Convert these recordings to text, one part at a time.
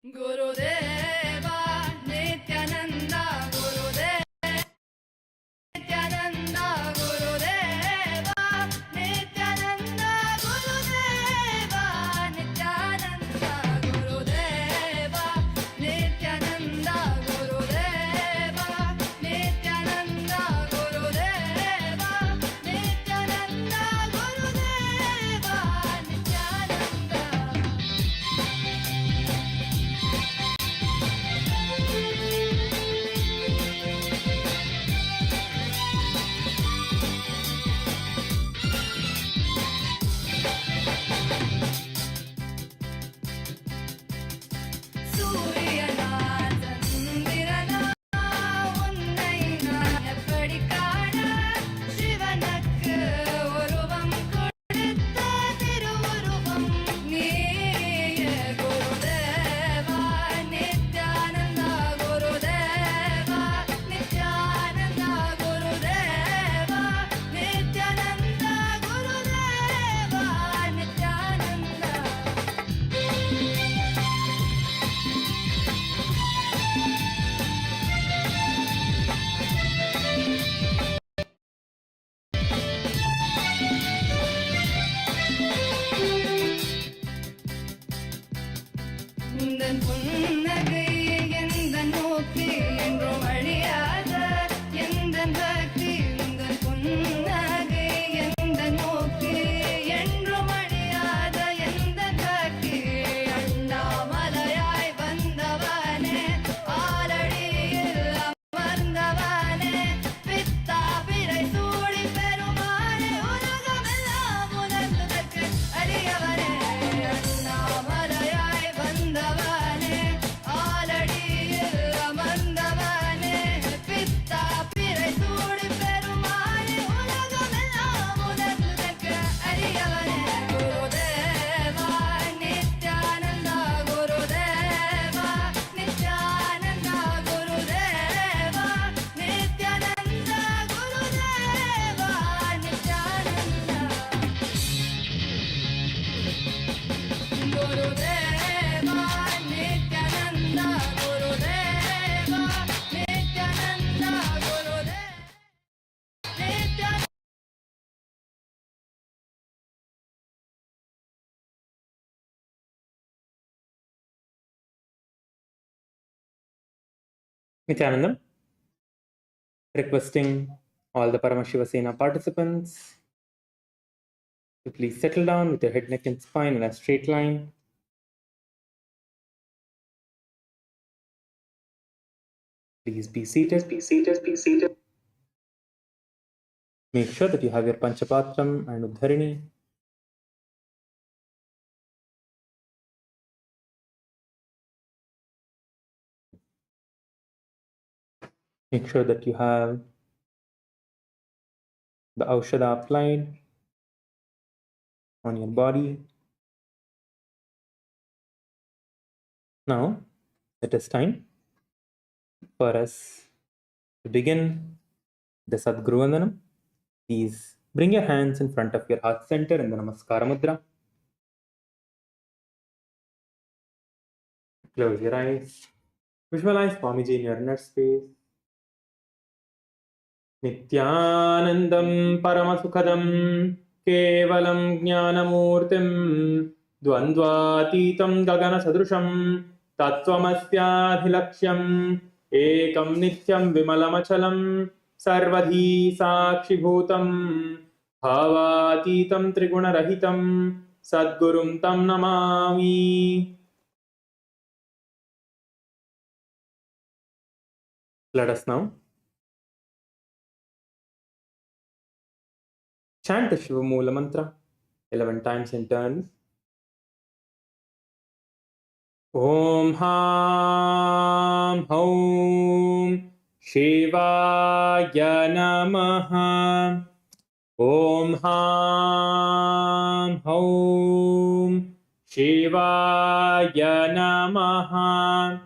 Gurudeva Nithyananda Nithyananda Gurudeva Nithyananda Gurudeva Nithyananda Gurudeva Nithyananda Gurudeva Nithyananda Gurudeva Nithyananda Gurudeva Nithyananda. சூரியனா சந்திரனா உன்னை நான் எப்படி காண சிவனுக்கு உருவம் கொடுத்த திருவுருவம் நீயே குருதேவா நித்யானந்தா குருதேவா நித்யானந்தா குருதேவா நித்யானந்தா குருதேவா நித்யானந்தா. உந்தன் புன்னகை எந்தன் நோக்கி என்றும் அழியாத எந்தன் பக்தி உந்தன் புன்னகை எந்தன் நோக்கி என்றும் அழியாத எந்தன் பக்தி அண்ணாமலையாய் வந்தவனே ஆலடியில் அமர்ந்தவனே பித்தா பிறை சூடி பெருமானே உலகமெல்லாம் உணர்ந்ததற்கு அரியவனே அண்ணாமலையாய் வந்தவனே ஆலடியில் அமர்ந்தவனே பித்தா பிறை சூடி பெருமானே உலகமெல்லாம் உணர்ந்ததற்கு அரியவனே Gurudeva Nithyananda Gurudeva Nithyananda Gurudeva Nithyananda Gurudeva Nithyananda. Gurudeva Nithyananda Gurudeva Nithyananda Gurudeva Nithyananda. Nithyanandam, requesting all the Paramashiva Sena participants to please settle down with your head, neck, and spine in a straight line. Please be seated. Make sure that you have your Panchapatram and Uddharini. Make sure that you have the Aushadha applied on your body. Now, it is time for us to begin the Sadguru Vandanam. Please bring your hands in front of your heart center in the Namaskara Mudra. Close your eyes. Visualize Swamiji in your inner space. Nithyanandam Paramasukhadam Kevalam Jnanamurtim Dvandvatitam Gagana Sadrusham Tattvamasyaadhilaksham Ekam Nityam Vimalamachalam Sarvadhi Sakshibhutam Bhavatitam Trigunarahitam Sadgurum Tam Namami. Let us now chant the Shiva Moola Mantra 11 times in turns. Om Ham Hom Shivaya Namaha. Om Ham Hom Shivaya Namaha.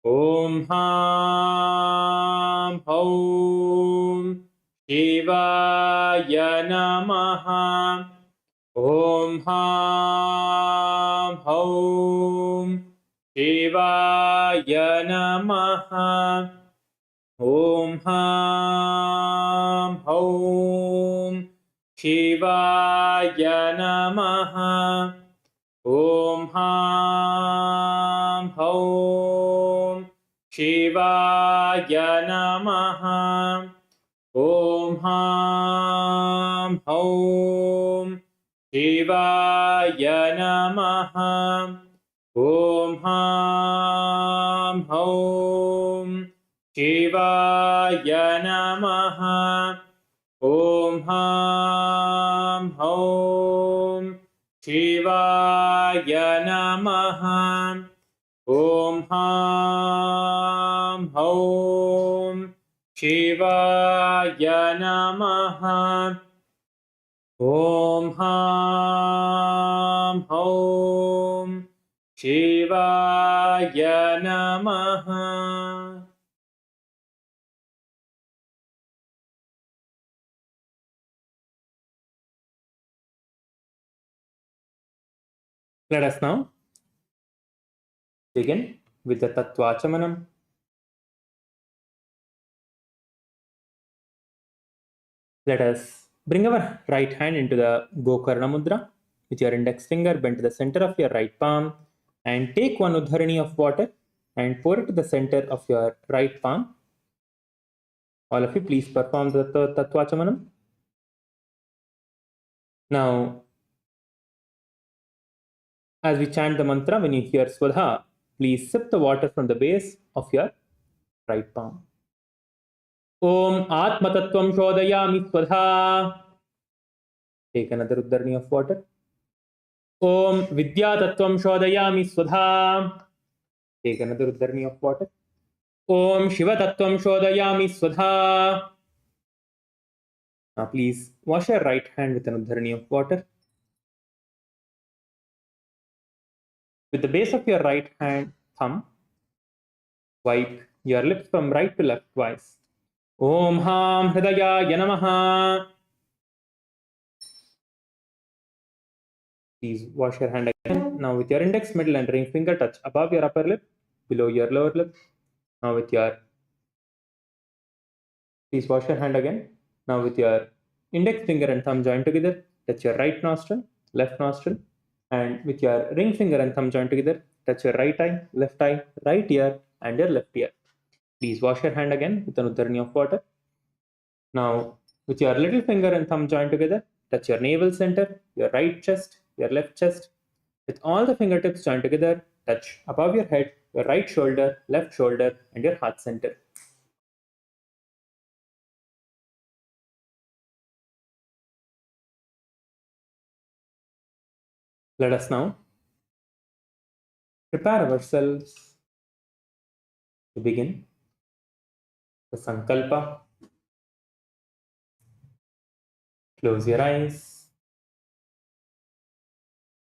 Om Ham Hom Shivaya Namaha. Om Ham Hom शिवाय नमः। ॐ हां हौं शिवाय नमः। ॐ हां हौं शिवाय नमः। ॐ हां हौं शिवाय नमः। ॐ हां हौं शिवाय नमः। ॐ हां हौं शिवाय नमः। ॐ हां हौं शिवाय नमः। ॐ हां हौं शिवाय नमः. Let us now begin with the Tattvachamanam. Let us bring our right hand into the Gokarna Mudra with your index finger bent to the center of your right palm, and take one Udharani of water and pour it to the center of your right palm. All of you, please perform the Tattvachamanam. Now, as we chant the mantra, when you hear Swadha, please sip the water from the base of your right palm. Om Atmatattvam Shodayami Swadha. Take another Udharani of water. Om Vidyatattvam Shodayami Swadha. Take another Udharani of water. Om Shivatattvam Shodayami Swadha. Now please wash your right hand with an Udharani of water. With the base of your right hand thumb, wipe your lips from right to left twice. Om Ham Hridayaya Namaha. Please wash your hand again. Now with your index, middle and ring finger touch above your upper lip, below your lower lip. Now with your, please wash your hand again. Now with your index finger and thumb joined together, touch your right nostril, left nostril, and with your ring finger and thumb joined together, touch your right eye, right ear, and your left ear. Please wash your hand again with an Udharani of water. Now, with your little finger and thumb joined together, touch your navel center, your right chest, your left chest. With all the fingertips joined together, touch above your head, your right shoulder, left shoulder, and your heart center. Let us now prepare ourselves to begin the Sankalpa. Close your eyes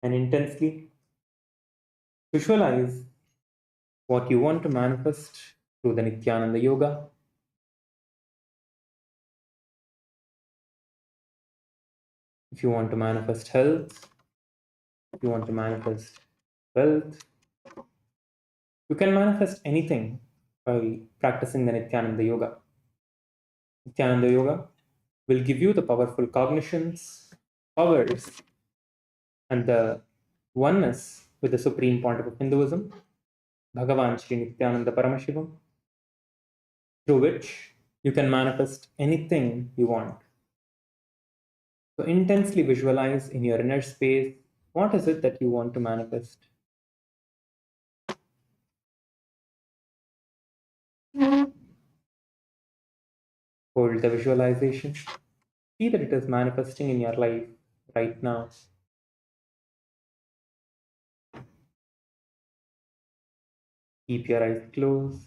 and intensely visualize what you want to manifest through the Nithyananda Yoga. If you want to manifest health, if you want to manifest wealth, you can manifest anything by practicing the Nithyananda Yoga. Nithyananda Yoga will give you the powerful cognitions, powers, and the oneness with the Supreme Pontiff of Hinduism, Bhagavan Sri Nithyananda Paramashivam, through which you can manifest anything you want. So intensely visualize in your inner space, what is it that you want to manifest? Hold the visualization. See that it is manifesting in your life right now. Keep your eyes closed.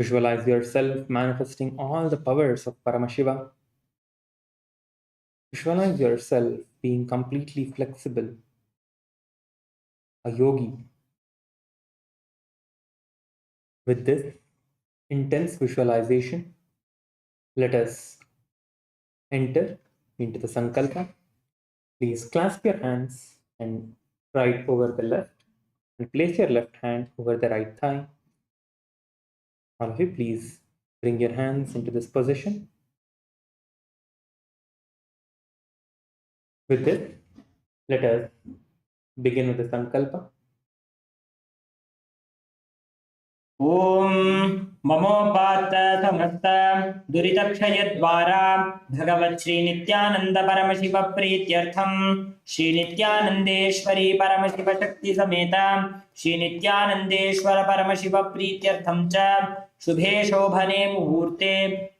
Visualize yourself manifesting all the powers of Paramashiva. Visualize yourself being completely flexible, a yogi. With this intense visualization, let us enter into the Sankalpa. Please clasp your hands and right over the left and place your left hand over the right thigh. All of you, please bring your hands into this position. With this, let us begin with the Sankalpa. ॐ ममोपात्त समस्त दुरितक्षयद्वारा भगवत् श्री नित्यानंद परमशिव प्रीत्यर्थं श्री नित्यानंदेश्वरी परमशिव शक्ति समेत श्री नित्यानंदेश्वर परमशिव प्रीत्यर्थं च शुभे शोभने मुहूर्ते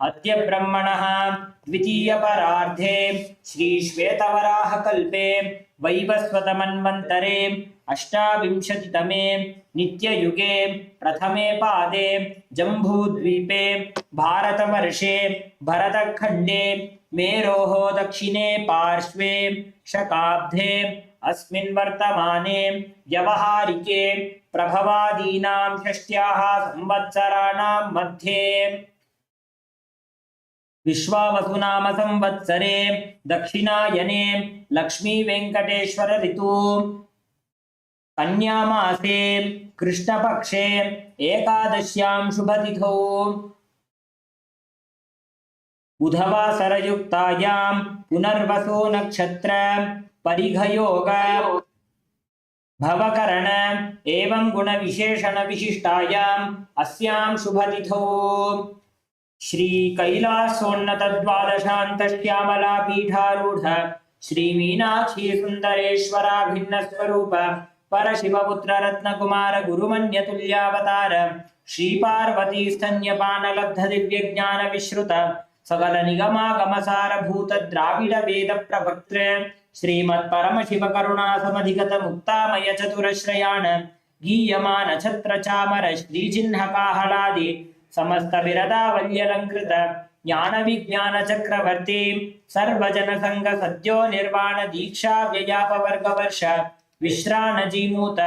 अद्य ब्रह्मणः द्वितीय परार्धे श्री श्वेतवराह कल्पे वैवस्वतमन्वन्तरे अष्टाविंशतितमे नित्ययुगे प्रथमे पादे जम्बूद्वीपे भारतवर्षे भरतखण्डे मेरोः दक्षिणे पार्श्वे शकाब्धे अस्मिन् वर्तमाने व्यवहारिके प्रभवादीनां षष्ट्याः संवत्सराणां मध्ये विश्वावसुनाम संवत्सरे दक्षिणायने लक्ष्मी वेंकटेश्वर ऋतु कन्यामासे कृष्णपक्षे एकादश्यां शुभतिथौ बुधवासरयुक्तायां पुनर्वसु नक्षत्र परिघयोग भवकरण एवं गुणविशेषण विशिष्टायाम् अस्यां शुभतिथौ श्री कैलासोन्नत द्वादशांत श्यामला पीठारूढ़ श्री मीनाक्षी सुंदरेश्वरा भिन्न स्वरूप परशिवपुत्र रत्नकुमार गुरुमन्यतुल्यावतार श्री पार्वती स्तन्यपान लब्ध दिव्य ज्ञान विश्रुत सकल निगमागमसार भूत द्राविड वेद प्रभक्त्र श्रीमत् परमशिव करुणा समधिगत मुक्तामय चतुरश्रयाण गीयमान छत्र चामर श्री चिन्ह काहलादि समस्त विरदावल्यलंकृत ज्ञान विज्ञान चक्रवर्ती सर्वजन संग सद्यो निर्वाण दीक्षा व्ययापवर्ग वर्ष विश्रान जीमूत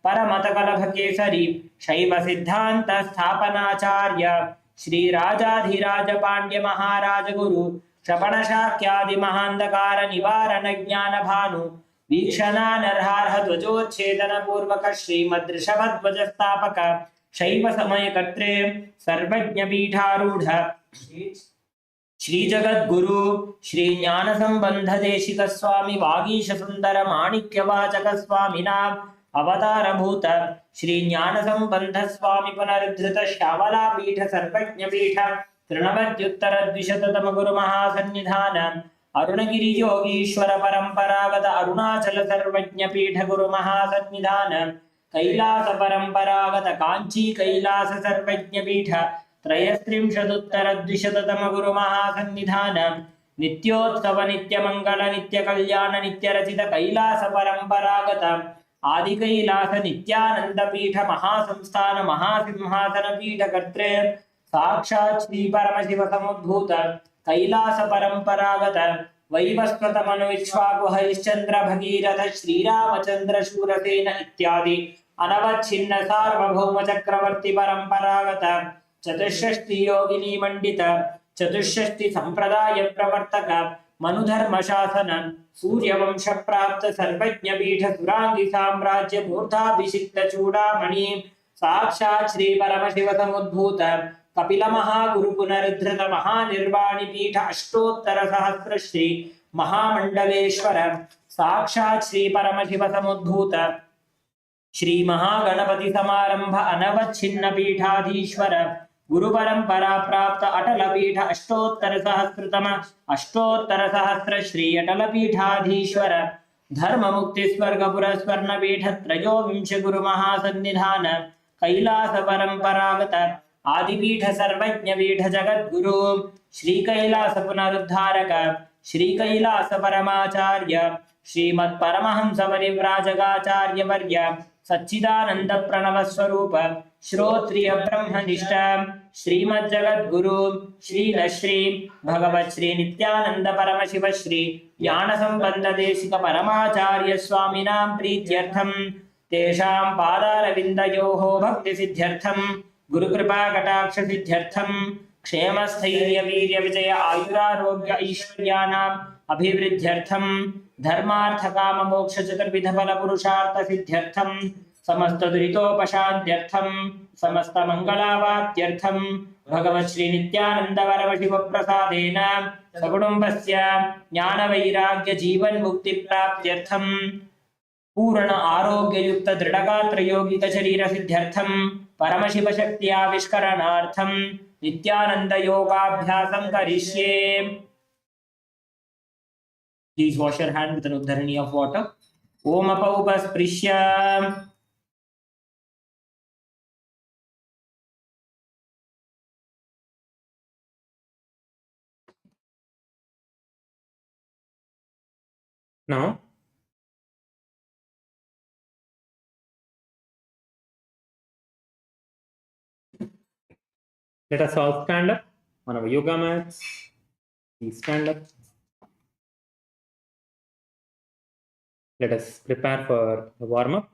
परमत कलभ केसरी शैव सिद्धांत स्थापनाचार्य श्री राजाधिराज पांड्य महाराज गुरु श्रवण शाक्यादि महांधकार निवारण ज्ञान भानु वीक्षणानर्हार्ह ध्वजोच्छेदन पूर्वक श्रीमद्ऋषभध्वज स्थापक शैव समय कर्त्रे सर्वज्ञ पीठारूढ़ श्री जगद्गुरु श्री ज्ञान संबंध देशिक स्वामी वागीश सुंदर माणिक्य वाचक स्वामिना अवतार भूत श्री ज्ञान संबंध स्वामी पुनरुद्धृत श्यामला पीठ सर्वज्ञ पीठ तृणवद्युत्तर द्विशततम गुरु महासन्निधान अरुणगिरि योगीश्वर परंपरागत अरुणाचल सर्वज्ञ पीठ गुरु महासन्निधान कैलास परंपरागत कांची कैलास सर्वज्ञ पीठ त्रयस्त्रिंशदुत्तर द्विशततम गुरु महासन्निधान नित्योत्सव नित्य मंगल नित्य कल्याण नित्य रचित कैलास परंपरागत आदि कैलास नित्यानंद पीठ महासंस्थान महासिंहासन पीठ कर्त्रे साक्षात् श्री परमशिव समुद्भूत कैलास परंपरागत वैवस्वत मनुविश्वाकु हरिश्चंद्र भगीरथ श्रीरामचंद्र शूरसेन इत्यादि अनवच्छिन्न सार्वभौम चक्रवर्ती परंपरागत चतुष्षष्टि योगिनी मंडित चतुष्षष्टि संप्रदाय प्रवर्तक मनुधर्म शासन सूर्यवंश प्राप्त सर्वज्ञ पीठ सुरांगी साम्राज्य मूर्धाभिषिक्त चूड़ामणि साक्षात् श्री परमशिव समुद्भूत कपिल महागुरु पुनरुद्धृत महानिर्वाणी पीठ अष्टोत्तर सहस्र श्री महामंडलेश्वर साक्षात् श्री परमशिव समुद्भूत श्री महागणपति समारंभ अनवच्छिन्न पीठाधीश्वर गुरु परंपरा प्राप्त अटल पीठ अष्टोत्तर सहस्र श्री अटल पीठाधीश्वर धर्म मुक्ति स्वर्ग पुरस्वर्ण पीठ त्रयोविंश गुरु महासन्निधान कैलास परंपरागत आदिपीठ सर्वज्ञ पीठ जगद्गुरु श्री कैलास पुनरुद्धारक श्री कैलास परमाचार्य श्रीमत् परमहंस परिव्राजकाचार्य वर्य सच्चिदानंद प्रणव स्वरूप श्रोत्रिय ब्रह्मनिष्ठ श्रीमज्जगद्गुरु श्रीलश्री भगवत् श्री नित्यानंद परमशिव श्री ज्ञान संबंध देशिक परमाचार्य स्वामिनां प्रीत्यर्थं तेषां पादारविन्दयोः भक्ति सिद्ध्यर्थं गुरुकृपा कटाक्ष सिद्ध्यर्थं क्षेम स्थैर्य वीर्य विजय आयुरारोग्य ऐश्वर्याणाम् अभिवृद्ध्यर्थं धर्मार्थ काम मोक्ष चतुर्विध फल पुरुषार्थ सिद्ध्यर्थं समस्त दुरितोपशान्त्यर्थं समस्त मंगलावाप्त्यर्थं भगवत् श्री नित्यानंद वरव शिव प्रसादेन सकुटुम्बस्य ज्ञान वैराग्य जीवन मुक्ति प्राप्त्यर्थं पूर्ण आरोग्ययुक्त दृढ़गात्र योगिक शरीर सिद्ध्यर्थं परमशिव शक्ति आविष्करणार्थं नित्यानंद योगाभ्यासं करिष्ये. Please wash your hand with an uddharani of water. Om apaupasprisya. Now, let us all stand up on our yoga mats. Please stand up. Let us prepare for the warm-up.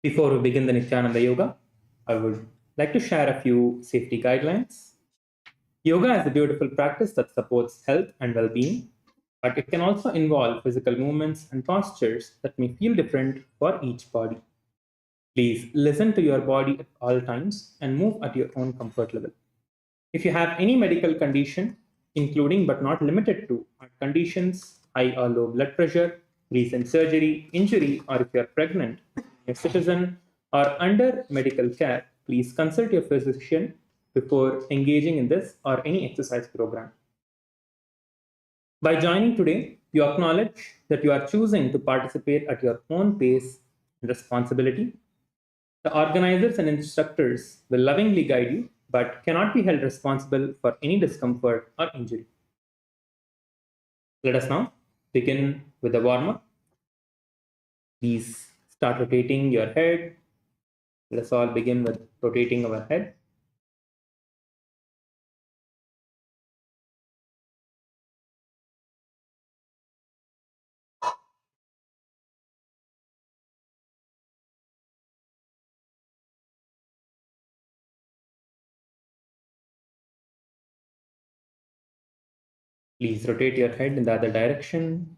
Before we begin the Nithyananda Yoga, I would like to share a few safety guidelines. Yoga is a beautiful practice that supports health and well-being, but it can also involve physical movements and postures that may feel different for each body. Please listen to your body at all times and move at your own comfort level. If you have any medical condition, including but not limited to heart conditions, high or low blood pressure, recent surgery, injury, or if you are pregnant, a citizen, or under medical care, please consult your physician before engaging in this or any exercise program. By joining today, you acknowledge that you are choosing to participate at your own pace and responsibility. The organizers and instructors will lovingly guide you, but cannot be held responsible for any discomfort or injury. Let us now begin with the warm-up. Please start rotating your head. Let us all begin with rotating our head. Please rotate your head in the other direction.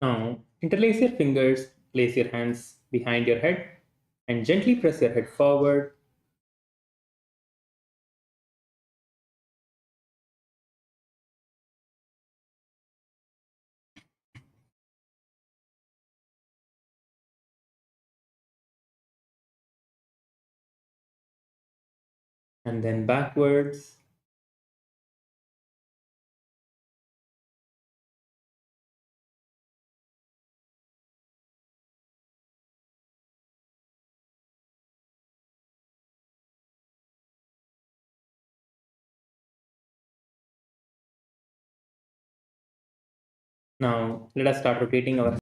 Now, interlace your fingers, place your hands behind your head, and gently press your head forward. And then backwards. Now, let us start rotating our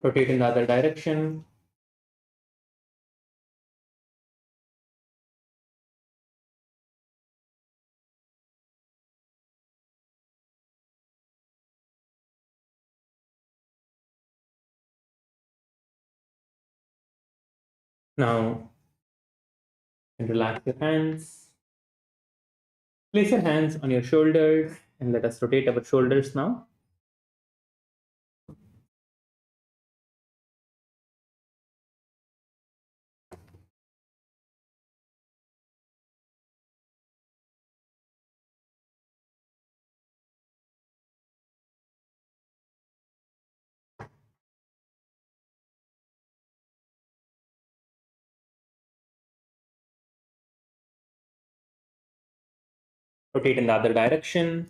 rotate in the other direction. Now, and relax your hands. Place your hands on your shoulders and let us rotate our shoulders now. Rotate in the other direction.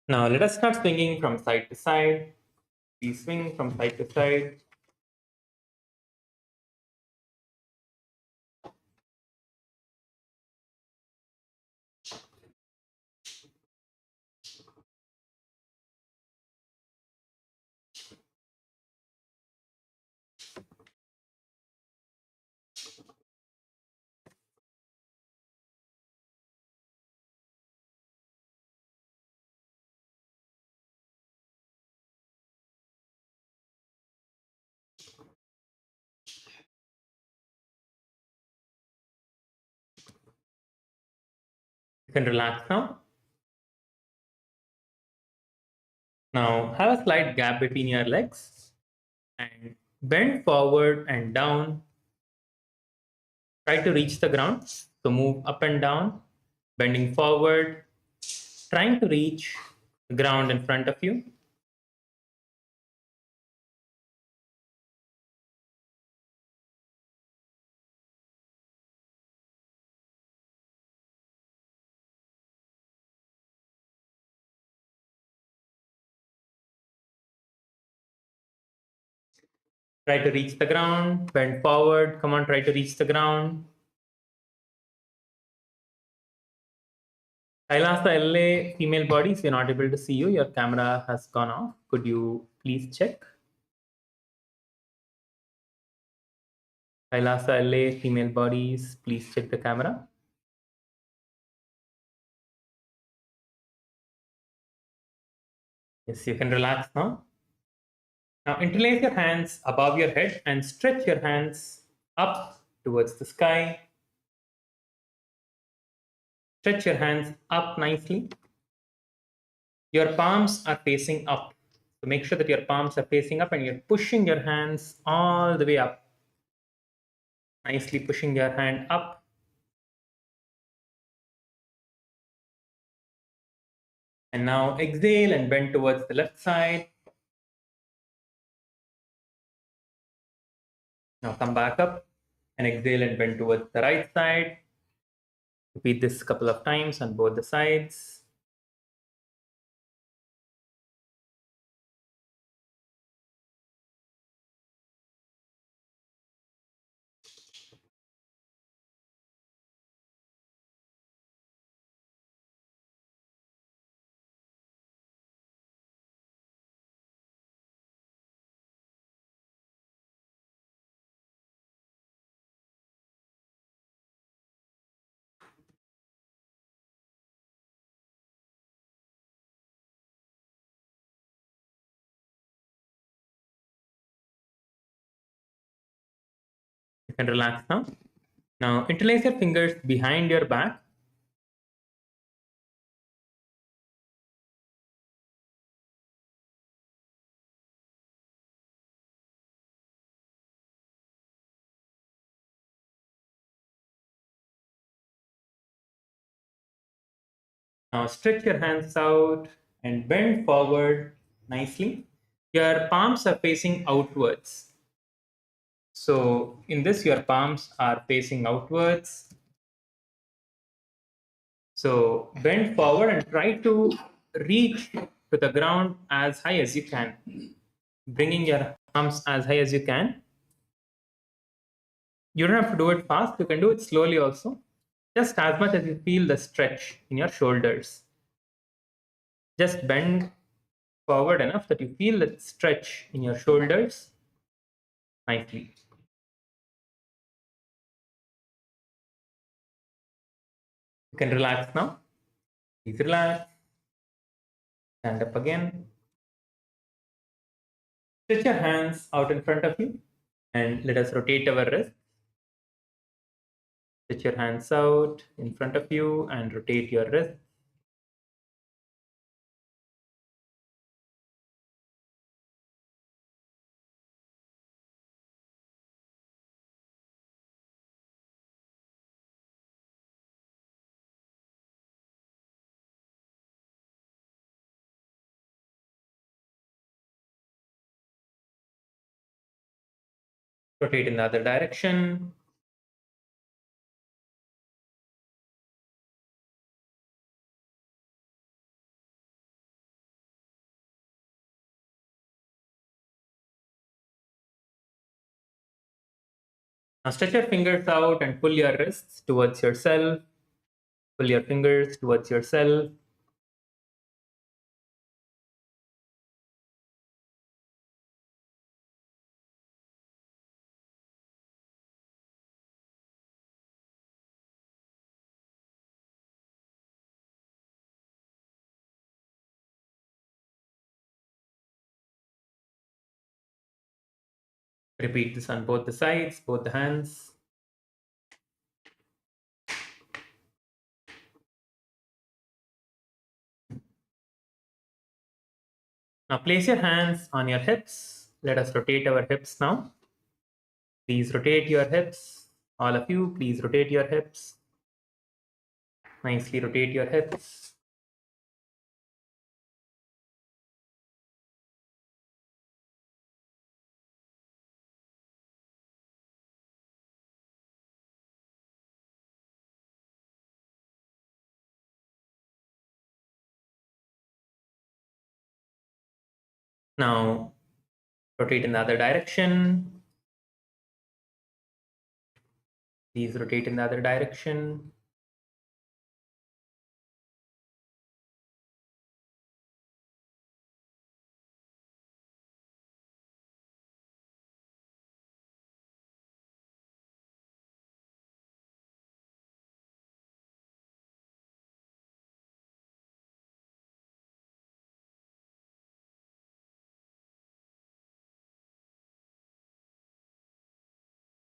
Now let us start swinging from side to side. We swing from side to side. You can relax now. Now have a slight gap between your legs and bend forward and down. Try to reach the ground. So move up and down, bending forward, trying to reach the ground in front of you. Try to reach the ground, bend forward. Come on, try to reach the ground. Kailasa LA, female bodies, we're not able to see you. Your camera has gone off. Could you please check? Kailasa LA, female bodies, please check the camera. Yes, you can relax now. Now interlace your hands above your head and stretch your hands up towards the sky. Stretch your hands up nicely. Your palms are facing up. So make sure that your palms are facing up and you're pushing your hands all the way up. Nicely pushing your hand up. And now exhale and bend towards the left side. Now come back up and exhale and bend towards the right side. Repeat this a couple of times on both the sides. You can relax now. Now interlace your fingers behind your back. Now stretch your hands out and bend forward nicely. Your palms are facing outwards. So in this, your palms are facing outwards. So bend forward and try to reach to the ground as high as you can, bringing your arms as high as you can. You don't have to do it fast, you can do it slowly also, just as much as you feel the stretch in your shoulders. Just bend forward enough that you feel the stretch in your shoulders nicely. You can relax now. Please relax. Stand up again. Stretch your hands out in front of you and let us rotate our wrists. Stretch your hands out in front of you and rotate your wrists. Rotate in the other direction. Now stretch your fingers out and pull your wrists towards yourself. Pull your fingers towards yourself. Repeat this on both the sides, both the hands. Now place your hands on your hips. Let us rotate our hips now. Please rotate your hips. All of you, please rotate your hips. Nicely rotate your hips. Now rotate in the other direction. Please rotate in the other direction.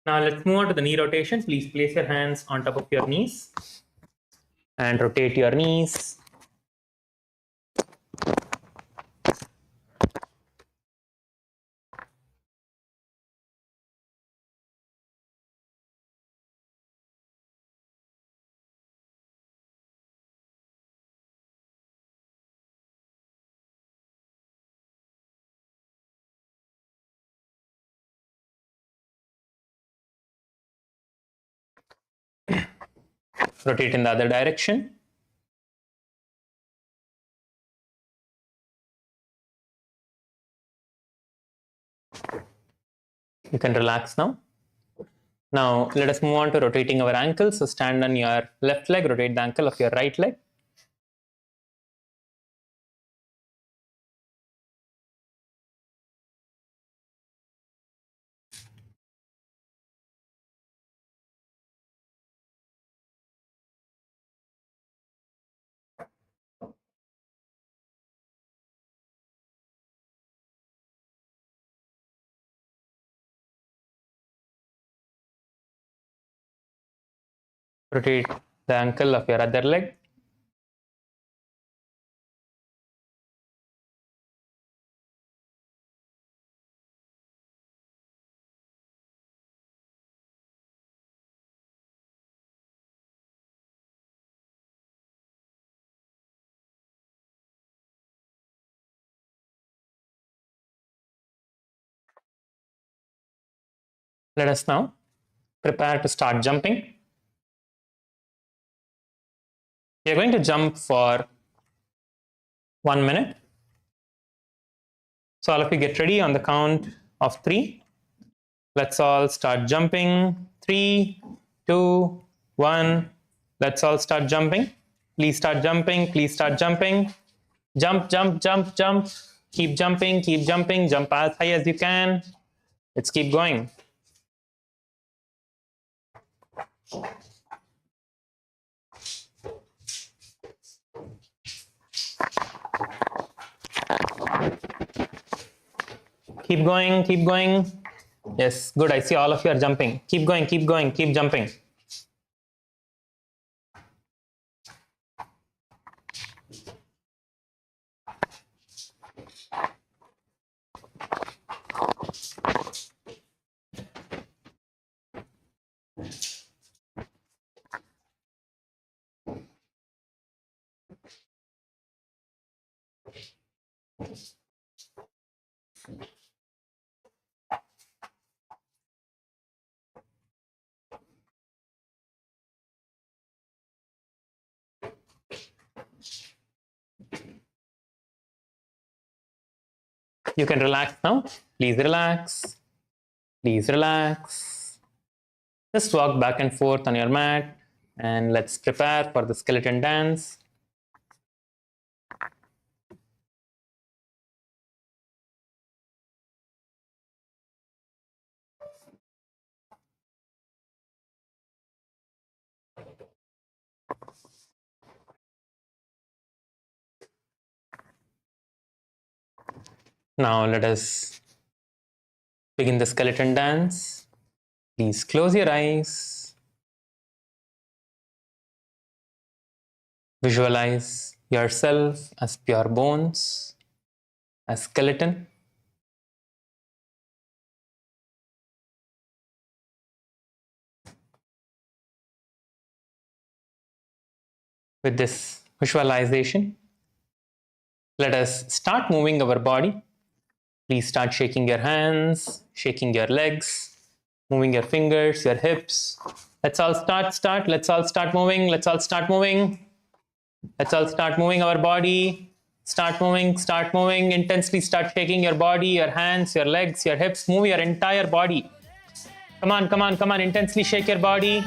Now let's move on to the knee rotation. Please place your hands on top of your knees and rotate your knees. Rotate in the other direction. You can relax now. Now let us move on to rotating our ankles. So stand on your left leg, rotate the ankle of your right leg. Rotate the ankle of your other leg. Let us now prepare to start jumping. We are going to jump for 1 minute. So all of you get ready on the count of 3. Let's all start jumping. 3, 2, 1. Let's all start jumping. Please start jumping. Please start jumping. Jump, jump, jump, jump. Keep jumping, keep jumping. Jump as high as you can. Let's keep going. Keep going, keep going. Yes, good. I see all of you are jumping. Keep going, keep going, keep jumping. You can relax now. Please relax. Please relax. Just walk back and forth on your mat and let's prepare for the skeleton dance. Now let us begin the skeleton dance. Please close your eyes. Visualize yourself as pure bones, as skeleton. With this visualization, let us start moving our body. Please start shaking your hands, shaking your legs, moving your fingers, your hips. Let's all start. Let's all start moving. Let's all start moving. Let's all start moving our body. Start moving. Intensely start shaking your body, your hands, your legs, your hips. Move your entire body. Come on. Intensely shake your body.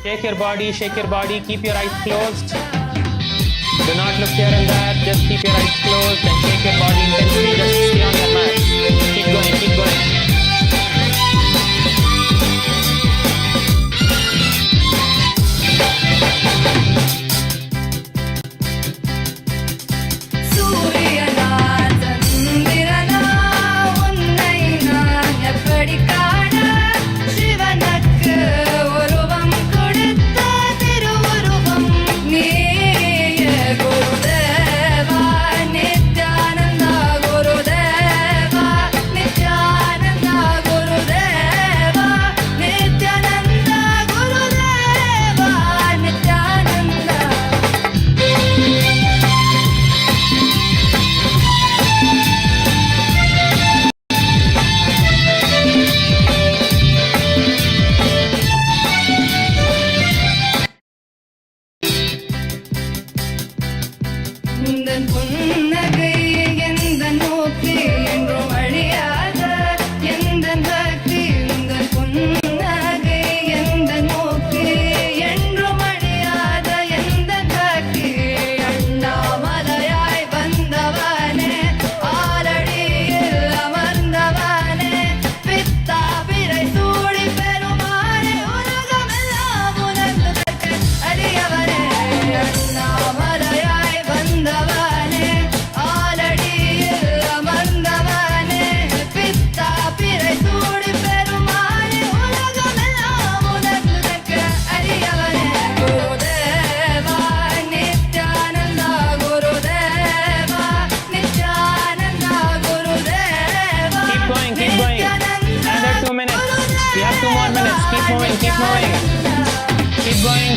Shake your body. Keep your eyes closed. Do not look here and there. Just keep your eyes closed and shake your body intensely. Just stay on your mat. Keep going.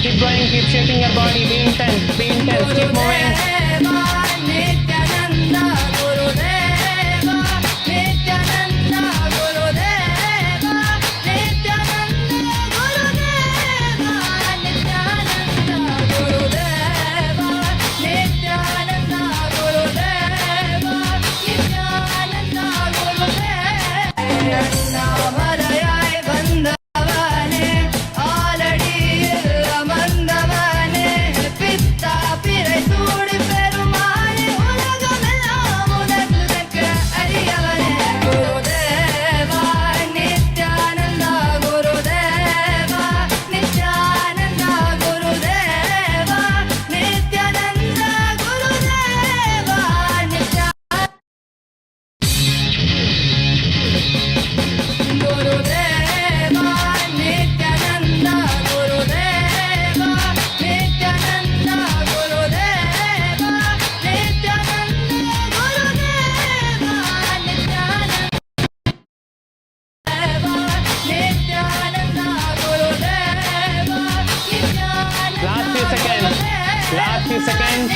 Keep going, keep shaking your body, be intense, keep moving. Nithyananda Gurudeva, Nithyananda Gurudeva, Nithyananda Gurudeva, Nithyananda Gurudeva, Nithyananda Gurudeva, Nithyananda Gurudeva, Annamalai Bandhavane, Aladi Amandhavane, Pitta Pire Last few seconds.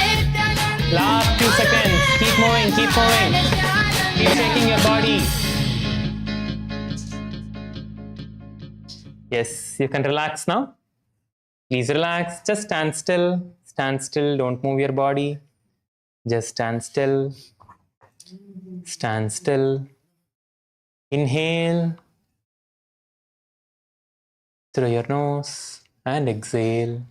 Last few seconds. Keep moving, keep moving. Keep shaking your body. Yes, you can relax now. Please relax. Just stand still. Stand still. Don't move your body. Just stand still. Stand still. Inhale through your nose and exhale.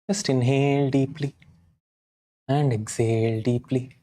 Just inhale deeply and exhale deeply.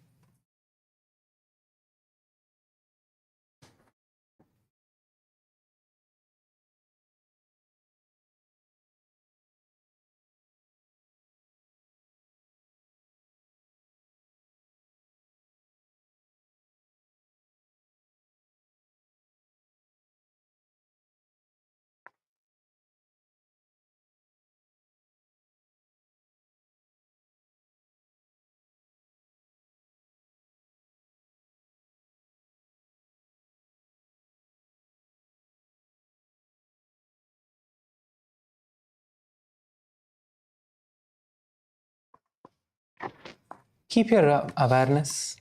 Keep your awareness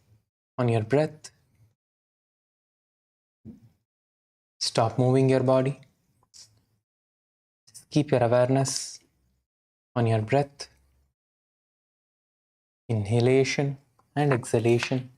on your breath. Stop moving your body. Keep your awareness on your breath. Inhalation and exhalation.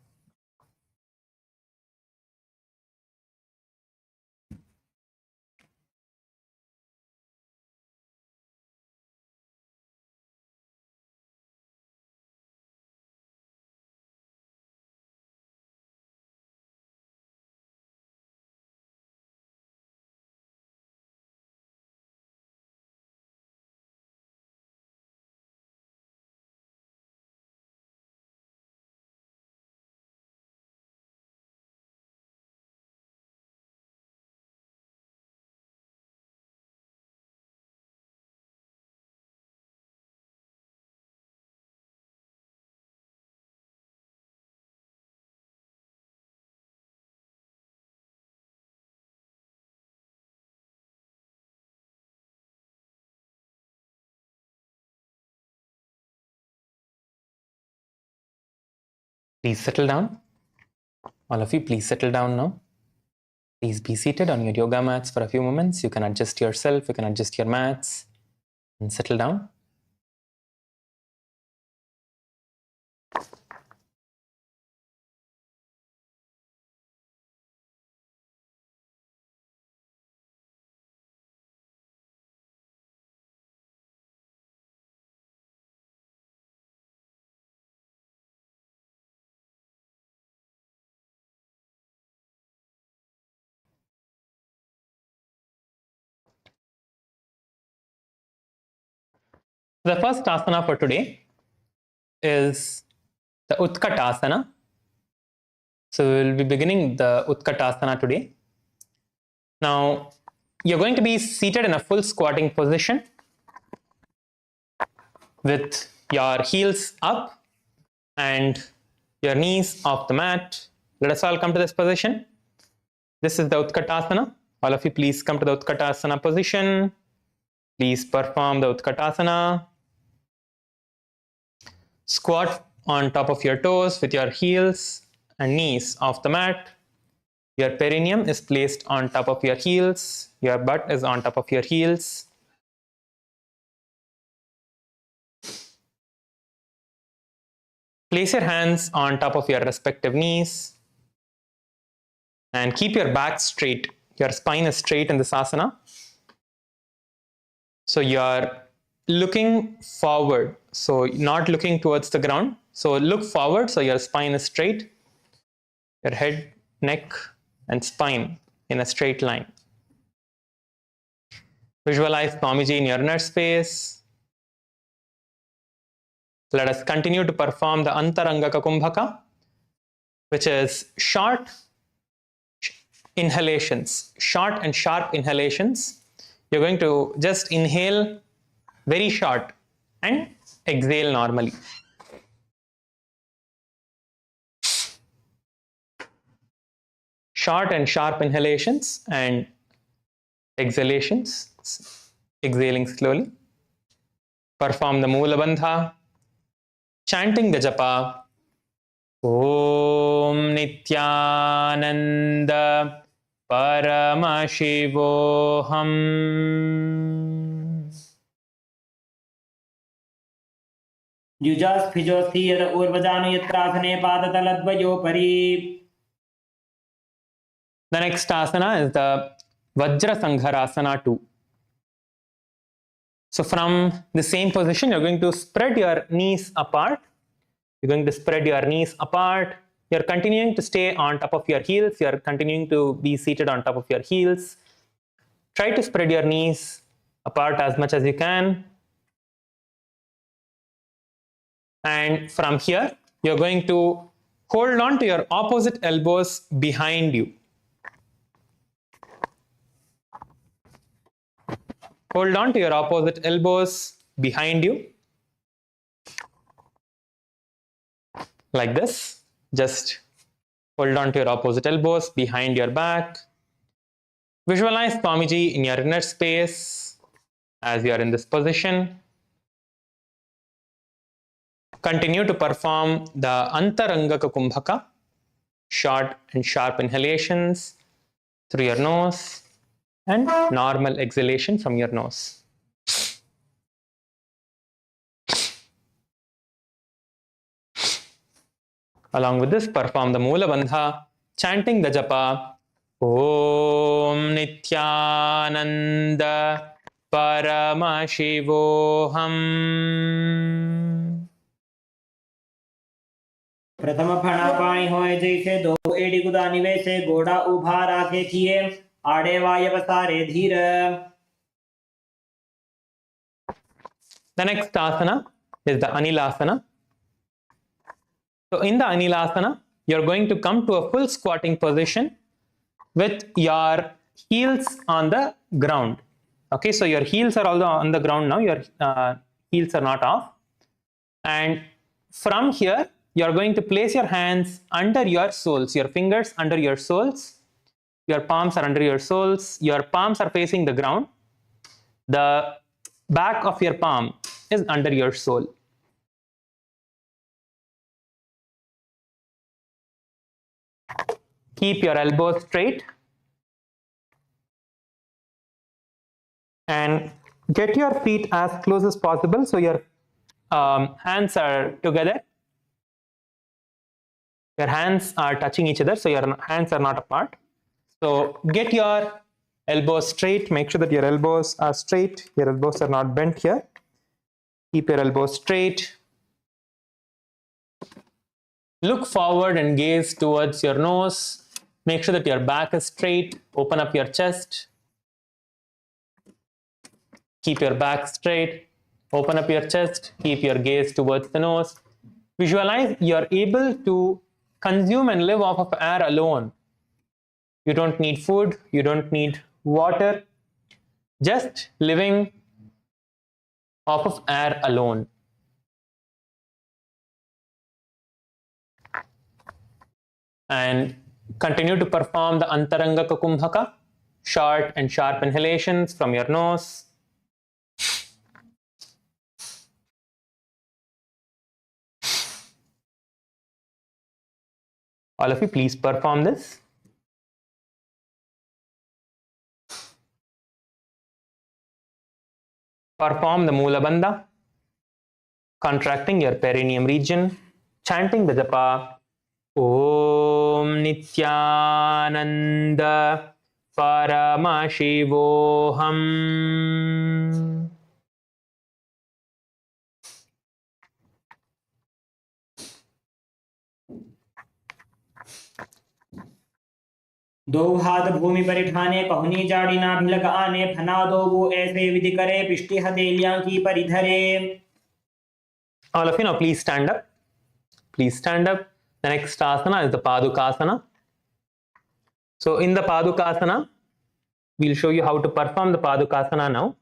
Please settle down. All of you, please settle down now. Please be seated on your yoga mats for a few moments. You can adjust yourself, you can adjust your mats and settle down. The first asana for today is the Utkatasana. So we'll be beginning the Utkatasana today. Now, you're going to be seated in a full squatting position with your heels up and your knees off the mat. Let us all come to this position. This is the Utkatasana. All of you, please come to the Utkatasana position. Please perform the Utkatasana. Squat on top of your toes with your heels and knees off the mat. Your perineum is placed on top of your heels. Your butt is on top of your heels. Place your hands on top of your respective knees and keep your back straight. Your spine is straight in this asana. So you're looking forward, so not looking towards the ground. So look forward, so your spine is straight. Your head, neck, and spine in a straight line. Visualize Swamiji in your inner space. Let us continue to perform the Antarangaka Kumbhaka, which is short inhalations, short and sharp inhalations. You're going to just inhale very short and exhale normally. Short and sharp inhalations and exhalations, exhaling slowly. Perform the Moola Bandha, chanting the japa. Om Nithyananda Paramashivoham. Yujas Pijosthir Urvajanu Yatrasane Padataladvayopari. The next asana is the Vajra Sangharasana 2. So from the same position, you're going to spread your knees apart. You're going to spread your knees apart. You're continuing to stay on top of your heels. You're continuing to be seated on top of your heels. Try to spread your knees apart as much as you can. And from here, you're going to hold on to your opposite elbows behind you. Hold on to your opposite elbows behind you. Like this. Just hold on to your opposite elbows behind your back. Visualize Swamiji in your inner space as you are in this position. Continue to perform the Antarangaka Kumbhaka, short and sharp inhalations through your nose and normal exhalation from your nose. Along with this, perform the Moola Bandha, chanting the japa. Om Nithyananda Paramashivoham. प्रथम फणा पाई होए जैसे दो एड़ी गुदा निवेशे घोड़ा उभा राखे किए आड़े वाय पसारे धीर. The next asana is the Anilasana. So in the Anilasana, you're going to come to a full squatting position with your heels on the ground. Okay, so your heels are all on the ground now. Your heels are not off. And from here, you're going to place your hands under your soles, your fingers under your soles. Your palms are under your soles. Your palms are facing the ground. The back of your palm is under your sole. Keep your elbows straight and get your feet as close as possible so your hands are together. Your hands are touching each other, so your hands are not apart. So get your elbows straight. Make sure that your elbows are straight. Your elbows are not bent here. Keep your elbows straight. Look forward and gaze towards your nose. Make sure that your back is straight. Open up your chest. Keep your back straight. Open up your chest. Keep your gaze towards the nose. Visualize you're able to consume and live off of air alone. You don't need food. You don't need water. Just living off of air alone. And continue to perform the Antarangaka Kumbhaka, short and sharp inhalations from your nose. All of you, please perform this. Perform the Moola Bandha, contracting your perineum region, chanting the japa. Om Nithyananda Paramashivoham. दो हाथ भूमि पर ठाने पहुनी जाड़ी ना भिलक आने फना दो वो ऐसे विधि करे पिष्टि हथेलियां की परिधरे. All of you, now please stand up. Please stand up. The next asana is the Padukasana. So in the Padukasana, we'll show you how to perform the Padukasana now.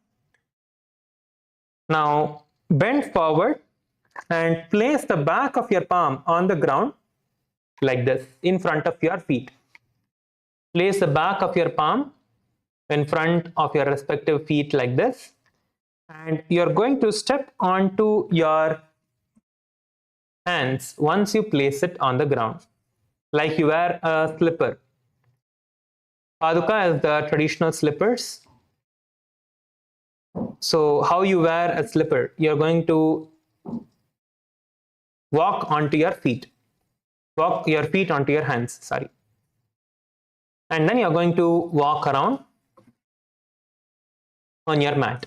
Now, bend forward and place the back of your palm on the ground like this in front of your feet. Place the back of your palm in front of your respective feet like this, and you're going to step onto your hands once you place it on the ground, like you wear a slipper. Paduka is the traditional slippers. So how you wear a slipper, you're going to walk onto your feet. Walk your feet onto your hands, sorry. And then you're going to walk around on your mat.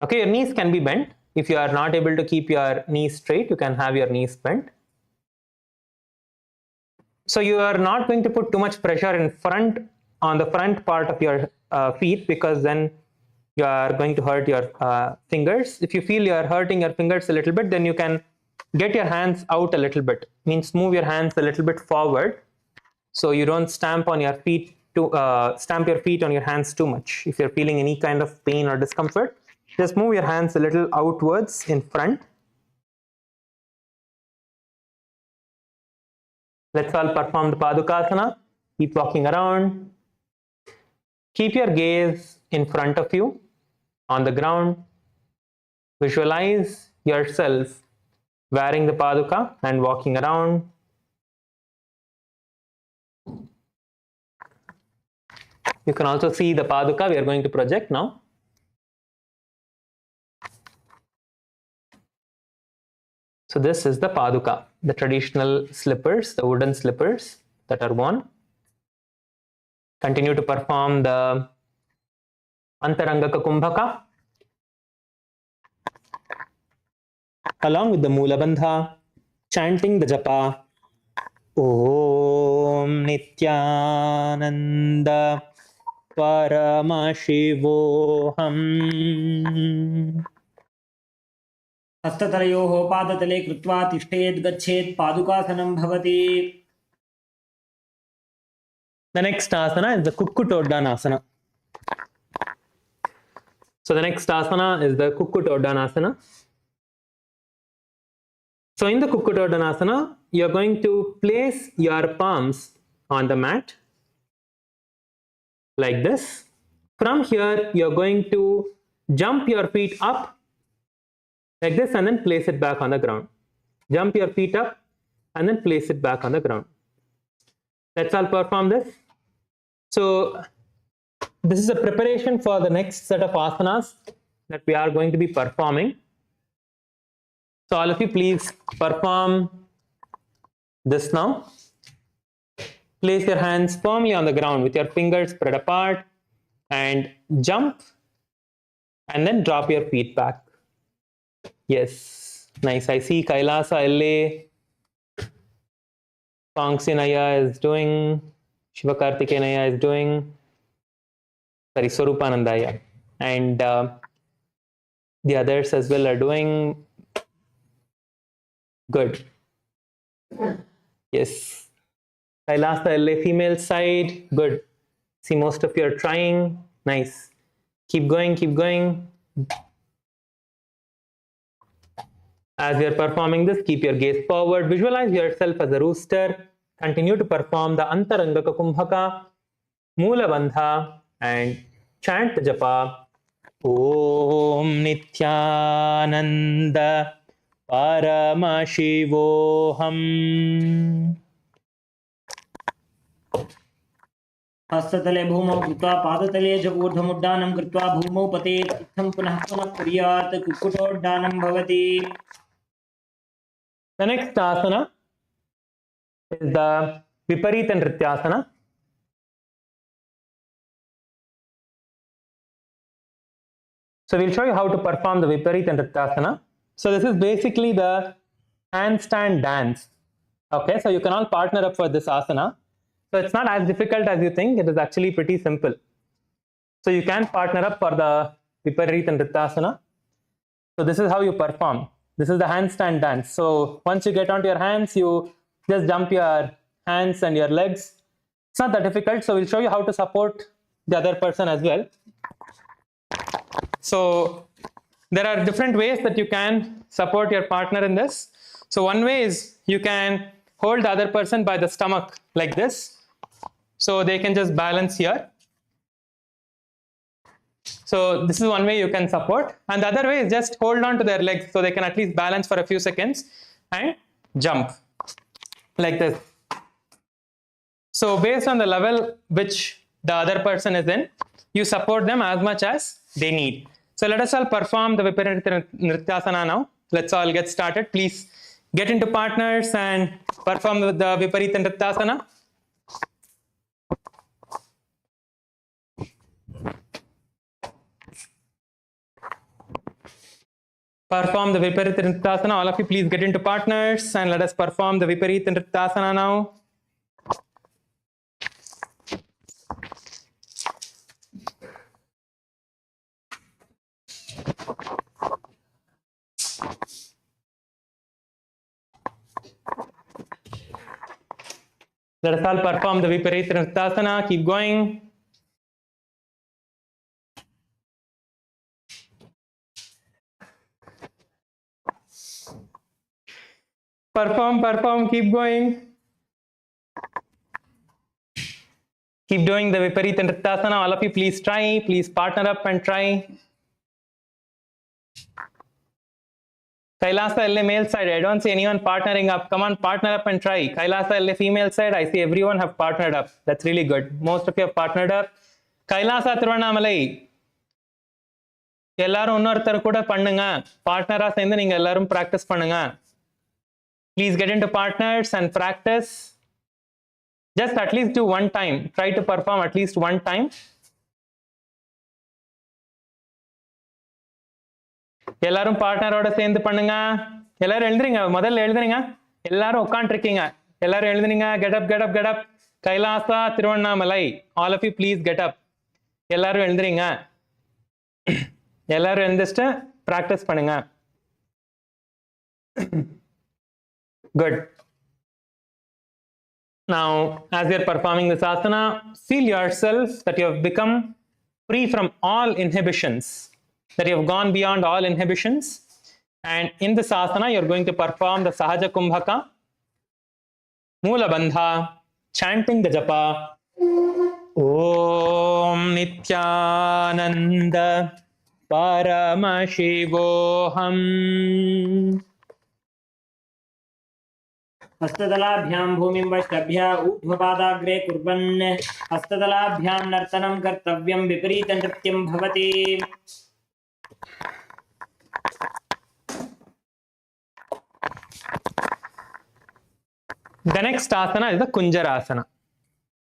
Okay, your knees can be bent. If you are not able to keep your knees straight, you can have your knees bent. So you are not going to put too much pressure on the front part of your feet, because then you are going to hurt your fingers. If you feel you are hurting your fingers a little bit, then you can get your hands out a little bit. Means move your hands a little bit forward, so you don't stamp on your feet stamp your feet on your hands too much. If you're feeling any kind of pain or discomfort, just move your hands a little outwards in front. Let's all perform the Padukasana. Keep walking around. Keep your gaze in front of you on the ground. Visualize yourself wearing the Paduka and walking around. You can also see the Paduka we are going to project now. So this is the Paduka, the traditional slippers, the wooden slippers that are worn. Continue to perform the Antarangaka Kumbhaka along with the Mula Bandha, chanting the japa Om Nithyananda Paramashivoham. हस्ततलयोः पादतले कृत्वा तिष्ठेत् गच्छेत् पादुकासनं भवति. The next asana is the Kukkutoddanasana. So the next asana is the Kukkutoddanasana. So in the Kukkutoddanasana, you are going to place your palms on the mat like this. From here, you are going to jump your feet up like this and then place it back on the ground. Jump your feet up and then place it back on the ground. Let's all perform this. So this is a preparation for the next set of asanas that we are going to be performing. So all of you please perform this now. Place your hands firmly on the ground with your fingers spread apart and jump and then drop your feet back. Yes, nice. I see Kailasa LA, Pangsinaya is doing, Shivakartikeyanaya is doing, sorry, Swarupanandaya, and the others as well are doing good. Yes, Kailasa LA female side, good. See, most of you are trying. Nice. Keep going, keep going. As we are performing this, keep your gaze forward. Visualize yourself as a rooster. Continue to perform the Antarangaka Kumbhaka, Mula Bandha, and chant the japa Om Nithyananda Paramashivoham. हस्ततले भूमौ कृत्वा पादतले च ऊर्ध्वमुड्डानं कृत्वा भूमौ पतेत्. इत्थं पुनः पुनः कुर्यात् कुक्कुटोड्डानं भवति. The next asana is the Viparita Nrityasana. So we'll show you how to perform the Viparita Nrityasana. So this is basically the handstand dance. Okay, so you can all partner up for this asana. So it's not as difficult as you think. It is actually pretty simple. So you can partner up for the Viparita Nrityasana. So this is how you perform. This is the handstand dance. So once you get onto your hands, you just jump your hands and your legs. It's not that difficult. So we'll show you how to support the other person as well. So there are different ways that you can support your partner in this. So one way is you can hold the other person by the stomach like this, so they can just balance here. So this is one way you can support, and the other way is just hold on to their legs so they can at least balance for a few seconds and jump like this. So based on the level which the other person is in, you support them as much as they need. So let us all perform the Viparita Nrityasana now. Let's all get started. Please get into partners and perform the Viparita Nrityasana. Perform the Viparita Nrityasana. All of you please get into partners and let us perform the Viparita Nrityasana now. Let us all perform the Viparita Nrityasana. Keep going. Perform, keep going. Keep doing the Viparita Nrityasana. All of you please try. Please partner up and try. Kailasa LA male side, I don't see anyone partnering up. Come on, partner up and try. Kailasa LA female side, I see everyone have partnered up. That's really good. Most of you have partnered up. Kailasa Tiruvannamalai, எல்லாரும் இன்னொருத்தர் கூட பண்ணுங்க. பார்ட்னரா சேர்ந்து நீங்க எல்லாரும் practice பண்ணுங்க. Please get into partners and practice. Just at least do one time. Try to perform at least one time. எல்லாரும் பார்ட்னரோட சேர்ந்து பண்ணுங்க. எல்லாரும் எழுதுறீங்க, முதல்ல எழுதுறீங்க. எல்லாரும் உட்காந்துருக்கீங்க, எல்லாரும் எழுதுறீங்க. Get up. Kailasa Tiruvannamalai. All of you please get up. எல்லாரும் எழுதுறீங்க. எல்லாரும் எழுந்திட்டு பிராக்டிஸ் பண்ணுங்க. Good. Now, as you're performing this asana, feel yourself that you have become free from all inhibitions, that you have gone beyond all inhibitions. And in this asana, you're going to perform the Sahaja Kumbhaka, Moola Bandha, chanting the japa, Om Nithyananda Paramashivoham. हस्तदलाभ्यां भूमिं वष्टभ्य ऊर्ध्वपादाग्रे कुर्वन् हस्तदलाभ्यां नर्तनं कर्तव्यं विपरीतनृत्यं भवति. The next asana is the Kunjarasana.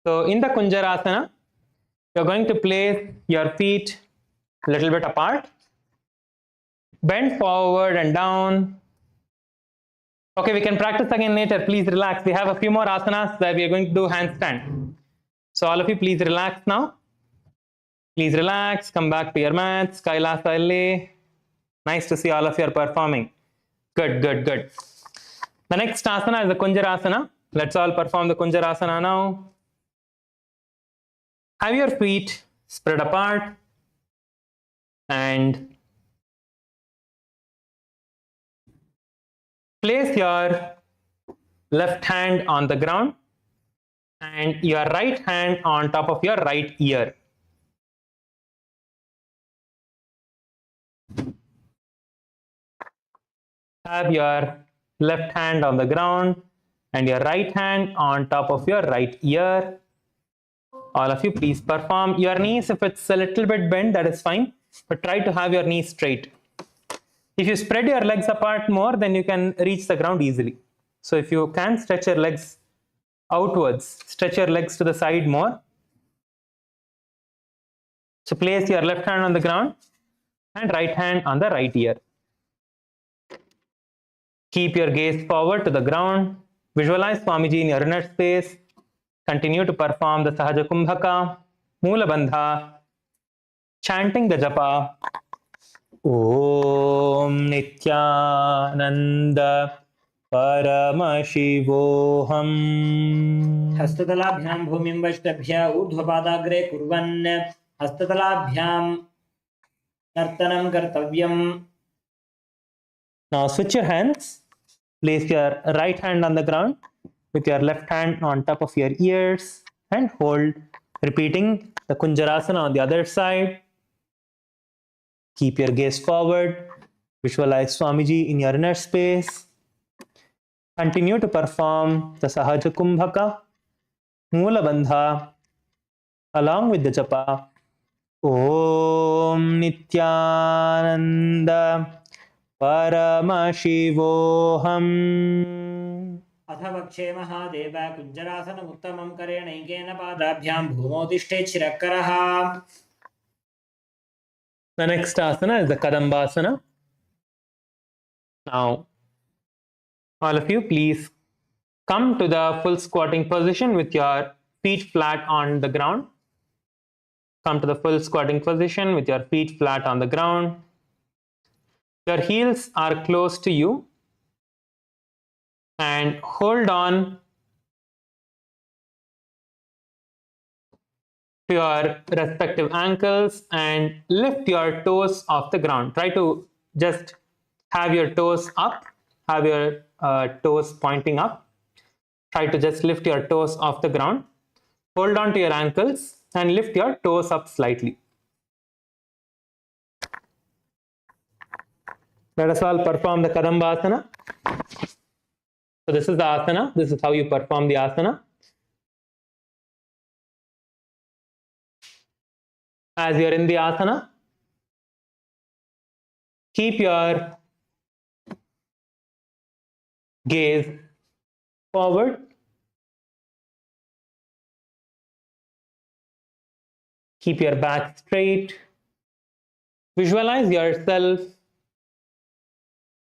So in the Kunjarasana, you're going to place your feet a little bit apart, bend forward and down. Okay, we can practice again later. Please relax. We have a few more asanas where we are going to do handstand. So all of you please relax now. Please relax. Come back to your mats. Kailasa LA. Nice to see all of you are performing. Good. The next asana is the Kunjarasana. Let's all perform the Kunjarasana now. Have your feet spread apart and place your left hand on the ground and your right hand on top of your right ear. Have your left hand on the ground and your right hand on top of your right ear. All of you please perform. Your knees, if it's a little bit bent, that is fine, but try to have your knees straight. If you spread your legs apart more, then you can reach the ground easily. So if you can stretch your legs outwards, stretch your legs to the side more. So place your left hand on the ground and right hand on the right ear. Keep your gaze forward to the ground. Visualize Swamiji in your inner space. Continue to perform the Sahaja Kumbhaka, Moola Bandha, chanting the japa, Om Nithyananda Paramashivoham. हस्तदलाभ्यां भूमिं वष्टभ्य ऊर्ध्वपादाग्रे कुर्वन् हस्तदलाभ्यां नर्तनं कर्तव्यम्. Now switch your hands. Place your right hand on the ground with your left hand on top of your ears and hold, repeating the Kunjarasana on the other side. Keep your gaze forward. Visualize Swamiji in your inner space. Continue to perform the Sahaja Kumbhaka, Mula Bandha, along with the japa. Om Nithyananda Paramashivoham. अथ वक्षे महादेव कुञ्जरासनमुत्तमं करेणैकेन पादाभ्यां भूमौ तिष्ठेत् शिरःकरः. The next asana is the Kadambasana. Now, all of you, please come to the full squatting position with your feet flat on the ground. Come to the full squatting position with your feet flat on the ground. Your heels are close to you. And hold on to your respective ankles and lift your toes off the ground. Try to just have your toes up, have your toes pointing up. Try to just lift your toes off the ground. Hold on to your ankles and lift your toes up slightly. Let us all perform the Kadambasana. So this is the asana. This is how you perform the asana. As you're in the asana, keep your gaze forward. Keep your back straight. Visualize yourself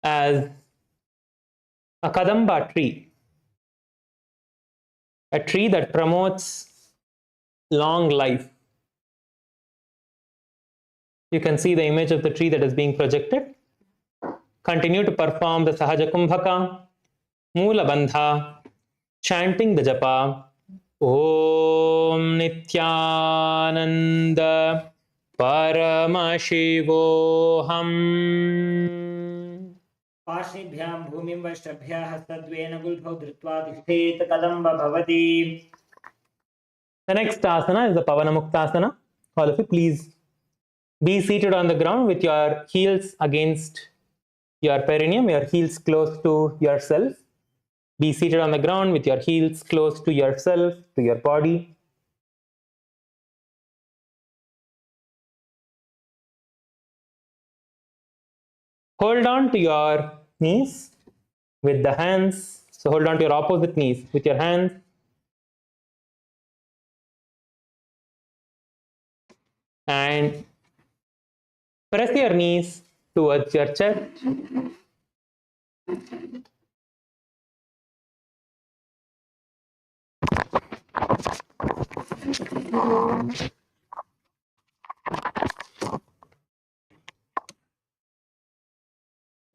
as a Kadamba tree, a tree that promotes long life. You can see the image of the tree that is being projected. Continue to perform the Sahaja Kumbhaka, Mula Bandha, chanting the japa. Om Nithyananda Paramashivoham. पार्श्वेभ्यां भूमिं वैष्टभ्यः हस्तद्वयेन गुल्फौ धृत्वा तिष्ठेत् कदम्ब भवति. The next asana is the Pavanamuktasana. All of you, please be seated on the ground with your heels against your perineum, your heels close to yourself. Be seated on the ground with your heels close to yourself, to your body. Hold on to your knees with the hands. So hold on to your opposite knees with your hands. And press your knees towards your chest.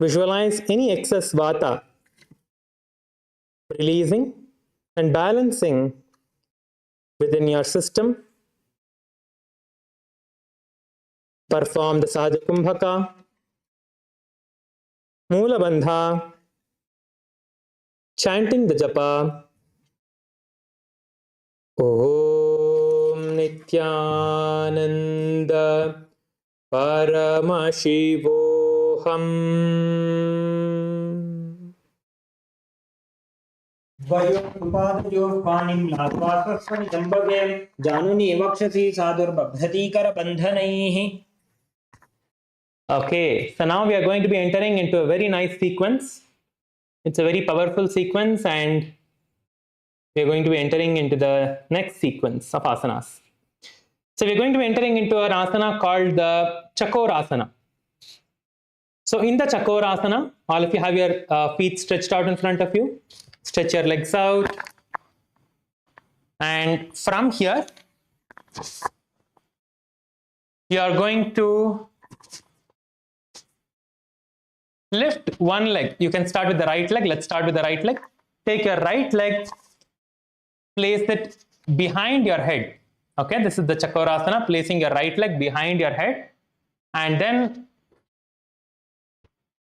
Visualize any excess vata releasing and balancing within your system. Perform the Sahaja Kumbhaka, Mula Bandha, chanting the japa. Om Nithyananda Paramashivoham. द्वयोरुपादयोः पाणिं लात्वा स्वस्वनिजम्बवे जानुनि वक्षसि साधुर्बभ्रतीकरबन्धनैः. Okay, so now we are going to be entering into a very nice sequence. It's a very powerful sequence, and we are going to be entering into the next sequence of asanas. So we are going to be entering into an asana called the Chakorasana. So in the Chakorasana, all of you have your feet stretched out in front of you. Stretch your legs out. And from here, you are going to lift one leg. You can start with the right leg. Let's start with the right leg. Take your right leg, place it behind your head. Okay, this is the Chakorasana, placing your right leg behind your head. And then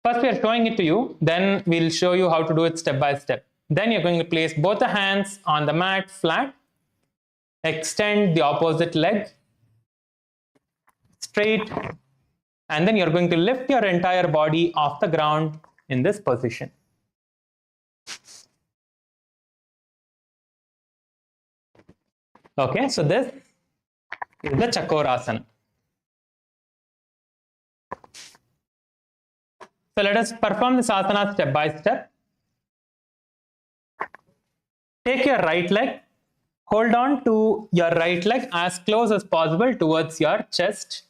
first we are showing it to you, then we'll show you how to do it step by step. Then you're going to place both the hands on the mat flat, extend the opposite leg straight, and then you're going to lift your entire body off the ground in this position. Okay, so this is the Chakorasana. So let us perform this asana step by step. Take your right leg, hold on to your right leg as close as possible towards your chest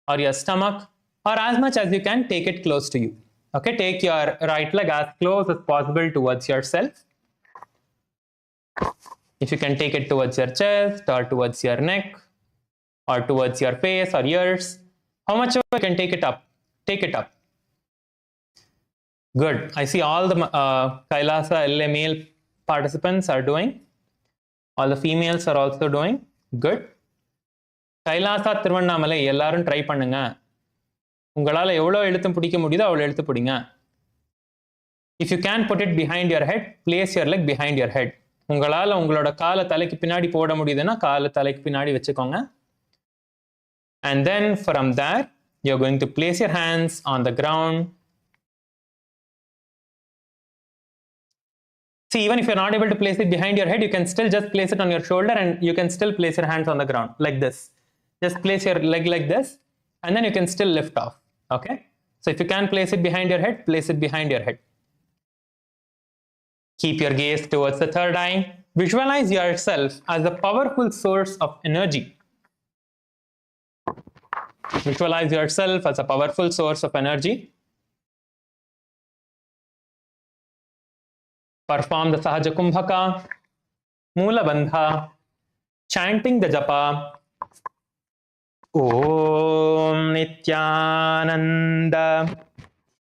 or your stomach, or as much as you can, take it close to you. Okay, take your right leg as close as possible towards yourself. If you can take it towards your chest or towards your neck or towards your face or ears, how much you can take it up, take it up. Good. I see all the Kailasa LA male participants are doing. All the females are also doing. Good. Kailasa Tiruvannamala எல்லாரும் try பண்ணுங்க. உங்களால எவ்வளவு எழுத்து பிடிக்க முடியுதோ அவ்வளவு எழுத்து பிடிங்க. If you can put it behind your head, place your leg behind your head. உங்களால உங்களோட காலை தலைக்கு பின்னாடி போட முடியுதுன்னா காலை தலைக்கு பின்னாடி வச்சுக்கோங்க. And then from there, you're going to place your hands on the ground. See, even if you're not able to place it behind your head, you can still just place it on your shoulder and you can still place your hands on the ground like this. Just place your leg like this and then you can still lift off. Okay? So if you can place it behind your head, place it behind your head. Keep your gaze towards the third eye. Visualize yourself as a powerful source of energy. Visualize yourself as a powerful source of energy. Perform the Sahaja Kumbhaka, Moola Bandha, chanting the japa. Om Nithyananda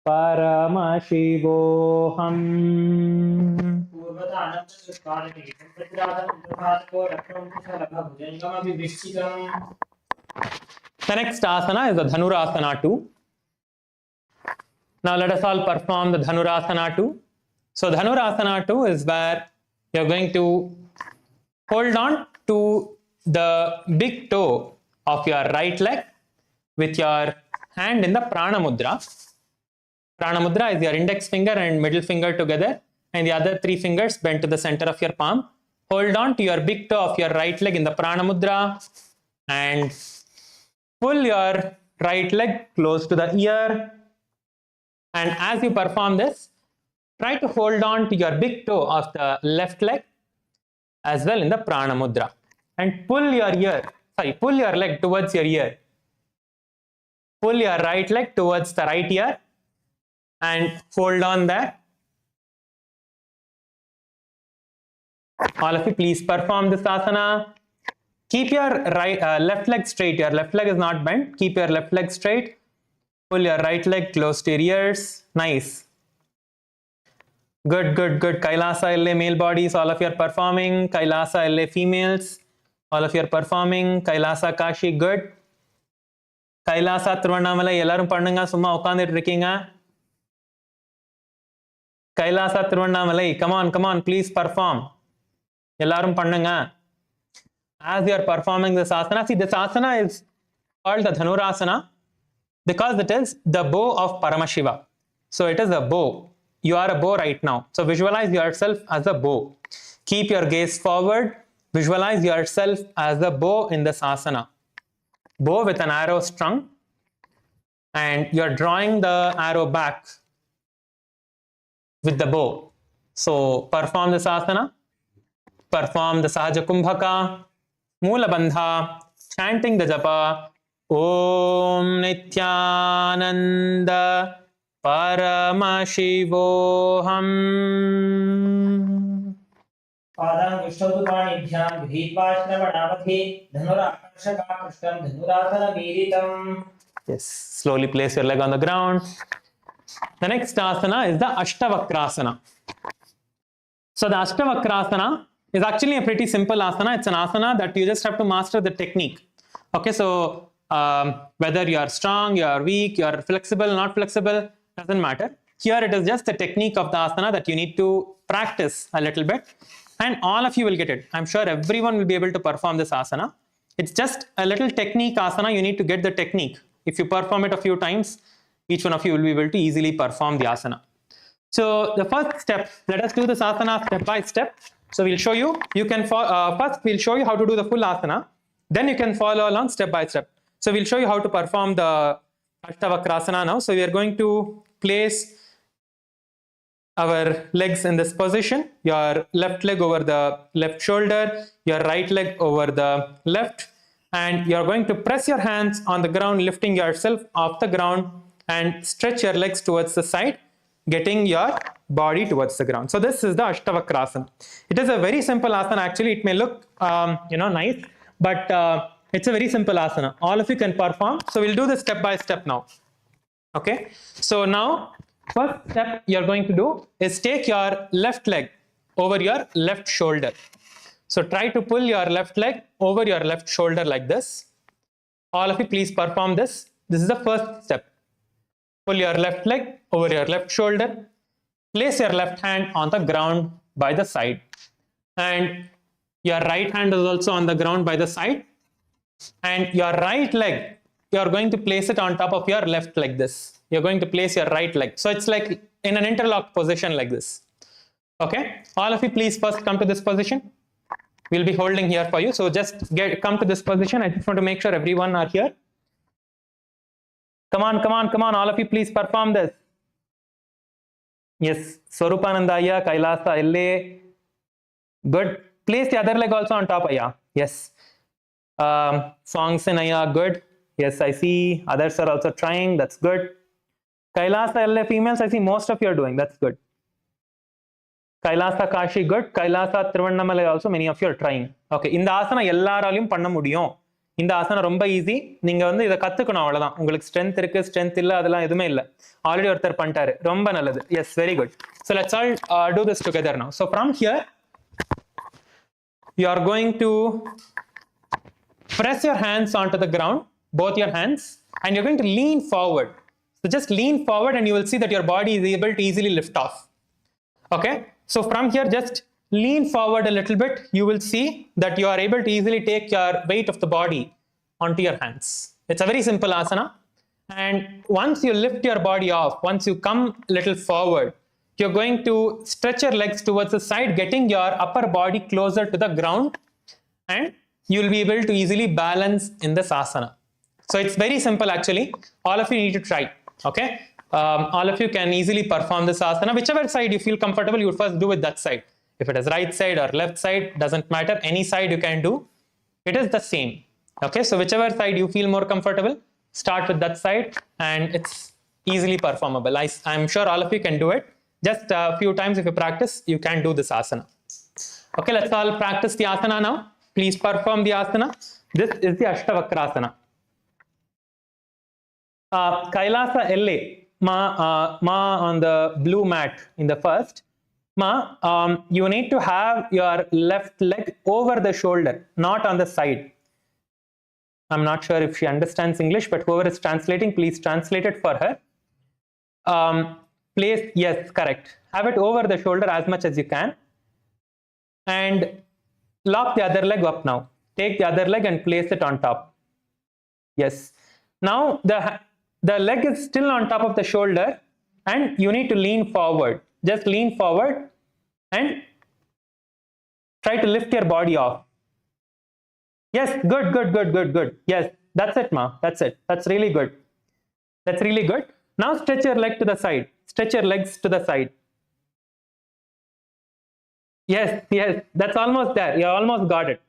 Paramashivoham. The next asana is the Dhanurasana 2. Now let us all perform the Dhanurasana 2. So Dhanurasana 2 is where you're going to hold on to the big toe of your right leg with your hand in the Prana Mudra. Prana Mudra is your index finger and middle finger together and the other three fingers bent to the center of your palm. Hold on to your big toe of your right leg in the Prana Mudra and pull your right leg close to the ear. And as you perform this, try to hold on to your big toe of the left leg as well in the Prana Mudra and pull your leg towards your ear. Pull your right leg towards the right ear and hold on there. All of you, please perform this asana. Keep your left leg straight. Your left leg is not bent. Keep your left leg straight. Pull your right leg close to your ears. Nice. Good, good, good. Kailasa LA male bodies, all of you are performing. Kailasa LA females, all of you are performing. Kailasa Kashi, good. Kailasa Tiruvannamala, ellarum pannunga, summa ukkandirukku irukeenga. Kailasa Tiruvannamala, come on, please perform. Ellarum pannunga. As you are performing this asana, see, this asana is called the Dhanurasana because it is the bow of Paramashiva. So it is a bow. You are a bow right now. So visualize yourself as a bow. Keep your gaze forward. Visualize yourself as a bow in this asana. Bow with an arrow strung. And you're drawing the arrow back with the bow. So perform this asana. Perform the Sahaja Kumbhaka, Moola Bandha, chanting the japa. Om Nithyananda Paramashivoham. पादां कृष्णोदुपाणिभ्यां गृहीत्वाश्रवणावधि धनुराकर्षका कृष्णं धनुरासनमीरितम्. Yes, slowly place your leg on the ground. The next asana is the Ashtavakrasana. So the Ashtavakrasana is actually a pretty simple asana. It's an asana that you just have to master the technique. Okay, so whether you are strong, you are weak, you are flexible, not flexible, doesn't matter. Here it is just the technique of the asana that you need to practice a little bit, and all of you will get it. I'm sure everyone will be able to perform this asana. It's just a little technique asana. You need to get the technique. If you perform it a few times, each one of you will be able to easily perform the asana. So the first step, let us do this asana step by step. So we'll show you, first we'll show you how to do the full asana, then you can follow along step by step. So we'll show you how to perform the Ashtavakrasana now. So we are going to place our legs in this position, your left leg over the left shoulder, your right leg over the left, and you're going to press your hands on the ground, lifting yourself off the ground, and stretch your legs towards the side, getting your body towards the ground. So this is the Ashtavakrasana. It is a very simple asana. Actually, it may look nice, but it's a very simple asana. All of you can perform. So we'll do this step by step now. Okay. So now, first step you're going to do is take your left leg over your left shoulder. So try to pull your left leg over your left shoulder like this. All of you please perform this. This is the first step. Pull your left leg over your left shoulder. Place your left hand on the ground by the side. And your right hand is also on the ground by the side. And your right leg, you are going to place it on top of your left leg this. You're going to place your right leg. So it's like in an interlocked position like this. Okay. All of you please first come to this position. We'll be holding here for you. So just come to this position. I just want to make sure everyone are here. Come on, come on, come on. All of you please perform this. Yes. Swarupanandaya, Kailasa, LA. Good. Place the other leg also on top, Aya. Yes. Songs in Aya, good. Yes, I see others are also trying. That's good. Kailasa, LA females, I see most of you are doing. That's good. Kailasa, Kashi, good. Kailasa, Thiruvannamalai also, many of you are trying. Okay. In the asana, எல்லாராலையும் பண்ண முடியும். இந்த ஆசனம் ரொம்ப easy. நீங்க வந்து இதை கத்துக்கணும், அவ்வளவுதான். உங்களுக்கு ஸ்ட்ரென்த் இருக்கு, ஸ்ட்ரென்த் இல்ல, அதெல்லாம் எதுவுமே இல்ல. ஆல்ரெடி ஒருத்தர் பண்ணிட்டாரு. ரொம்ப நல்லது. Yes, very good. So let's all do this together now. So from here, you are going to press your hands onto the ground, both your hands, and you're going to lean forward. So just lean forward and you will see that your body is able to easily lift off. Okay. So from here, just lean forward a little bit. You will see that you are able to easily take your weight of the body onto your hands. It's a very simple asana. And once you lift your body off, once you come a little forward, you're going to stretch your legs towards the side, getting your upper body closer to the ground, and you'll be able to easily balance in this asana. So it's very simple actually. All of you need to try. Okay. All of you can easily perform this asana. Whichever side you feel comfortable, you would first do with that side. If it is right side or left side, doesn't matter. Any side you can do. It is the same. Okay. So whichever side you feel more comfortable, start with that side and it's easily performable. I'm sure all of you can do it. Just a few times if you practice, you can do this asana. Okay. Let's all practice the asana now. Please perform the asana. This is the Ashtavakrasana. Kailasa LA, ma on the blue mat in the first. Ma, you need to have your left leg over the shoulder, not on the side. I'm not sure if she understands English, but whoever is translating, please translate it for her. Place, yes, correct. Have it over the shoulder as much as you can. And lock the other leg up now. Take the other leg and place it on top. Yes. Now the leg is still on top of the shoulder and you need to lean forward. Just lean forward and try to lift your body off. Yes, good, good, good, good, good. Yes, that's it, ma. That's it. That's really good. That's really good. Now stretch your leg to the side. Stretch your legs to the side. Yes, yes, that's almost there. You almost got it.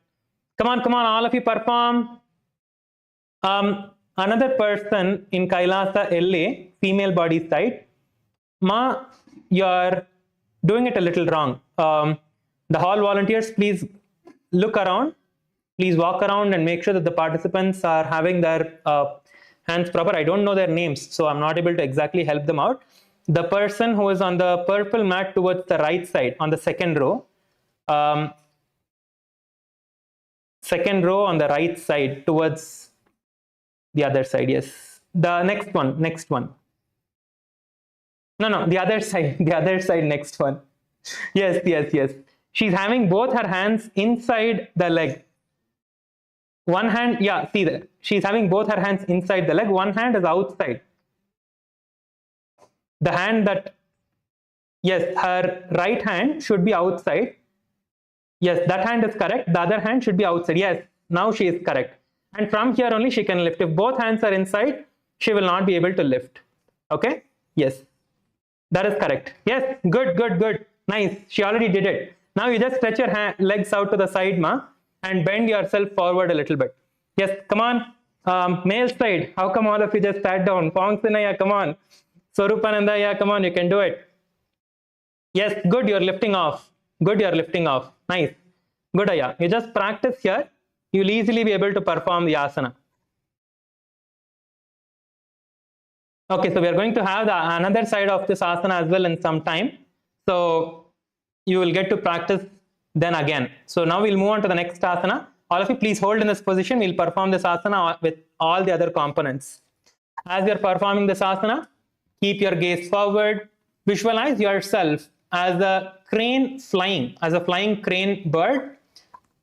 Come on, come on, all of you perform. Another person in Kailasa LA, female body side, ma, you're doing it a little wrong. The hall volunteers, please look around. Please walk around and make sure that the participants are having their hands proper. I don't know their names, so I'm not able to exactly help them out. The person who is on the purple mat towards the right side, on the second row on the right side towards The other side, yes. The next one, next one. No, the other side, the other side, next one. Yes, yes, yes. She's having both her hands inside the leg. One hand, yeah, see that. She's having both her hands inside the leg. One hand is outside. The hand that, yes, her right hand should be outside. Yes, that hand is correct. The other hand should be outside. Yes, now she is correct. And from here only she can lift. If both hands are inside, she will not be able to lift. Okay? Yes. That is correct. Yes, good, good, good. Nice. She already did it. Now you just stretch your legs out to the side, ma, and bend yourself forward a little bit. Yes, come on. Male side. How come all of you just sat down? Pongsinaya, come on. Swarupananda, yeah, come on, you can do it. Yes, good, you're lifting off. Good, you're lifting off. Nice. Good, Aya. You just practice here. You'll easily be able to perform the asana. Okay, so we are going to have another side of this asana as well in some time. So you will get to practice then again. So now we'll move on to the next asana. All of you please hold in this position. We'll perform this asana with all the other components. As you're performing this asana, keep your gaze forward. Visualize yourself as a crane flying, as a flying crane bird.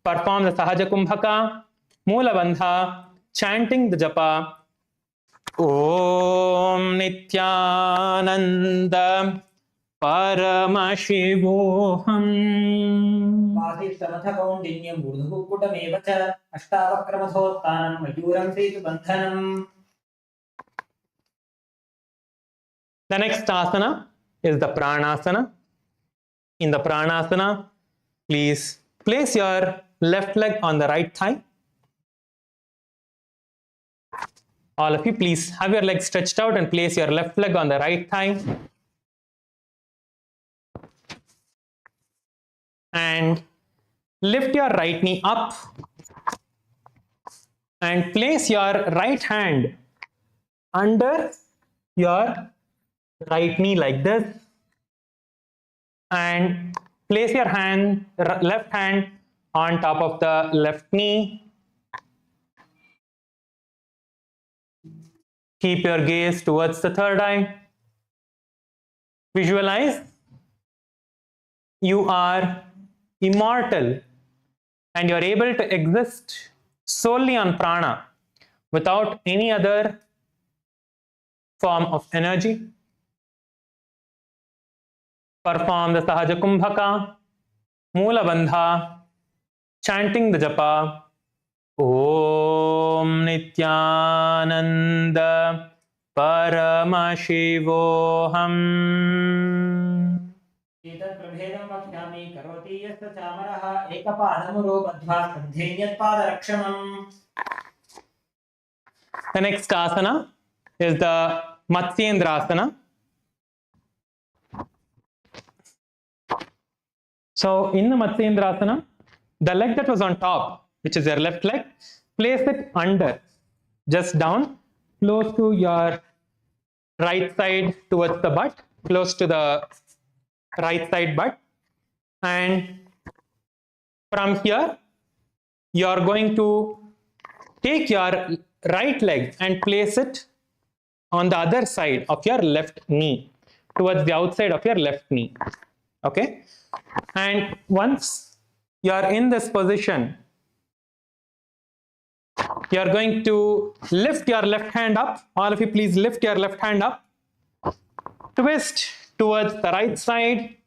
Perform the Sahaja Kumbhaka, Moola Bandha, chanting the japa. Om Nithyananda Paramashivoham. वासिष्ठमथकौण्डिन्यं मूर्धकुक्कुटमेव च अष्टावक्रमथोत्तानं मयूरं सेतुबन्धनम्. The next asana is the pranasana. In the pranasana, please place your left leg on the right thigh. All of you, please have your legs stretched out and place your left leg on the right thigh. And lift your right knee up and place your right hand under your right knee like this, and place your left hand on top of the left knee. Keep your gaze towards the third eye. Visualize you are immortal and you are able to exist solely on prana without any other form of energy. Perform the Sahaja Kumbhaka, Moola Bandha, chanting the japa. Om Nithyananda Paramashivoham. एतत् प्रभेदं वक्ष्यामि करोति यस्य चामरः एकपादमुरो बद्ध्वा सन्धेन्यत्पादरक्षणम्. The next asana is the Matsyendrasana. So in the Matsyendrasana, the leg that was on top, which is your left leg, place it under, just down, close to your right side towards the butt, close to the right side butt. And from here, you are going to take your right leg and place it on the other side of your left knee, towards the outside of your left knee. Okay? And once you are in this position, you are going to lift your left hand up. All of you please lift your left hand up. Twist towards the right side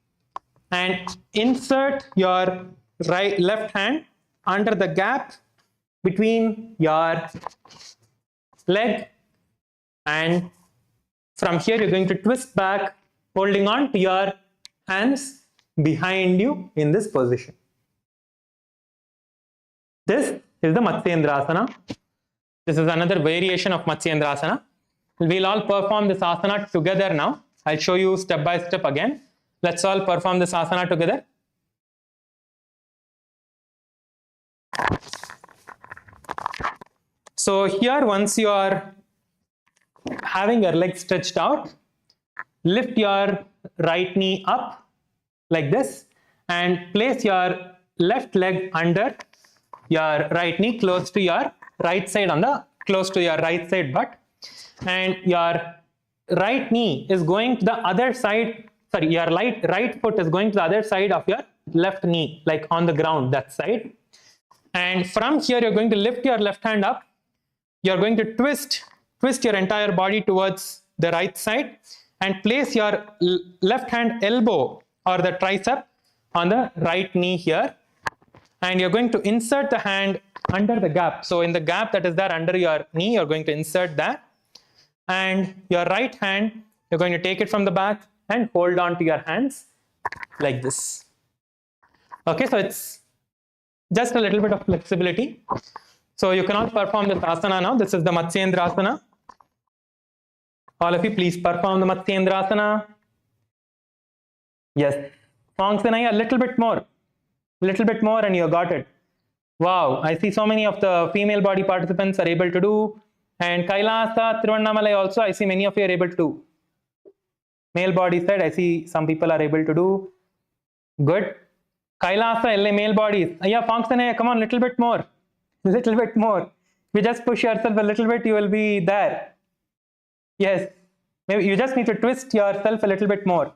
and insert your left hand under the gap between your leg, and from here you're going to twist back, holding on to your hands behind you in this position. This is the Matsyendrasana. This is another variation of Matsyendrasana. We'll all perform this asana together now. I'll show you step by step again. Let's all perform this asana together. So here, once you are having your legs stretched out, lift your right knee up like this and place your left leg under your right knee, close to your right side on the close to your right side butt, and your right knee is going to the other side. Sorry, your right foot is going to the other side of your left knee, like on the ground, that side. And from here, you're going to lift your left hand up. You're going to twist your entire body towards the right side and place your left hand elbow or the tricep on the right knee here. And you're going to insert the hand under the gap. So in the gap that is there under your knee, you're going to insert that. And your right hand, you're going to take it from the back and hold on to your hands like this. Okay, so it's just a little bit of flexibility. So you cannot perform this asana now. This is the Matsyendrasana. All of you, please perform the Matsyendrasana. Yes. Fongsanai, a little bit more, and you got it. Wow, I see so many of the female body participants are able to do. And Kailasa, Tiruvannamalai also, I see many of you are able to do. Male body side, I see some people are able to do. Good. Kailasa, LA, male bodies. Yeah, Fongsanai, come on, little bit more. Little bit more. If you just push yourself a little bit, you will be there. Yes. Maybe you just need to twist yourself a little bit more.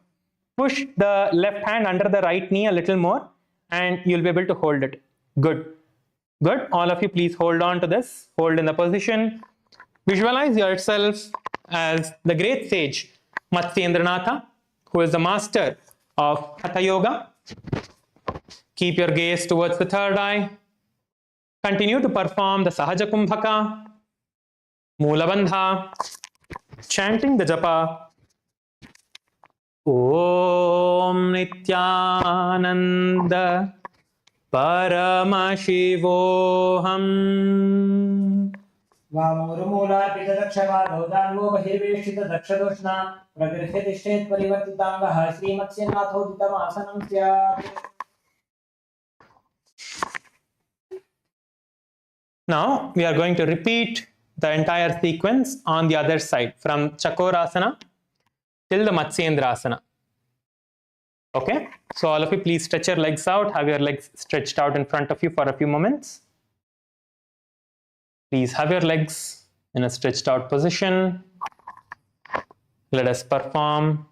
Push the left hand under the right knee a little more, and you'll be able to hold it. Good. Good. All of you, please hold on to this. Hold in the position. Visualize yourself as the great sage Matsyendranatha, who is the master of Hatha Yoga. Keep your gaze towards the third eye. Continue to perform the Sahaja Kumbhaka, Moola Bandha, chanting the japa. Om Nithyananda Paramashivoham. वामोरुमूलार्पितदक्षपादौ बहिर्वेष्टितदक्षदोष्णा प्रगृह्यतिष्ठेत् परिवर्तिताङ्गः श्रीमत्स्यनाथोदितमासनं स्यात्. Now we are going to repeat the entire sequence on the other side from Chakorasana till the Matsyendrasana. Okay, so all of you, please stretch your legs out. Have your legs stretched out in front of you for a few moments. Please have your legs in a stretched out position. Let us perform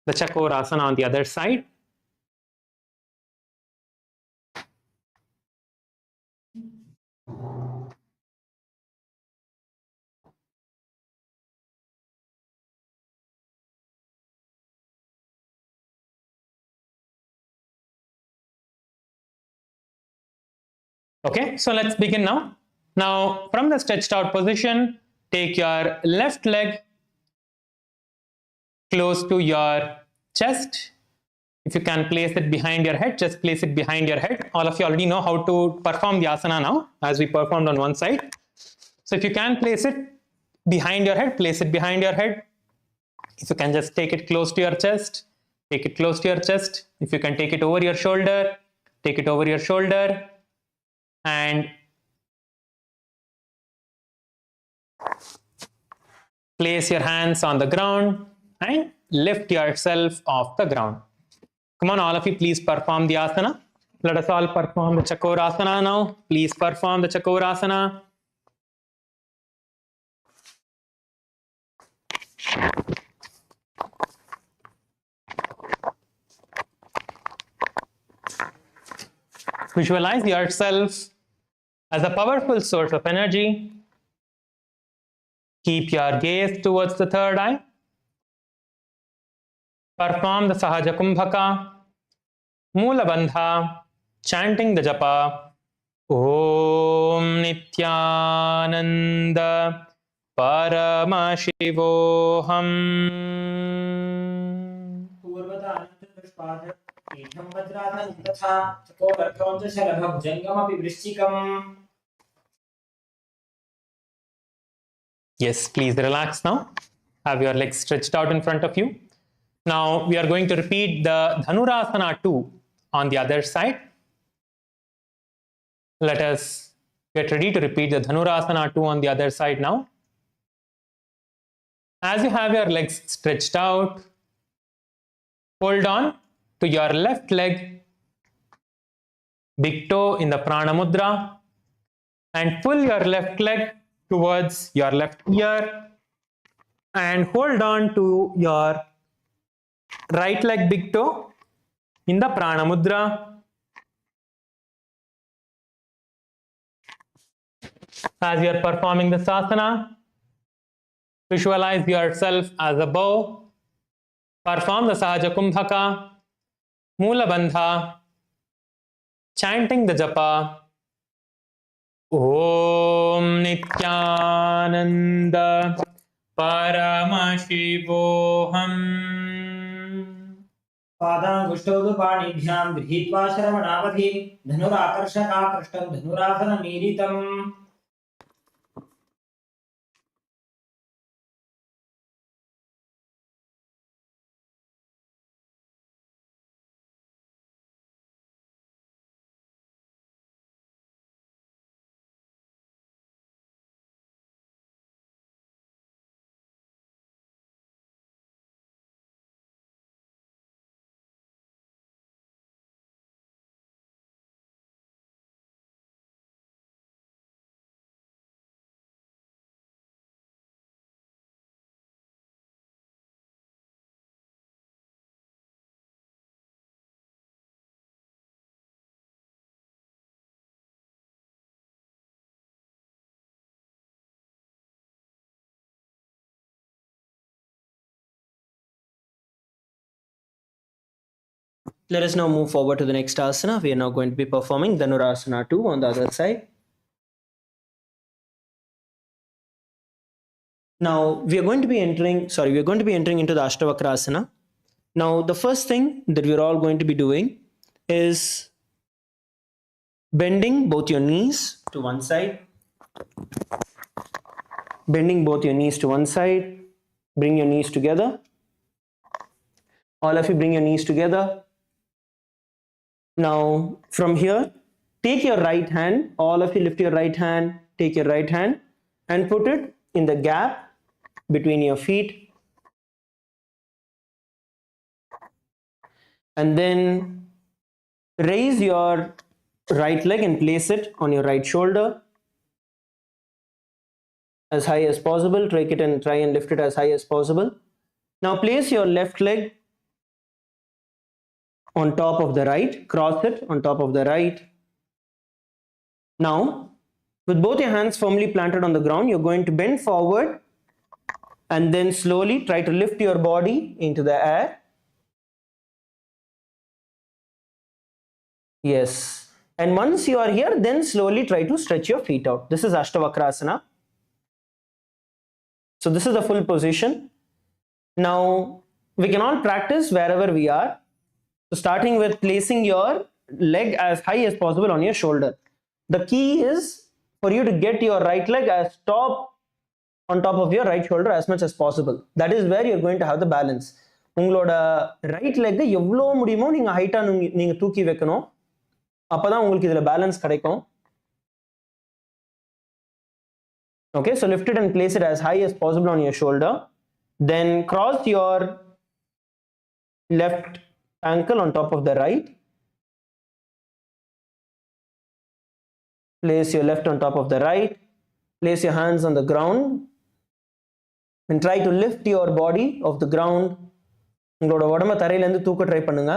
the Chakorasana on the other side. Okay, so let's begin now. Now, from the stretched out position, take your left leg close to your chest. If you can place it behind your head, just place it behind your head. All of you already know how to perform the asana now, as we performed on one side. So if you can place it behind your head, place it behind your head. If you can just take it close to your chest, take it close to your chest. If you can take it over your shoulder, take it over your shoulder. And place your hands on the ground and lift yourself off the ground. Come on, all of you, please perform the asana. Let us all perform the Chakorasana now. Please perform the Chakorasana. Visualize yourself as a powerful source of energy. Keep your gaze towards the third eye. Perform the Sahaja Kumbhaka, Moola Bandha, chanting the japa. Om Nithyananda Paramashivoham. Yes, please relax now. Have your legs stretched out in front of you. Now we are going to repeat the Dhanurasana 2 on the other side. Let us get ready to repeat the Dhanurasana 2 on the other side now. As you have your legs stretched out, hold on to your left leg, big toe in the Prana Mudra, and pull your left leg towards your left ear and hold on to your right leg big toe in the prana mudra. As you are performing this asana, visualize yourself as a bow. Perform the Sahaja Kumbhaka, Mula Bandha, chanting the japa. Om Nithyananda Paramashivoham. पादाङ्गुष्ठौदुपाणिभ्यां गृहीत्वा श्रवणावधि धनुराकर्षकाकृष्टं धनुरासनमीरितम् Let us now move forward to the next asana. We are now going to be performing Dhanurasana 2 on the other side. Now we are going to be entering into the Ashtavakrasana. Now the first thing that we are all going to be doing is bending both your knees to one side. Bending both your knees to one side. Bring your knees together. All of you bring your knees together. Now from here, take your right hand, all of you lift your right hand, take your right hand and put it in the gap between your feet. And then raise your right leg and place it on your right shoulder as high as possible. Take it and try and lift it as high as possible. Now place your left leg on top of the right, cross it on top of the right. Now, with both your hands firmly planted on the ground, you're going to bend forward and then slowly try to lift your body into the air. Yes. And once you are here, then slowly try to stretch your feet out. This is Ashtavakrasana. So this is the full position. Now, we can all practice wherever we are. So starting with placing your leg as high as possible on your shoulder. The key is for you to get your right leg as on top of your right shoulder as much as possible. That is where you're going to have the balance. உங்களோட right leg எவ்வளோ முடியுமோ நீங்க ஹைட்டா நீங்க தூக்கி வைக்கணும். அப்பதான் உங்களுக்கு இதுல பேலன்ஸ் கிடைக்கும். Okay, so lift it and place it as high as possible on your shoulder. Then cross your left ankle on top of the right. Place your left on top of the right. Place your hands on the ground and try to lift your body off the ground. உங்களோட உடம்ப தரையில இருந்து தூக்க try பண்ணுங்க.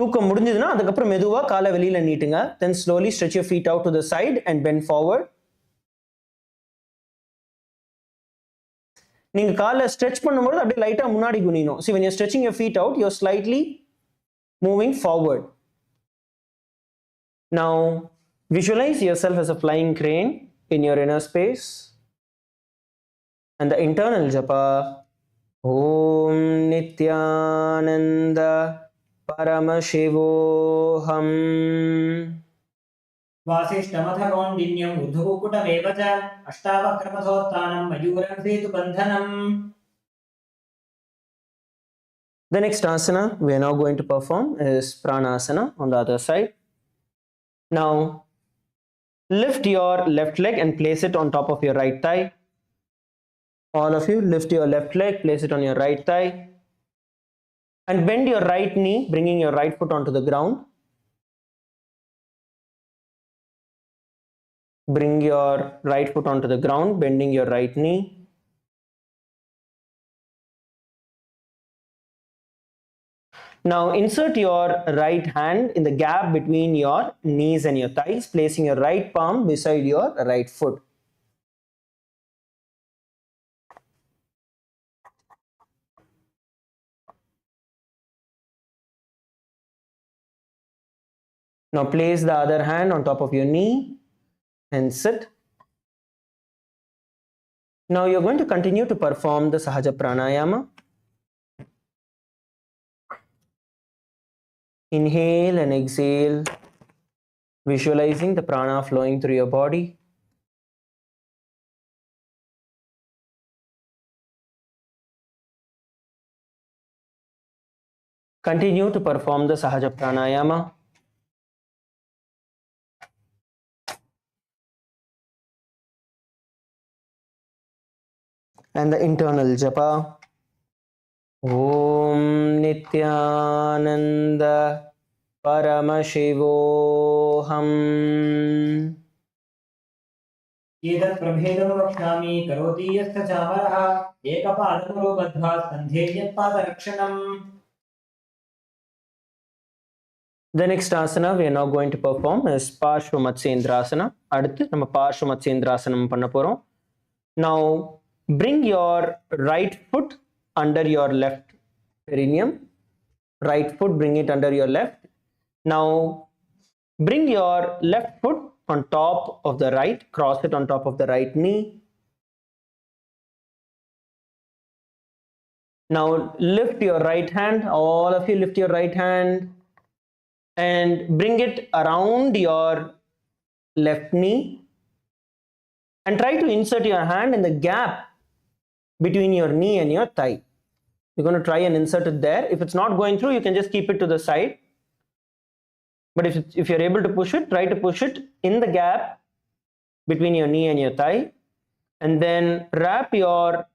தூக்க முடிஞ்சதுன்னா அதுக்கப்புறம் மெதுவா காலை வெளியில நீட்டுங்க. Then slowly stretch your feet out to the side and bend forward. நீங்க காலை stretch பண்ணும்போது அப்படியே லைட்டா முன்னாடி குனியணும். See, when you're stretching your feet out, you're slightly moving forward. Now, visualize yourself as a flying crane in your inner space. And the internal japa, Om Nithyananda Paramashivoham. वासिष्ठमथकौण्डिन्यं ऊर्ध्वकुकुटमेव च अष्टावक्रमथोत्थानं मयूरं सेतुबन्धनम्. The next asana we are now going to perform is Pranasana on the other side. Now lift your left leg and place it on top of your right thigh. All of you lift your left leg, place it on your right thigh and bend your right knee, bringing your right foot onto the ground. Bring your right foot onto the ground, bending your right knee. Now insert your right hand in the gap between your knees and your thighs, placing your right palm beside your right foot. Now place the other hand on top of your knee and sit. Now you're going to continue to perform the Sahaja Pranayama. Inhale and exhale, visualizing the prana flowing through your body. Continue to perform the Sahaja Pranayama. And the internal japa. Om Nithyananda Paramashivoham. एतत् प्रभेदं वक्ष्यामि करोति यस्य चामरः एकपादमरो बद्ध्वा स्कन्धे यत्पादरक्षणम्. The next asana we are now going to perform is Parshva Matsyendrasana. அடுத்து நம்ம Parshva Matsyendrasanam பண்ண போறோம். Now bring your right foot under your left perineum. Right foot, bring it under your left. Now bring your left foot on top of the right, cross it on top of the right knee. Now lift your right hand, all of you lift your right hand and bring it around your left knee and try to insert your hand in the gap between your knee and your thigh. You're going to try and insert it there. If it's not going through, you can just keep it to the side. But if you're able to push it, try to push it in the gap between your knee and your thigh. And then wrap your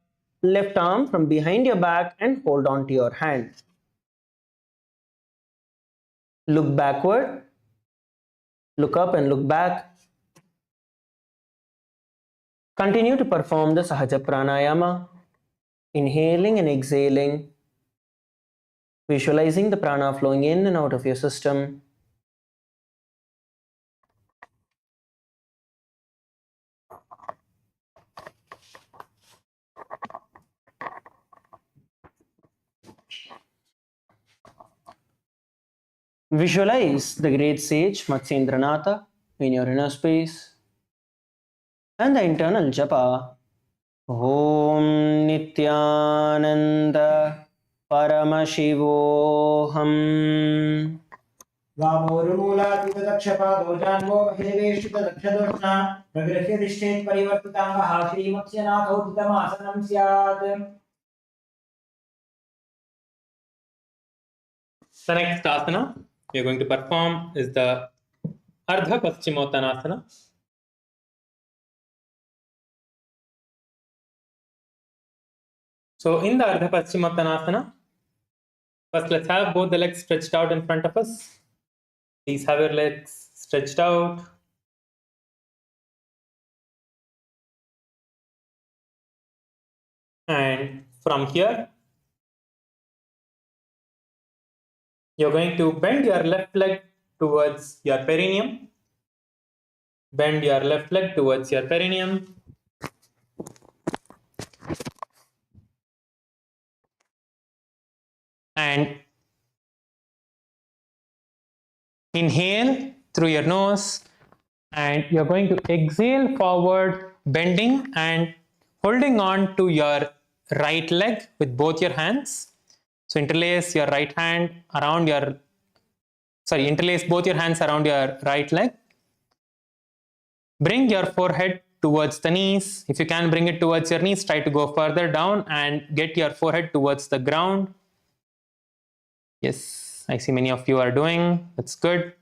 left arm from behind your back and hold on to your hand. Look backward. Look up and look back. Continue to perform the Sahaja Pranayama. Inhaling and exhaling. Visualizing the prana flowing in and out of your system. Visualize the great sage Matsyendranatha in your inner space and the internal japa. Om Nithyananda Paramashivoham. वामोरुमूलातीतदक्षपादो जान्वो महिदेवेष्टितदक्षदोष्णा प्रगृह्य तिष्ठेत् परिवर्तिताङ्गः श्रीमत्स्यनाथोदितमासनं स्यात्. The next asana we are going to perform is the Ardha Paschimottanasana. So in the Ardha Paschimottanasana, first let's have both the legs stretched out in front of us. Please have your legs stretched out. And from here, you're going to bend your left leg towards your perineum. Bend your left leg towards your perineum. And inhale through your nose. And you're going to exhale forward, bending and holding on to your right leg with both your hands. So interlace your right hand around your, interlace both your hands around your right leg. Bring your forehead towards the knees. If you can bring it towards your knees, try to go further down and get your forehead towards the ground. Yes, I see many of you are doing. That's good.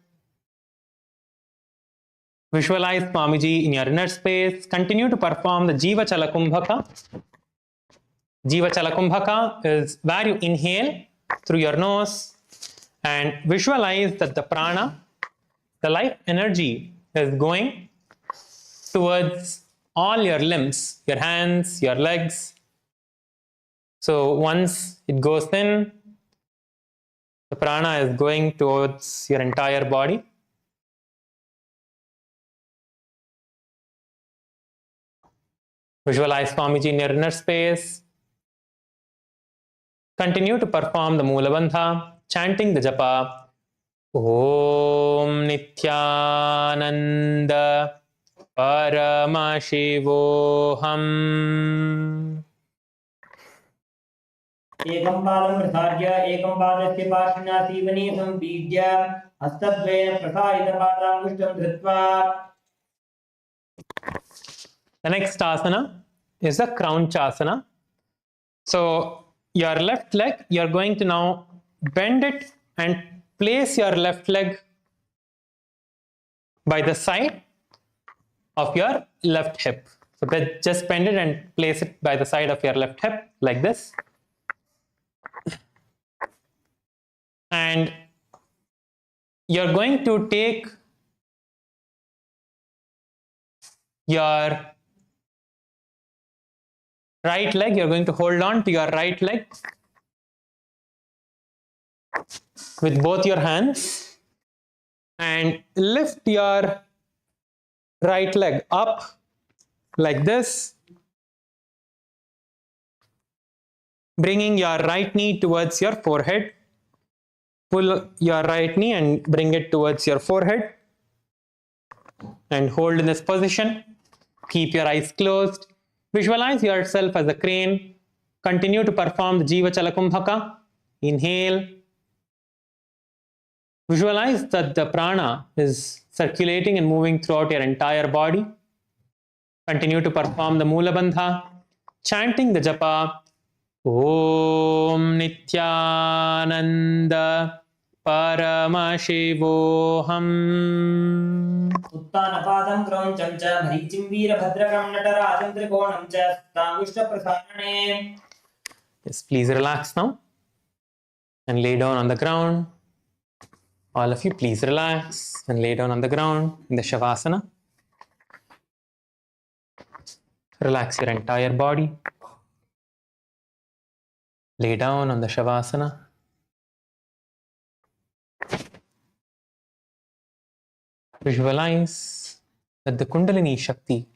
Visualize Swamiji in your inner space. Continue to perform the Jiva Chalakumbhaka. Jiva Chalakumbhaka is where you inhale through your nose and visualize that the prana, the life energy, is going towards all your limbs, your hands, your legs. So once it goes in, the prana is going towards your entire body. Visualize Swamiji in your inner space. Continue to perform the Mula Bandha, chanting the japa. Om Nithyananda Paramashivoham. एकं पादं प्रसार्य एकं पादस्य पार्श्वना सीवने संपीड्य हस्तद्वयेन प्रसारितपादाङ्गुष्ठं धृत्वा. The next asana is the Kraunchasana. So your left leg, you're going to now bend it and place your left leg by the side of your left hip. So just bend it and place it by the side of your left hip like this. And you're going to take your right leg, you're going to hold on to your right leg with both your hands and lift your right leg up like this, bringing your right knee towards your forehead. Pull your right knee and bring it towards your forehead and hold in this position. Keep your eyes closed. Visualize yourself as a crane. Continue to perform the Jiva Chalakumbhaka. Inhale. Visualize that the prana is circulating and moving throughout your entire body. Continue to perform the Mula Bandha, chanting the japa. Om Nithyananda Paramashivoham. उत्तानपादं क्रौञ्चं च भरीचिं वीरभद्रकं नटराजं त्रिकोणं च स्ताङ्गुष्ठप्रसारणे. Yes, please relax now and lay down on the ground. All of you, please relax and lay down on the ground in the Shavasana. Relax your entire body. Lay down on the Shavasana. Visualize that the Kundalini Shakti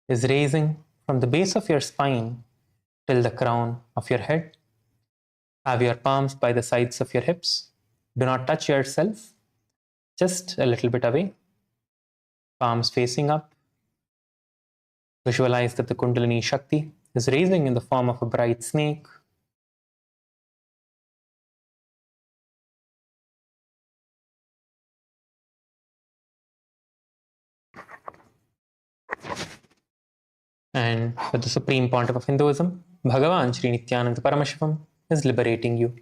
is raising from the base of your spine till the crown of your head. Have your palms by the sides of your hips. Do not touch yourself, just a little bit away. Palms facing up. Visualize that the Kundalini Shakti is raising in the form of a bright snake. And with the Supreme Pontiff of Hinduism, Bhagavan Sri Nithyananda Paramashivam is liberating you.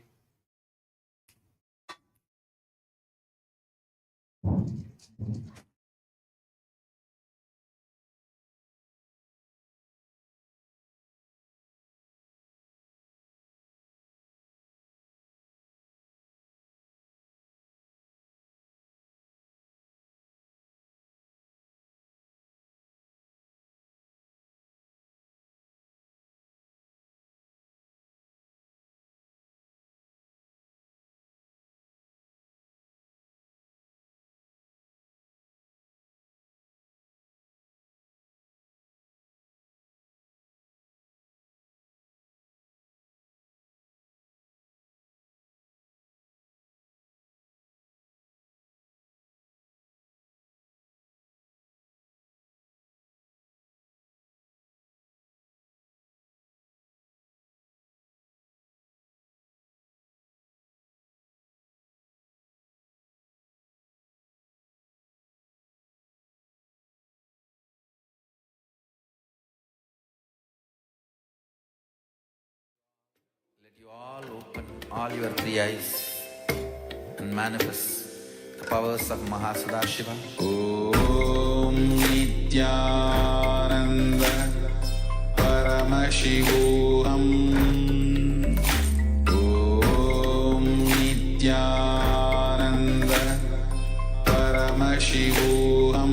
You all open all your three eyes and manifest the powers of Mahasadashiva. Om Nithyananda Paramashivoham. Om Nithyananda Paramashivoham.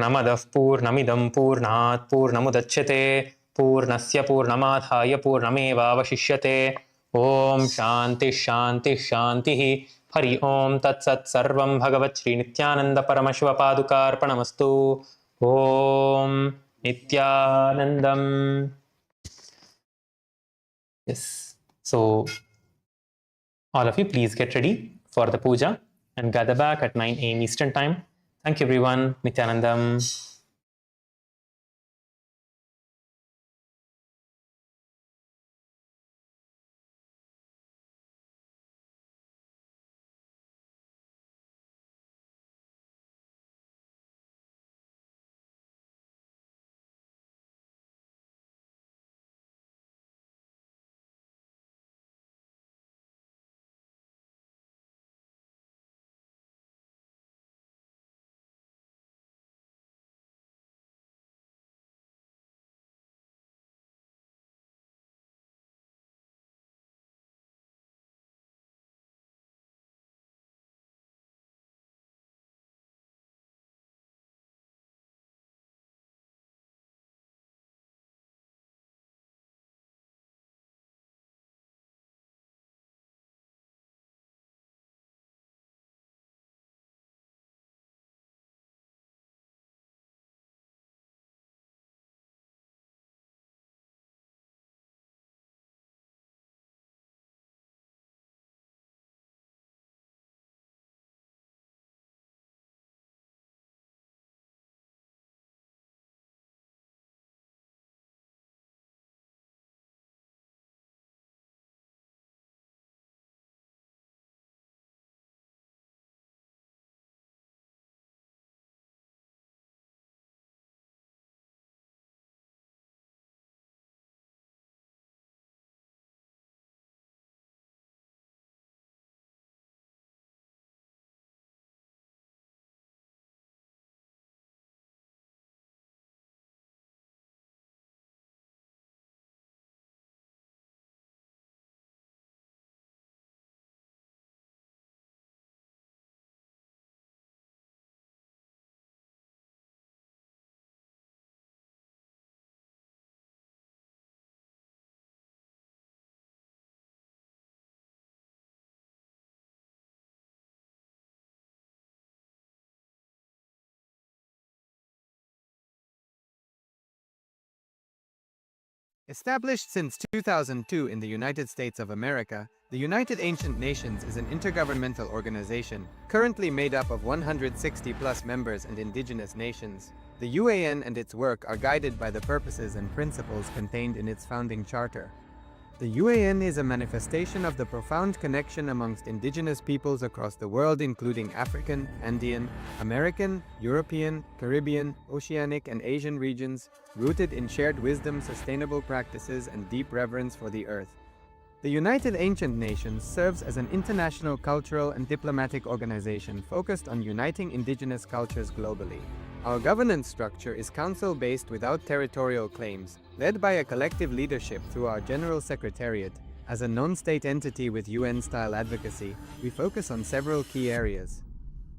पूर्णमदः पूर्णमिदं पूर्णात् पूर्णमुदच्यते पूर्णस्य पूर्णमादाय पूर्णमेवावशिष्यते ॐ शान्तिः शान्तिः शान्तिः हरि ओम तत्सत् सर्वं भगवत् श्री नित्यानंद परमशिवपादुकार्पणमस्तु ओम Nityanandam. Yes, so all of you please get ready for the puja and gather back at 9 a.m. Eastern time. Thank you everyone. Nithyanandam. Established since 2002 in the United States of America, the United Ancient Nations is an intergovernmental organization currently made up of 160+ members and indigenous nations. The UAN and its work are guided by the purposes and principles contained in its founding charter. The UAN is a manifestation of the profound connection amongst indigenous peoples across the world, including African, Andean, American, European, Caribbean, Oceanic, and Asian regions, rooted in shared wisdom, sustainable practices, and deep reverence for the earth. The United Ancient Nations serves as an international cultural and diplomatic organization focused on uniting indigenous cultures globally. Our governance structure is council-based without territorial claims, led by a collective leadership through our General Secretariat. As a non-state entity with UN-style advocacy, we focus on several key areas: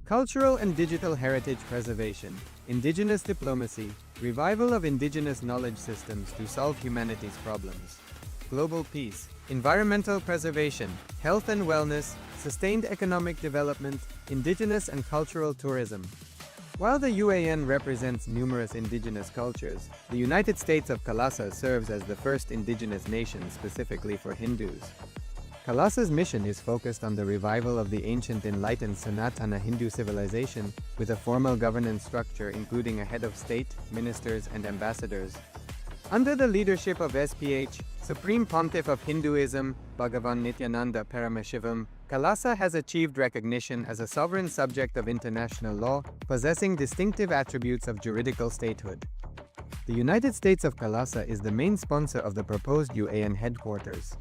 cultural and digital heritage preservation, indigenous diplomacy, revival of indigenous knowledge systems to solve humanity's problems, global peace, environmental preservation, health and wellness, sustained economic development, indigenous and cultural tourism. While the UAN represents numerous indigenous cultures, the United States of Kailasa serves as the first indigenous nation specifically for Hindus. Kailasa's mission is focused on the revival of the ancient enlightened Sanatana Hindu civilization with a formal governance structure including a head of state, ministers, and ambassadors. Under the leadership of SPH, Supreme Pontiff of Hinduism, Bhagavan Nithyananda Paramashivam, Kailasa has achieved recognition as a sovereign subject of international law, possessing distinctive attributes of juridical statehood. The United States of Kailasa is the main sponsor of the proposed UAN headquarters.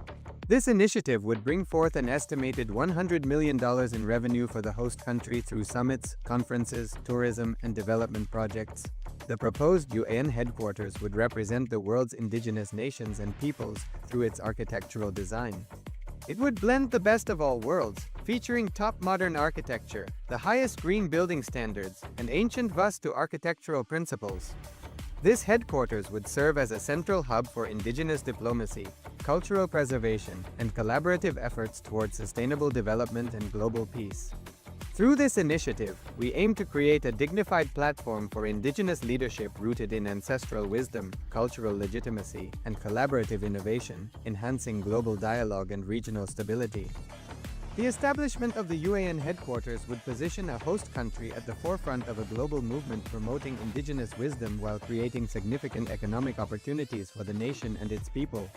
This initiative would bring forth an estimated $100 million in revenue for the host country through summits, conferences, tourism, and development projects. The proposed UAN headquarters would represent the world's indigenous nations and peoples through its architectural design. It would blend the best of all worlds, featuring top modern architecture, the highest green building standards, and ancient Vastu architectural principles. This headquarters would serve as a central hub for indigenous diplomacy, cultural preservation, and collaborative efforts towards sustainable development and global peace. Through this initiative, we aim to create a dignified platform for indigenous leadership rooted in ancestral wisdom, cultural legitimacy, and collaborative innovation, enhancing global dialogue and regional stability. The establishment of the UAN headquarters would position a host country at the forefront of a global movement promoting indigenous wisdom while creating significant economic opportunities for the nation and its people.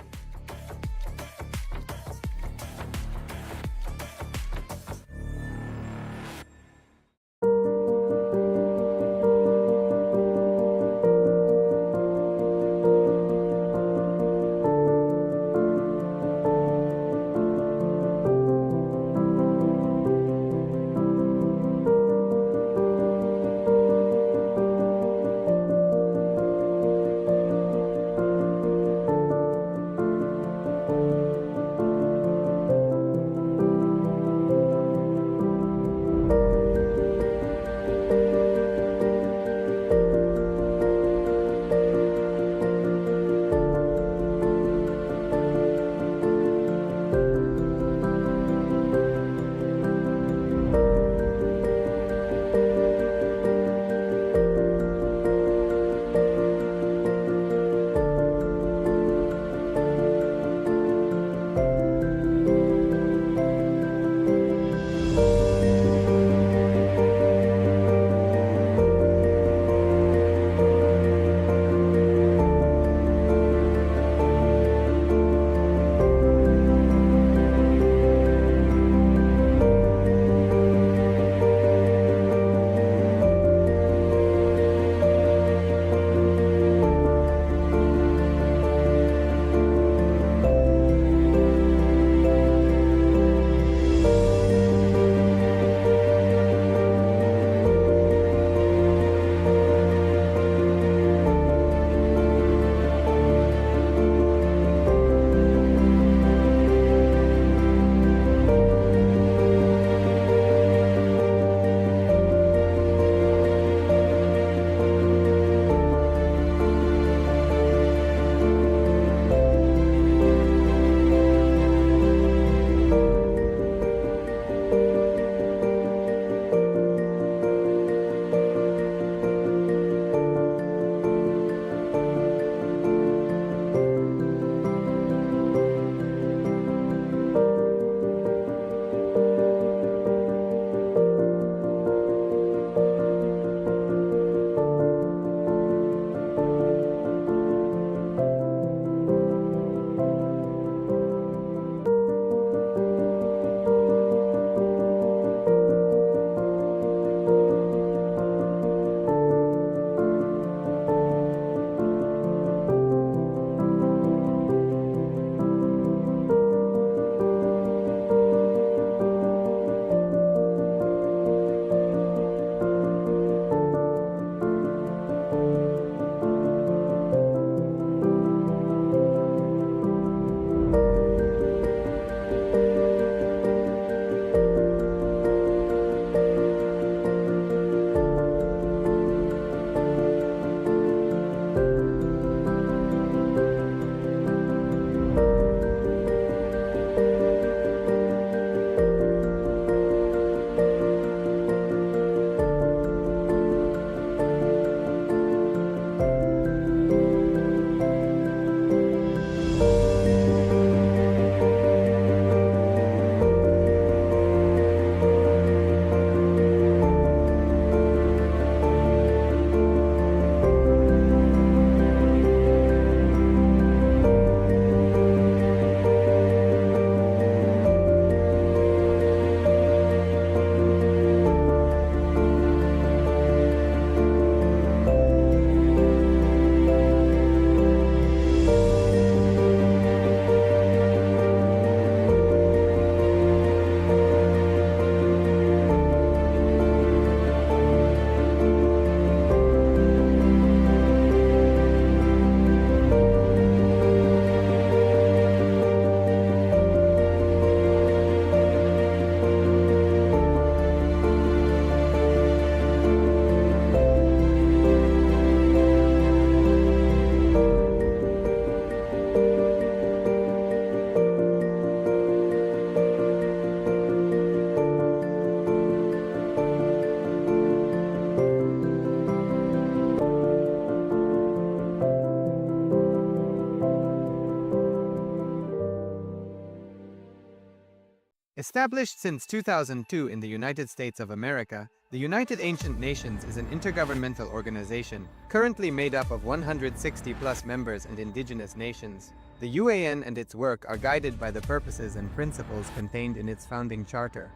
Established since 2002 in the United States of America, the United Ancient Nations is an intergovernmental organization currently made up of 160 plus members and indigenous nations. The UAN and its work are guided by the purposes and principles contained in its founding charter.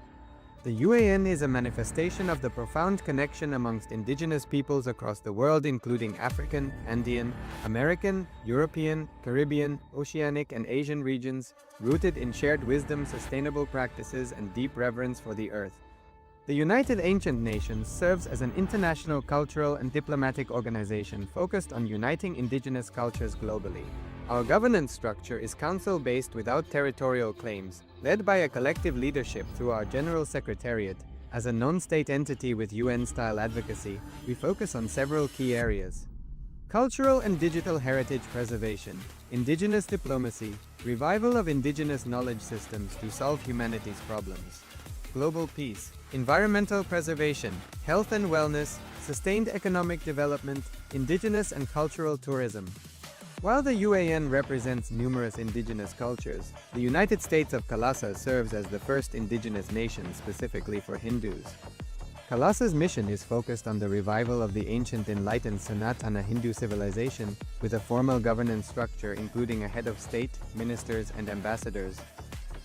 The UAN is a manifestation of the profound connection amongst indigenous peoples across the world, including African, Andean, American, European, Caribbean, Oceanic, and Asian regions, rooted in shared wisdom, sustainable practices, and deep reverence for the earth. The United Ancient Nations serves as an international cultural and diplomatic organization focused on uniting indigenous cultures globally. Our governance structure is council-based without territorial claims, led by a collective leadership through our General Secretariat. As a non-state entity with UN-style advocacy, we focus on several key areas: cultural and digital heritage preservation, indigenous diplomacy, revival of indigenous knowledge systems to solve humanity's problems, global peace, environmental preservation, health and wellness, sustained economic development, indigenous and cultural tourism. While the UAN represents numerous indigenous cultures, the United States of Kailasa serves as the first indigenous nation specifically for Hindus. Kailasa's mission is focused on the revival of the ancient enlightened Sanatana Hindu civilization with a formal governance structure including a head of state, ministers, and ambassadors.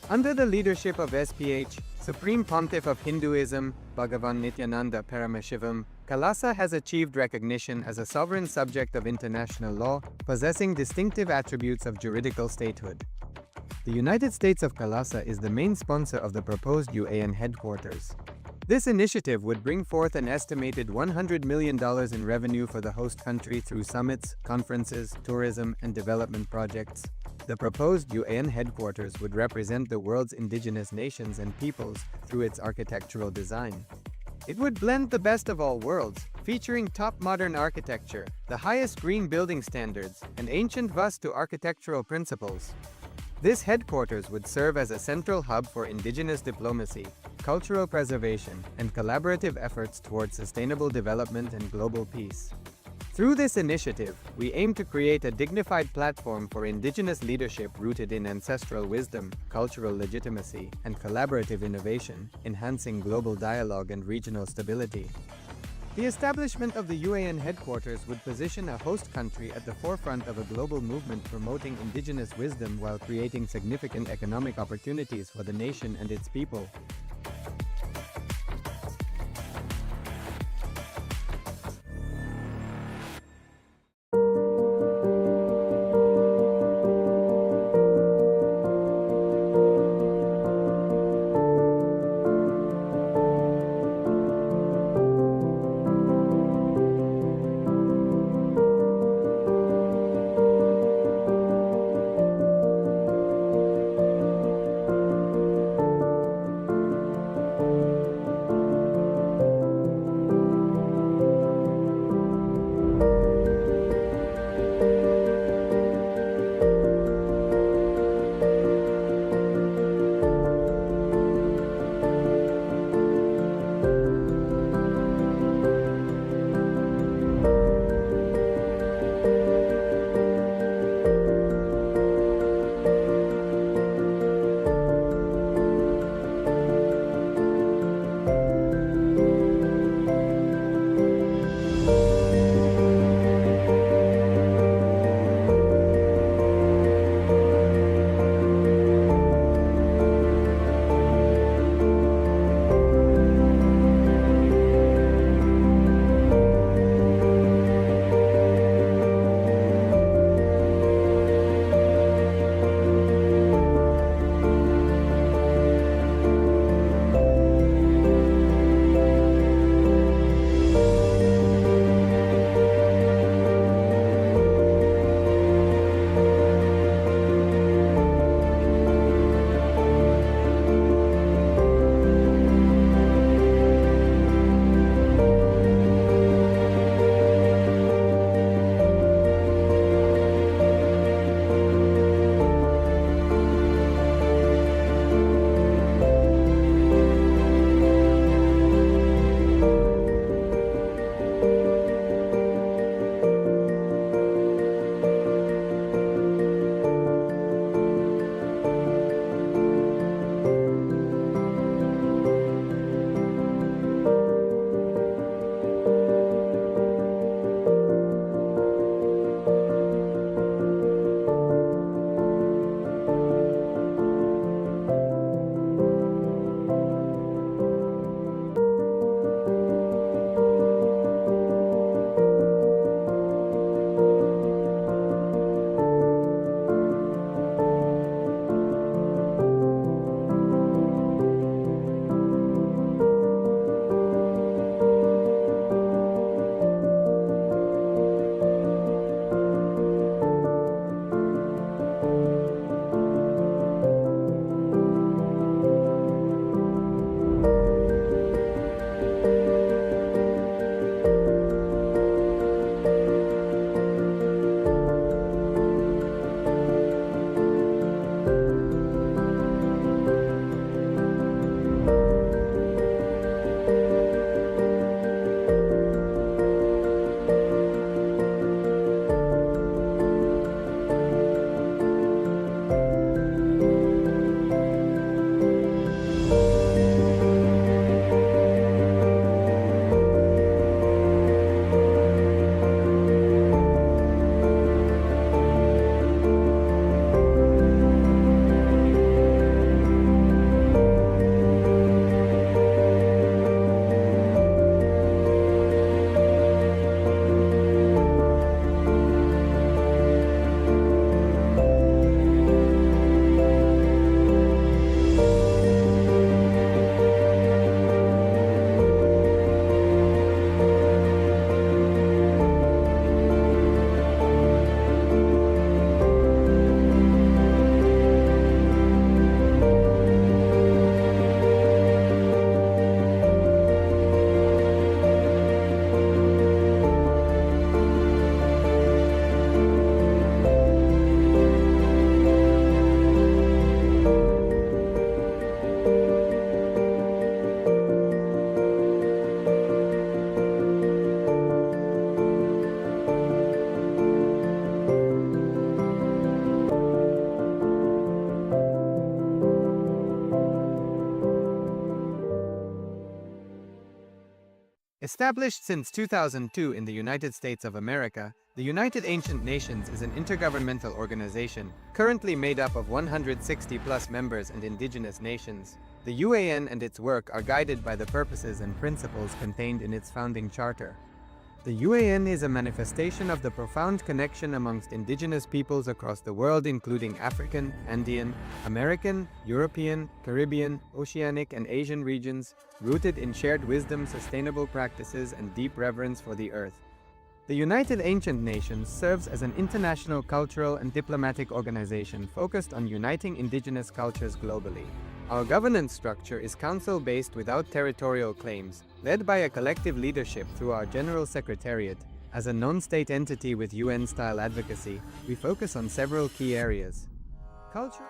Under the leadership of SPH, Supreme Pontiff of Hinduism, Bhagavan Nithyananda Paramashivam, Kailasa has achieved recognition as a sovereign subject of international law, possessing distinctive attributes of juridical statehood. The United States of Kailasa is the main sponsor of the proposed UAN headquarters. This initiative would bring forth an estimated $100 million in revenue for the host country through summits, conferences, tourism, and development projects. The proposed UAN headquarters would represent the world's indigenous nations and peoples through its architectural design. It would blend the best of all worlds, featuring top modern architecture, the highest green building standards, and ancient Vastu architectural principles. This headquarters would serve as a central hub for indigenous diplomacy, cultural preservation, and collaborative efforts towards sustainable development and global peace. Through this initiative, we aim to create a dignified platform for indigenous leadership rooted in ancestral wisdom, cultural legitimacy, and collaborative innovation, enhancing global dialogue and regional stability. The establishment of the UAN headquarters would position a host country at the forefront of a global movement promoting indigenous wisdom while creating significant economic opportunities for the nation and its people. Established since 2002 in the United States of America, the United Ancient Nations is an intergovernmental organization, currently made up of 160 plus members and indigenous nations. The UAN and its work are guided by the purposes and principles contained in its founding charter. The UAN is a manifestation of the profound connection amongst indigenous peoples across the world, including African, Andean, American, European, Caribbean, Oceanic, and Asian regions, rooted in shared wisdom, sustainable practices, and deep reverence for the earth. The United Ancient Nations serves as an international cultural and diplomatic organization focused on uniting indigenous cultures globally. Our governance structure is council-based without territorial claims, led by a collective leadership through our General Secretariat. As a non-state entity with UN-style advocacy, we focus on several key areas. Culture.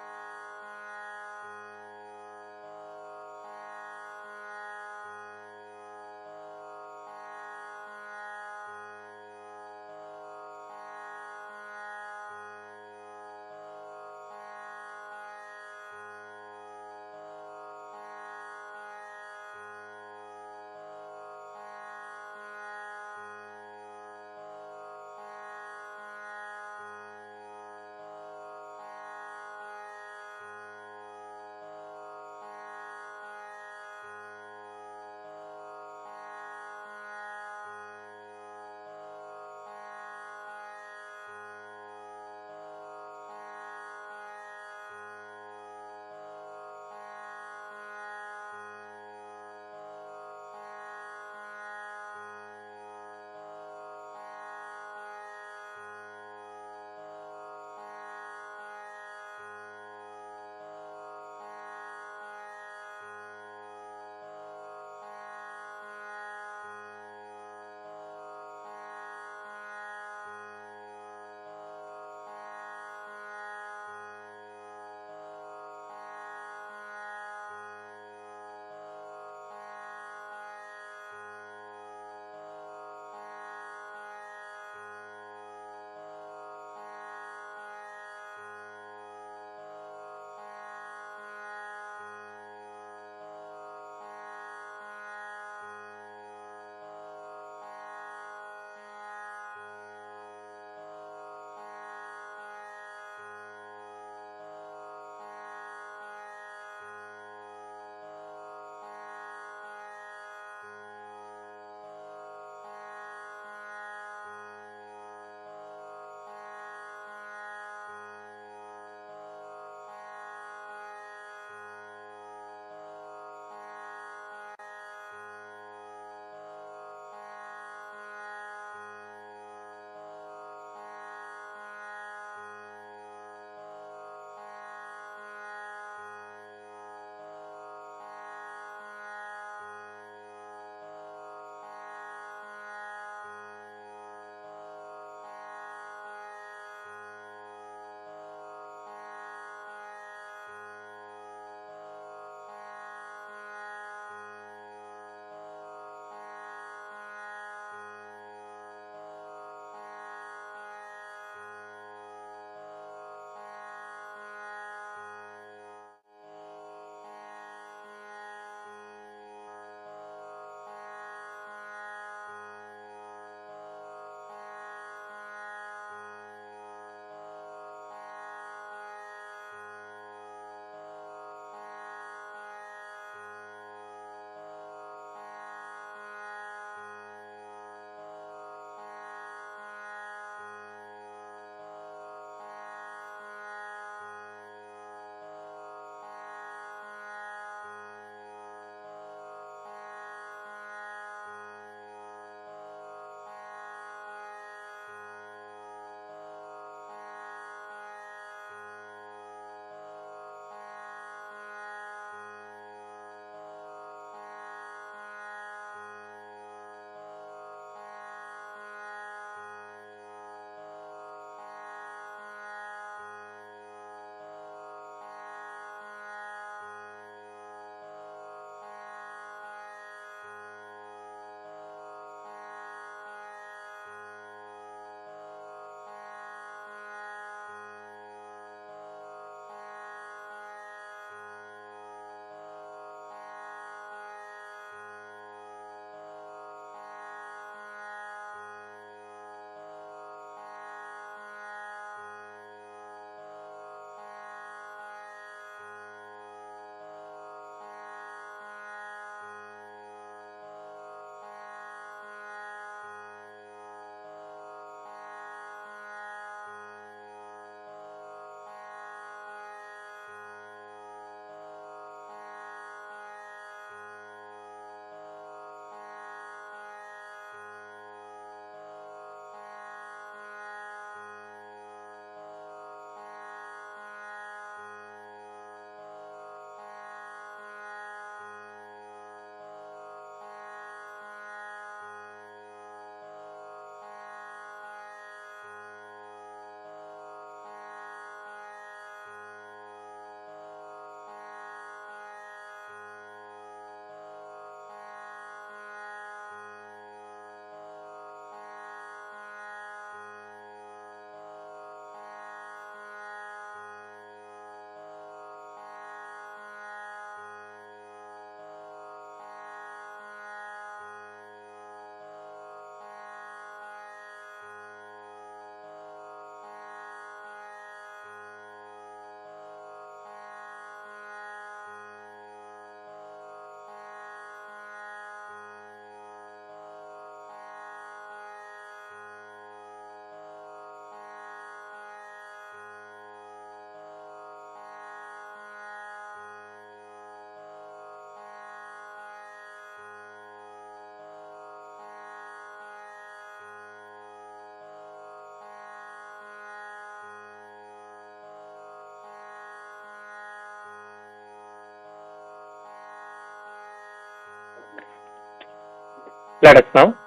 Let us now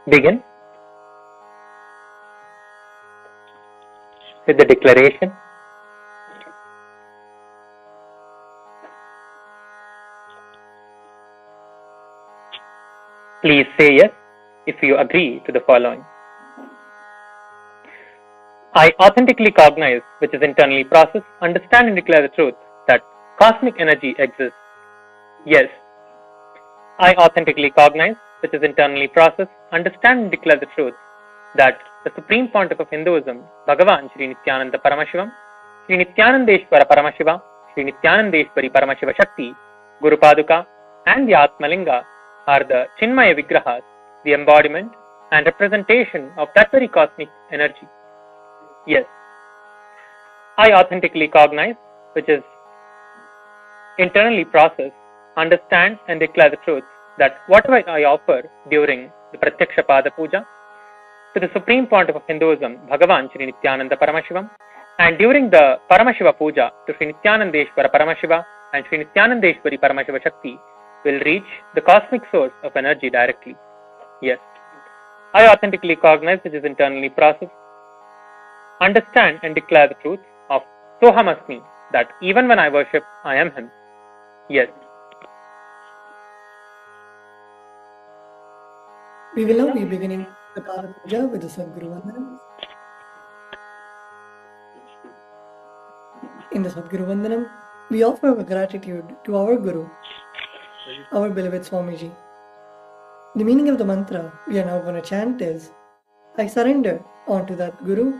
begin with the declaration. Please say yes if you agree to the following. I authentically cognize, which is internally processed, understand and declare the truth that cosmic energy exists. Yes. I authentically cognize, which is internally processed, understand and declare the truth that the Supreme Pontiff of Hinduism, Bhagavan Sri Nithyananda Paramashivam, Sri Nithyanandeshwara Paramashiva, Sri Nithyanandeshwari Paramashiva Shakti, Guru Paduka, and the Atmalinga are the Chinmaya Vigrahas, the embodiment and representation of that very cosmic energy. Yes. I authentically cognize, which is internally processed, understand and declare the truth that whatever I offer during the Pratyaksha Pada Puja to the Supreme Pontiff of Hinduism, Bhagavan Sri Nithyananda Paramashivam, and during the Paramashiva Puja to Sri Nithyanandeshwara Paramashiva and Sri Nithyanandeshwari Paramashiva Shakti will reach the cosmic source of energy directly. Yes. I authentically cognize, which is internally processed, understand and declare the truth of Sohamasmi, that even when I worship, I am Him. Yes. We will now be beginning the Pada Puja with the Sadguru Vandanam. In the Sadguru Vandanam, we offer our gratitude to our Guru, our beloved Swamiji. The meaning of the mantra we are now going to chant is, I surrender onto that Guru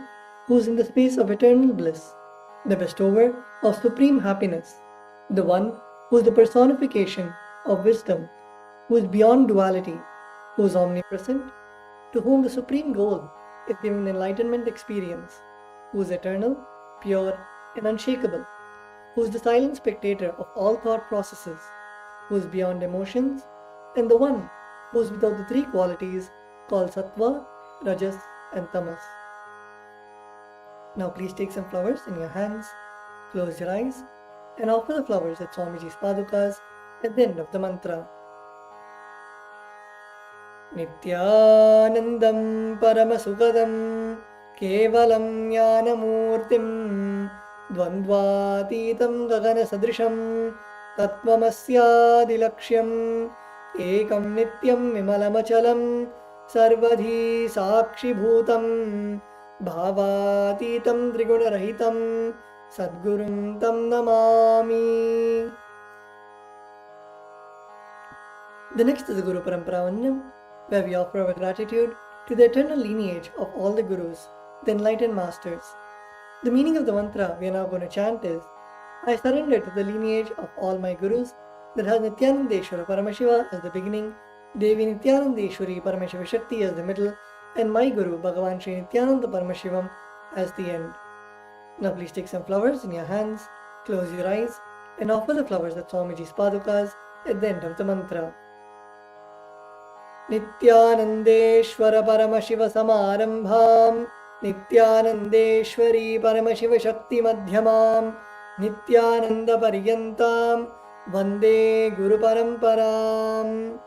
who is in the space of eternal bliss, the bestower of supreme happiness, the one who is the personification of wisdom, who is beyond duality, who is omnipresent, to whom the supreme goal is giving enlightenment experience, who is eternal, pure and unshakable, who is the silent spectator of all thought processes, who is beyond emotions, and the one who is without the three qualities called Sattva, Rajas and Tamas. Now please take some flowers in your hands, close your eyes and offer the flowers at Swamiji's Padukas at the end of the mantra. Nithyanandam Paramasukadam Kevalam Jnanamurtim Dvandvatitam Gagana Sadrisham Tattvamasyaadilaksham Ekam Nityam Vimalamachalam Sarvadhi Sakshi Bhutam Bhavatitam Triguna-rahitam Sadgurum Tam Namami. The next is the Guru Parampara Vandam, where we offer our gratitude to the eternal lineage of all the Gurus, the enlightened masters. The meaning of the mantra we are now going to chant is, I surrender to the lineage of all my Gurus that has Nithyanandeshwara Paramashiva as the beginning, Devi Nithyanandeshwari Paramashiva Shakti as the middle, and my Guru Bhagavan Sri Nithyananda Paramashivam as the end. Now please take some flowers in your hands, close your eyes and offer the flowers at Swamiji's Padukas at the end of the mantra. Nithyanandeshwara Paramashiva Samarambham Nithyanandeshwari Paramashiva Shakti Madhyamam Nithyananda Paryantam Vande Guru Paramparam.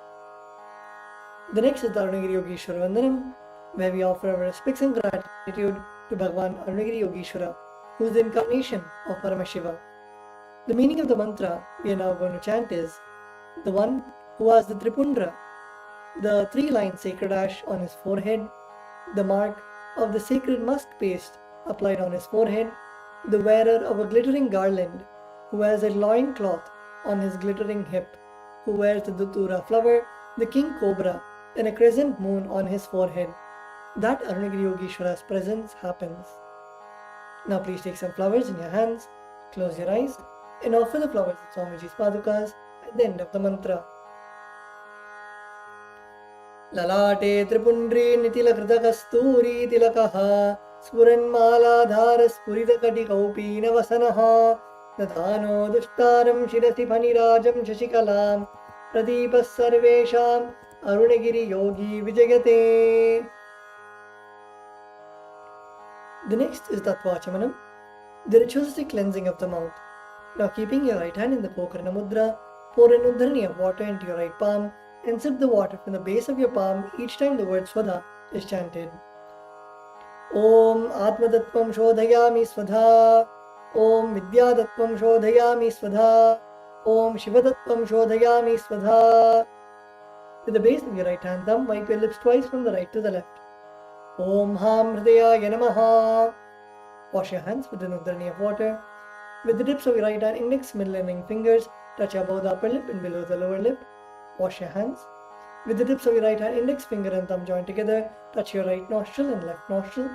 The next is the Arunagiri Yogeshwara Vandanam, where we offer our respects and gratitude to Bhagavan Arunagiri Yogeshwara, who is the incarnation of Paramashiva. The meaning of the mantra we are now going to chant is, the one who has the Tripundra, the 3-line sacred ash on his forehead, the mark of the sacred musk paste applied on his forehead, the wearer of a glittering garland, who wears a loin cloth on his glittering hip, who wears the Dutura flower, the king cobra, and a crescent moon on his forehead. That Arunagiri Yogeshwara's presence happens. Now please take some flowers in your hands, close your eyes, and offer the flowers at Swamiji's Padukas at the end of the mantra. Lalate Tripundri Nitila Kritakasturi Tilakaha Spuranmaladhara Spurita Katikaupi Navasanaha Nadhano Dushtaram Shirasi Panirajam Shashikalam Pradipas Sarvesham Arunagiri Yogi Vijayate. The next is Tattvachamanam, the ritualistic cleansing of the mouth. Now keeping your right hand in the Pokarna Mudra, pour an Udharani of water into your right palm and sip the water from the base of your palm each time the word Swadha is chanted. Om Atmadattvam Shodhayami Swadha. Om Vidyadattvam Shodhayami Swadha. Om Shivadattvam Shodhayami Swadha. With the base of your right hand thumb, wipe your lips twice from the right to the left. Om Ham Hridayaya Namaha. Wash your hands with an uddarani of water. With the tips of your right hand index, middle and ring fingers, touch above the upper lip and below the lower lip. Wash your hands. With the tips of your right hand index finger and thumb joined together, touch your right nostril and left nostril.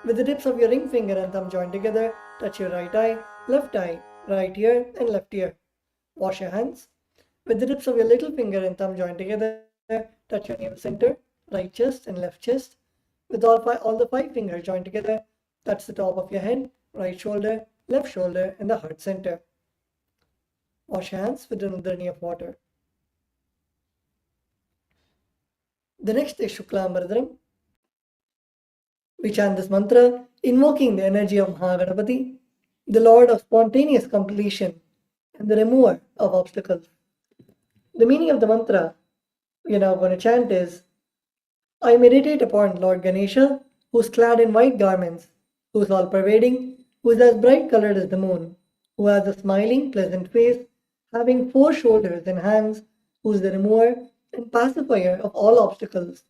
With the tips of your ring finger and thumb joined together, touch your right eye, right ear and left ear. Wash your hands. With the tips of your little finger and thumb joined together, touch your navel center, right chest and left chest. With all the 5 fingers joined together, touch the top of your head, right shoulder, left shoulder and the heart center. Wash your hands with an uddarani of water. The next is Shuklam Bharadram. We chant this mantra invoking the energy of Mahaganapati, the Lord of spontaneous completion and the remover of obstacles. The meaning of the mantra we are now going to chant is, I meditate upon Lord Ganesha, who is clad in white garments, who is all-pervading, who is as bright colored as the moon, who has a smiling, pleasant face, having 4 shoulders and hands, who is the remover and pacifier of all obstacles.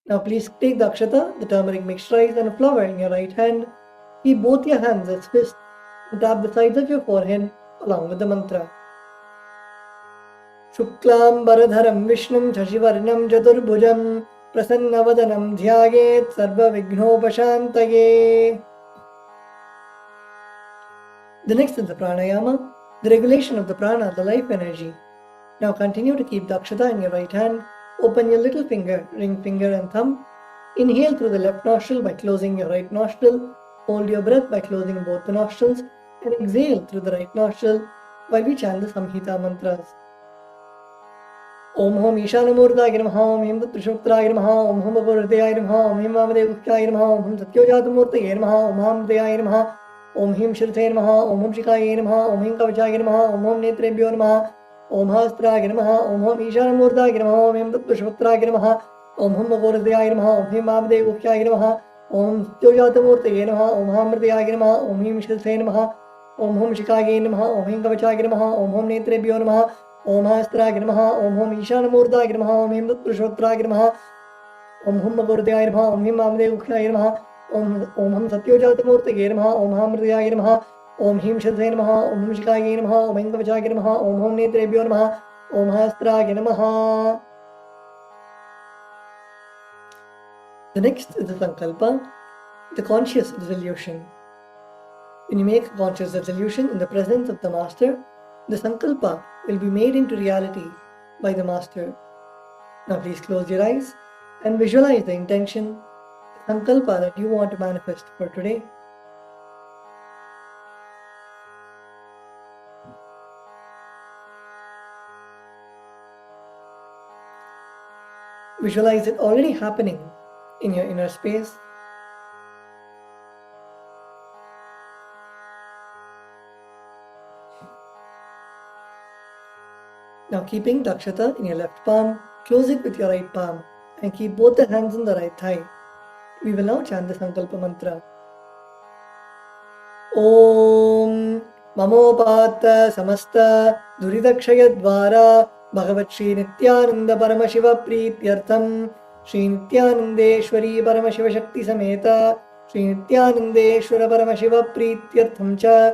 Now please take the akshata, the turmeric mixed rice and a flower in your right hand. Keep both your hands as fists and tap the sides of your forehead along with the mantra. Shuklam Bharadharam Vishnum Shashivarnam Chaturbhujam Prasannavadanam Dhyayet Sarva Vignopashantaye. The next is the pranayama, the regulation of the prana, the life energy. Now continue to keep the akshata in your right hand. Open your little finger, ring finger and thumb. Inhale through the left nostril by closing your right nostril. Hold your breath by closing both the nostrils and exhale through the right nostril while we chant the Samhita mantras. Om Hom Ishanamurdaya Namaha, Om Him Tattrishotraya Namaha, Om Hom Bhagavadaya Namaha, Om Him Vamadevukhyaya Namaha, Om Him Satyojatamurtaya Namaha, Om Ham Dayaya Namaha, Om Him Shirthe Namaha, Om Him Shikaya Namaha, Om Him Kavachaya Namaha, Om Hom Netrebhyo Namaha, Om Hastraya Namaha, Om Hom Ishanamurdaya Namaha, Om Him Tattrishotraya Namaha, Om Him Bhagavadaya Namaha, Om Him Vamadevukhyaya Namaha, Om Satyojatamurtaya Namaha, Om Ham Dayaya Namaha, Om Him Shirthe Namaha, Om Hom Shikaya Namaha, Om Him Kavachaya Namaha, Om Hom Netrebhyo Namaha, Om Hastraya Namaha, Om Hom Ishanamurdaya Namaha, Om Him Tattrishotraya Namaha, Om Hum Bhagavadaya Namaha, Om Him Vamadevukhyaya Namaha, Om Hum Satyojatamurtaya Namaha, Om Ham Dayaya Namaha, Om Him Shirthe Namaha, Om Hum Shikaya Namaha, Om Him Kavachaya Namaha, Om Hom Netrebhyo Namaha, Om Hastraya Namaha. The next is the Sankalpa, the conscious resolution. When you make a conscious resolution in the presence of the Master, the Sankalpa will be made into reality by the Master. Now please close your eyes and visualize the intention, the Sankalpa that you want to manifest for today. Visualize it already happening in your inner space. Now keeping the akshata in your left palm, close it with your right palm and keep both the hands on the right thigh. We will now chant the Sankalpa mantra. Om Mamopata Samasta Duridakshayadvara Bhagavat Shri Nithyananda Paramashiva Preetyartham Shri Nithyanandeshwari Paramashiva Shakti Sameta Shri Nithyanandeshwara Paramashiva Preetyartham Cha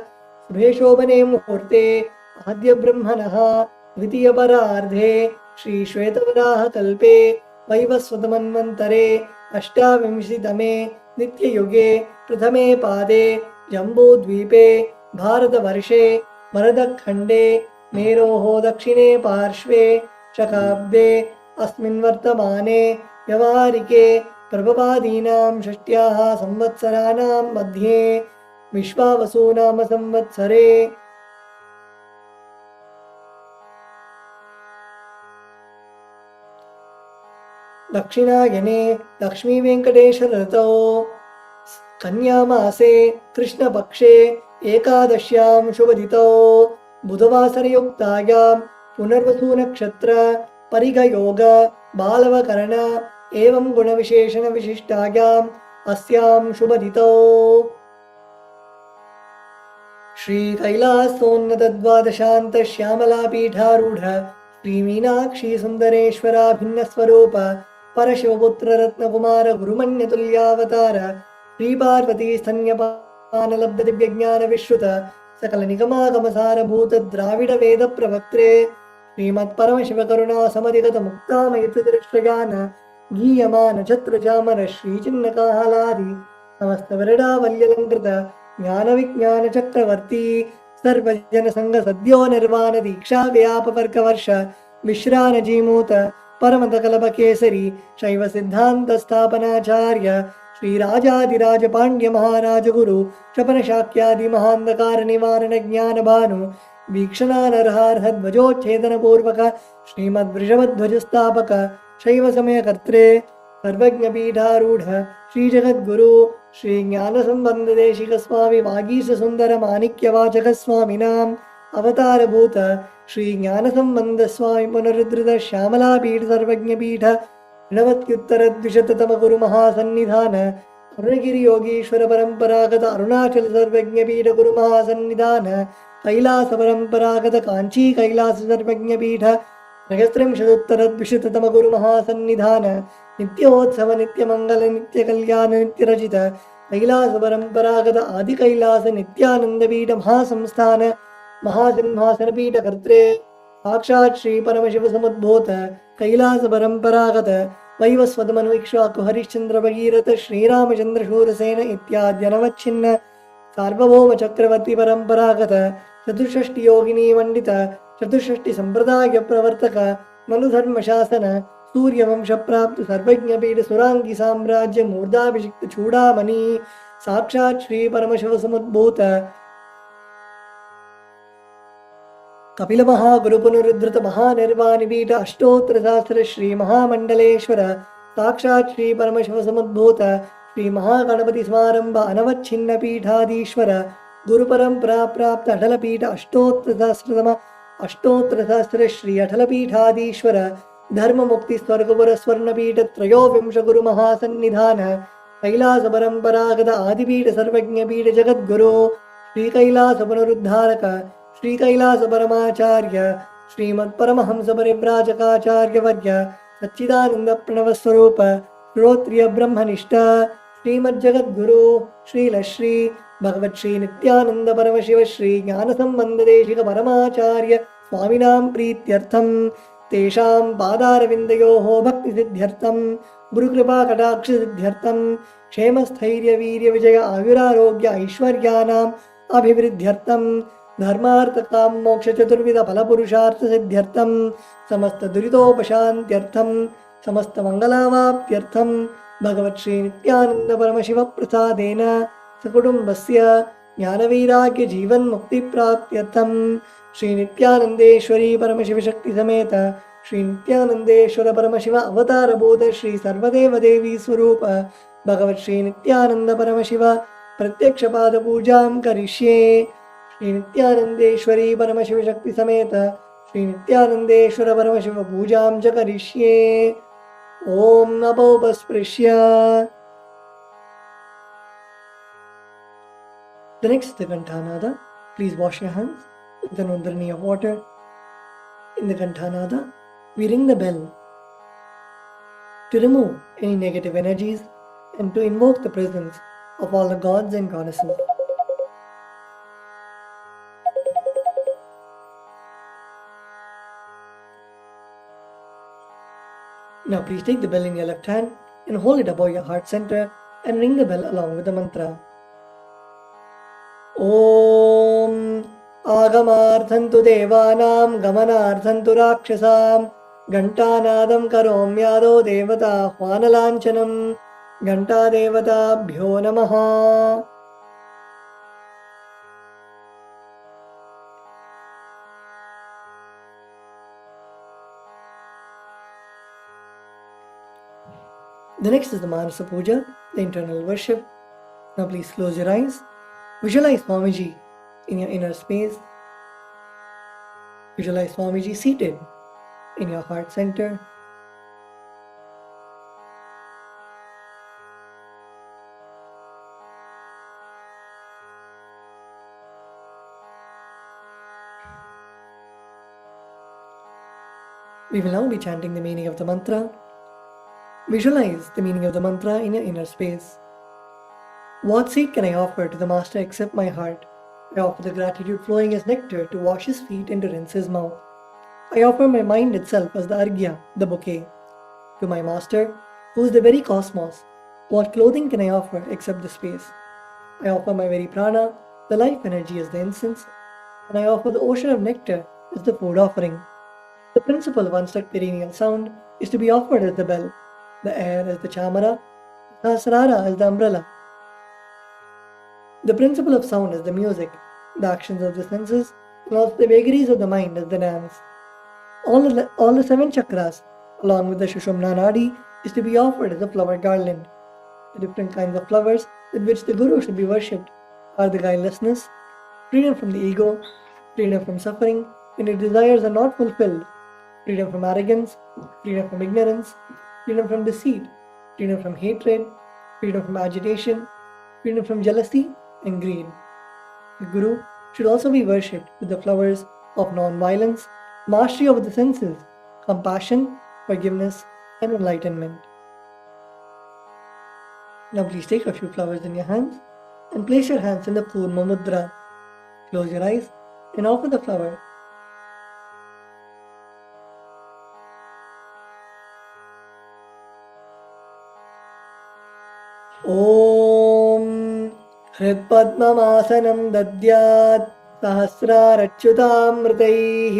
Subheshobhane Muhurte Adya Brahmanaha Dvitiya Parardhe Shri Shvetavaraha Kalpe Vaivasvatamanvantare Ashtavimshitame Nitya Yuge Prathame Pade Jambu Dvipe Bharata Varshe Maradakhande Meroho Dakshine Parshve Shakabde Asmin Vartamane Yavarike Prabhapadinam Shashtyaha Samvatsaranam Madhye Vishwavasunam Samvatsare. Dakshinayane Lakshmi Venkateshwara Ratao Kanyamase Krishna Pakshe Ekadashyam Shubhaditao Budhavasara Yuktayam Punarvasu Nakshatra परिगयोग बालवकरण एवं गुणविशेषण विशिष्टायाम् अस्यां शुभदितौ श्री कैलासोन्नत द्वादशान्त श्यामलापीठारूढ श्री मीनाक्षी सुन्दरेश्वराभिन्न स्वरूप परशिवपुत्र रत्नकुमार गुरुमन्यतुल्यावतार श्री पार्वती स्तन्यपान लब्ध दिव्य ज्ञान विश्रुत सकल निगमागमसार भूत द्राविड वेद प्रवक्त्रे श्रीमत् परमशिव करुणा समधिगत मुक्तामयित दृष्टगान गीयमान छत्र चामर श्री चिन्ह काहलादि समस्त वरडावल्यलंकृत ज्ञान विज्ञान चक्रवर्ती सर्वजन संघ सद्यो निर्वाण दीक्षा व्यापवर्ग वर्ष विश्रान जीमूत परमत कलप केसरी शैव सिद्धांत स्थापनाचार्य श्री राजाधिराज पांड्य महाराज गुरु शपन शाक्यादि महांधकार निवारण ज्ञान भानु वीक्षणानर्हार्ह ध्वजोच्छेदन पूर्वक श्रीमद् वृषभध्वज स्थापक शैव समय कर्त्रे सर्वज्ञ पीठारूढ़ श्री जगद्गुरु श्री ज्ञान संबंध देशिक स्वामी वागीश सुंदर माणिक्य वाचक स्वामिनाम अवतार भूत श्री ज्ञान संबंध स्वामी पुनरुद्धृत श्यामला पीठ सर्वज्ञ पीठ षण्णवत्युत्तर द्विशततम गुरु महासन्निधान अरुणगिरि योगीश्वर परंपरागत अरुणाचल सर्वज्ञ पीठ गुरु महासन्निधान कैलास परंपरागत कांची कैलास सर्वज्ञ पीठ सहस्रंशदुत्तर द्विशततम गुरु महासन्निधान नित्योत्सव नित्य मंगल नित्य कल्याण नित्य रचित कैलास परंपरागत आदि कैलास नित्यानंद पीठ महासंस्थान महासिंहासन पीठ कर्त्रे साक्षात् श्री परमशिव समुद्भूत कैलास परंपरागत वैवस्वत मनु इक्ष्वाकु हरिश्चंद्र भगीरथ श्रीरामचंद्र शूरसेन इत्यादि अनवच्छिन्न सार्वभौम चक्रवर्ती परंपरागत चतुष्षष्टि योगिनी मंडित चतुष्षष्टि संप्रदाय प्रवर्तक मनुधर्म शासन सूर्यवंश प्राप्त सर्वज्ञ पीठ सुरांगी साम्राज्य मूर्धाभिषिक्त चूड़ामणि साक्षात् श्री परमशिव समुद्भूत कपिल महागुरु पुनरुद्धृत महानिर्वाणि पीठ अष्टोत्तर सहस्र श्री महामंडलेश्वर साक्षात् श्री परमशिव समुद्भूत श्री महागणपति समारंभ अनवच्छिन्न पीठाधीश्वर गुरु परंपरा प्राप्त अटल पीठ अष्टोत्तर सहस्र श्री अटल पीठाधीश्वर धर्म मुक्ति स्वर्गपुर स्वर्ण पीठ त्रयोविंश गुरु महासन्निधान कैलास परंपरागत आदिपीठ सर्वज्ञ पीठ जगद्गुरु श्री कैलास पुनरुद्धारक श्री कैलास परमाचार्य श्रीमत् परमहंस परिव्राजकाचार्य वर्य सच्चिदानंद प्रणव स्वरूप श्रोत्रिय ब्रह्मनिष्ठ श्रीमद् जगद्गुरु श्रील श्री भगवत् श्री नित्यानंद परमशिव श्री ज्ञान संबंध देशिक परमाचार्य स्वामिनां प्रीत्यर्थम तेषां पादारविन्दयोः भक्ति सिद्ध्यर्थम गुरुकृपा कटाक्ष सिद्ध्यर्थम क्षेम स्थैर्य वीर्य विजय आयुरारोग्य ऐश्वर्यानाम् अभिवृद्ध्यर्थम धर्मार्थ काम मोक्ष चतुर्विध फल पुरुषार्थ सिद्ध्यर्थम समस्त दुरितोपशान्त्यर्थम समस्त मंगलावाप्त्यर्थम भगवत् श्री नित्यानंद परमशिव प्रसादेन सकुटुम्बस्य ज्ञानवैराग्य जीवन मुक्ति प्राप्त्यर्थम श्री नित्यानंदेश्वरी परमशिव शक्ति समेत श्री नित्यानंदेश्वर परमशिव अवतार बोध श्री सर्वदेव देवी स्वरूप भगवत् श्री नित्यानंद परमशिव प्रत्यक्ष पाद पूजां करिष्ये श्री नित्यानंदेश्वरी परमशिव शक्ति समेत श्री नित्यानंदेश्वर परमशिव पूजां च करिष्ये ओम नभोपस्पृश्य। The next is the Kantanada. Please wash your hands with an undrani of water. In the Kantanada, we ring the bell to remove any negative energies and to invoke the presence of all the gods and goddesses. Now please take the bell in your left hand and hold it above your heart center and ring the bell along with the mantra. Om Agamarthantu Devanam Gamanarthantu Rakshasam Gantanadam Karomyado Devata Hwanalanchanam Ganta Devata Bhyo Namaha. The next is the Manasa Puja, the internal worship. Now please close your eyes. Visualize Swamiji in your inner space. Visualize Swamiji seated in your heart center. We will now be chanting the meaning of the mantra. Visualize the meaning of the mantra in your inner space. What seed can I offer to the Master except my heart? I offer the gratitude flowing as nectar to wash his feet and to rinse his mouth. I offer my mind itself as the arghya, the bouquet. To my Master, who is the very cosmos, what clothing can I offer except the space? I offer my very prana, the life energy, as the incense, and I offer the ocean of nectar as the food offering. The principle of unstruck perennial sound is to be offered as the bell, the air as the chamara, the sahasrara as the umbrella. The principle of sound is the music, the actions of the senses, and also the vagaries of the mind as the dance. All the 7 chakras, along with the Shushumna Nadi, is to be offered as a flower garland. The different kinds of flowers with which the Guru should be worshipped are the guilelessness, freedom from the ego, freedom from suffering when your desires are not fulfilled, freedom from arrogance, freedom from ignorance, freedom from deceit, freedom from hatred, freedom from agitation, freedom from jealousy and greed. The Guru should also be worshipped with the flowers of non-violence, mastery over the senses, compassion, forgiveness, and enlightenment. Now please take a few flowers in your hands and place your hands in the Kurma Mudra. Close your eyes and offer the flower. ॐ हृत्पद्ममासनं दद्यात् सहस्रारच्युतामृतैः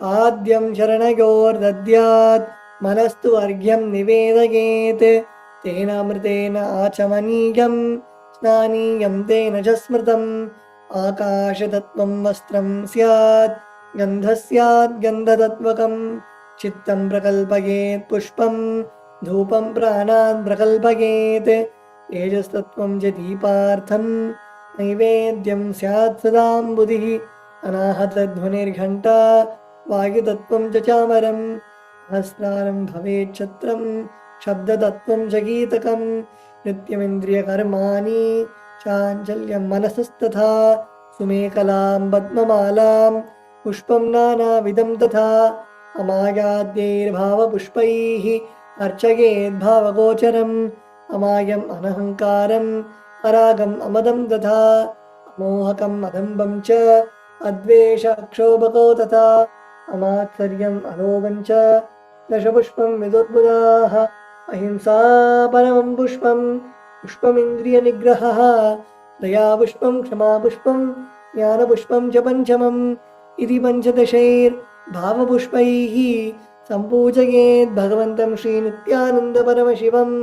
पाद्यं शरणयोर्दद्यात् मनस्तु अर्घ्यं निवेदयेत् तेनामृतेन आचमनीयं स्नानीयं तेन च स्मृतम् आकाशतत्त्वं वस्त्रं स्यात् गन्धः स्यात् गन्धतत्त्वकं चित्तं प्रकल्पयेत् पुष्पं धूपं प्राणान् प्रकल्पयेत् तेजस्तत्त्वं च दीपार्थं नैवेद्यं स्यात् सदाम्बुधिः अनाहतध्वनिर्घण्टा वायुतत्त्वं च चामरं सहस्रारं भवेत् छत्रं शब्दतत्त्वं च गीतकं नित्यमिन्द्रियकर्माणि चाञ्चल्यं मनसस्तथा सुमेकलां पद्ममालां पुष्पं नानाविधं तथा अमायाद्यैर्भावपुष्पैः अर्चयेद्भावगोचरम् अमायम् अनहङ्कारम् अरागम् अमदं तथा अमोहकम् अदम्बं च अद्वेष अक्षोभको तथा अमात्सर्यम् अलोभं च दशपुष्पं विदुद्बुधाः अहिंसा परमं पुष्पं पुष्पमिन्द्रियनिग्रहः दयापुष्पं क्षमापुष्पं ज्ञानपुष्पं च पञ्चमम् इति पञ्चदशैर्भावपुष्पैः सम्पूजयेत् भगवन्तं श्रीनित्यानन्दपरमशिवम्.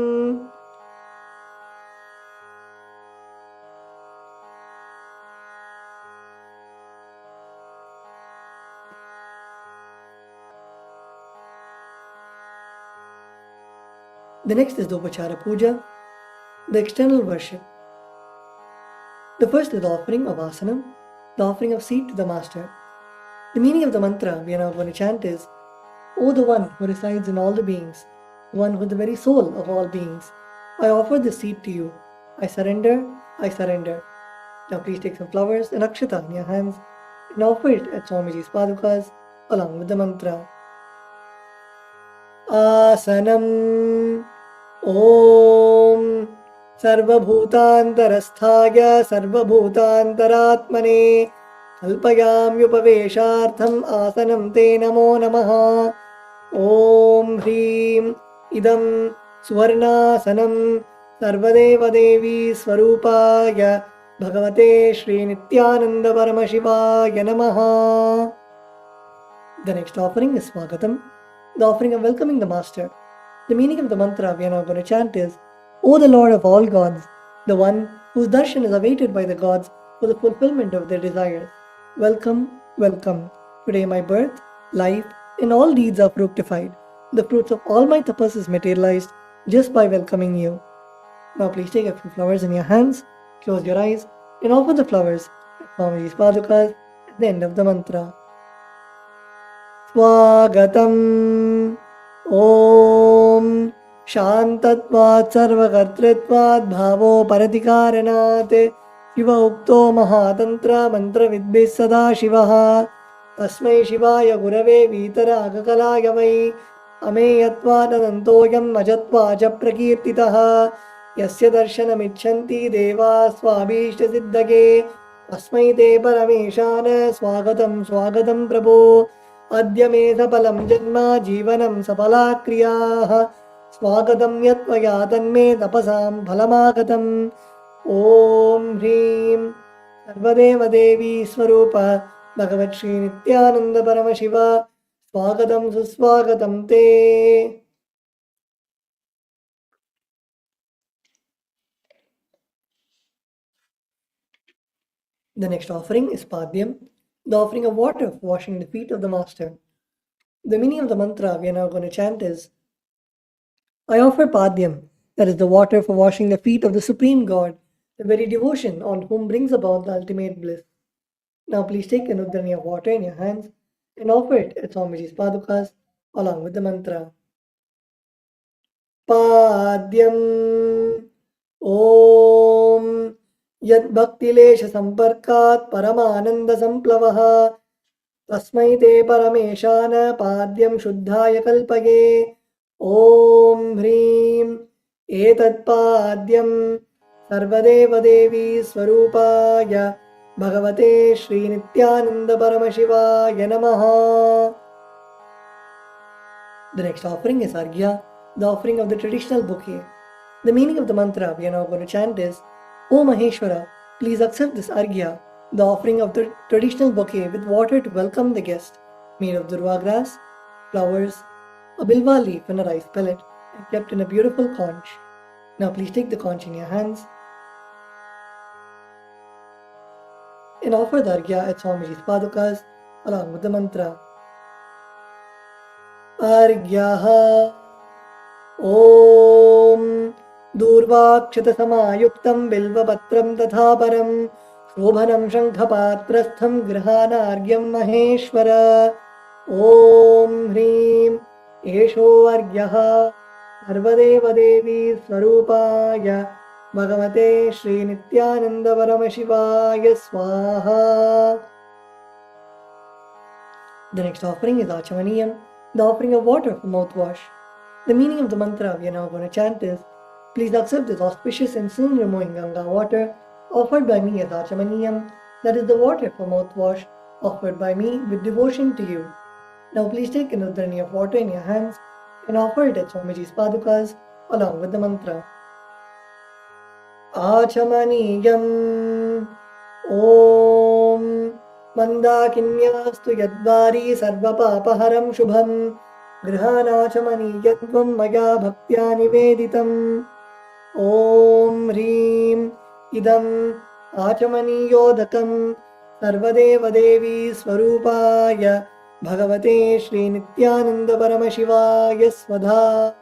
The next is the Upachara Puja, the external worship. The first is the offering of asanam, the offering of seat to the Master. The meaning of the mantra we are now going to chant is, O the one who resides in all the beings, the one who is the very soul of all beings, I offer this seat to you. I surrender, I surrender. Now please take some flowers and akshata in your hands and offer it at Swamiji's padukas along with the mantra. Asanam Om Sarvabhutantarasthaya Sarvabhutantaratmane Kalpayamyupaveshartham asanam te namo namaha. Om Hrim Idam Suvarnasanam Sarvadeva Devi Swarupaya Bhagavate Shri Nithyananda Paramashivaya Namaha. The next offering is Swagatam, the offering of welcoming the Master. The meaning of the mantra we are now going to chant is, O the Lord of all gods, the one whose darshan is awaited by the gods for the fulfillment of their desires. Welcome, welcome. Today my birth, life, and all deeds are fructified. The fruits of all my tapas is materialized just by welcoming you. Now please take a few flowers in your hands, close your eyes, and offer the flowers at Swamiji's padukas at the end of the mantra. स्वागतम्। ॐ शान्तत्वात् सर्वकर्तृत्वात् भावोपरतिकारणात् शिव उक्तो महातन्त्र मन्त्रविद्भिः सदा शिवः। तस्मै शिवाय गुरवे वीतरागकलाय वै अमेयत्वादनन्तोऽयम् अजत्वा च प्रकीर्तितः। यस्य दर्शनमिच्छन्ति देवाः स्वाभीष्टसिद्धये तस्मै ते परमेशान स्वागतं स्वागतं प्रभो। अद्य मे सफलं जन्म जीवनं सफला क्रियाः स्वागतं यत्त्वया तन्मे तपसां फलमागतम्। ॐ ह्रीं सर्वदेवदेवी स्वरूप भगवत् श्री नित्यानंद परमशिव स्वागतं सुस्वागतं ते। The next offering is Padyam, the offering of water for washing the feet of the Master. The meaning of the mantra we are now going to chant is, I offer Padyam, that is the water for washing the feet of the Supreme God, the very devotion on whom brings about the ultimate bliss. Now please take an udhrani of water in your hands and offer it at Swamiji's Padukas along with the mantra. Padyam Om Yad Bhaktilesha Samparkat Paramananda Samplavaha तस्मै ते परमेशान पाद्यं शुद्धाय कल्पये। ॐ ह्रीं एतत्पाद्यं सर्वदेवदेवी स्वरूपाय भगवते श्रीनित्यानन्द परमशिवाय नमः। The next offering is Arghya, the offering of the traditional bouquet. The meaning of the mantra we are now going to chant is, O Maheshwara, please accept this Arghya, the offering of the traditional bouquet with water to welcome the guest, made of durva grass, flowers, a bilva leaf and a rice pellet, and kept in a beautiful conch. Now please take the conch in your hands and offer the Arghya at Swamiji's Padukas along with the mantra. Arghyaha Om Durvakshitasamayuktam Bilvapatram Tathaparam Shobhanam Shankhapatrastham Grihanaargyam Maheshwara. Om Hrim Esho Argyaha Sarvadevadevi Swarupaya Bhagavate Shri Nityananda Paramashivaya Swaha. The next offering is Achamaniyam, the offering of water for mouthwash. The meaning of the mantra we are now going to chant is, please accept this auspicious and sin removing Ganga water offered by me as Achamaniyam, that is the water for mouthwash offered by me with devotion to you. Now please take an udhrani of water in your hands and offer it at Swamiji's Padukas along with the mantra. Achamaniyam Om Mandakinyastu Yadvari Sarvapapaharam Shubham Grihanachamaniyatvam Maya Bhaktya Niveditam. Om Hrim Idam Achamaniyodatam Sarvadevadevi Swarupaya Bhagavate Shri Nityananda Paramashivaya Swadha.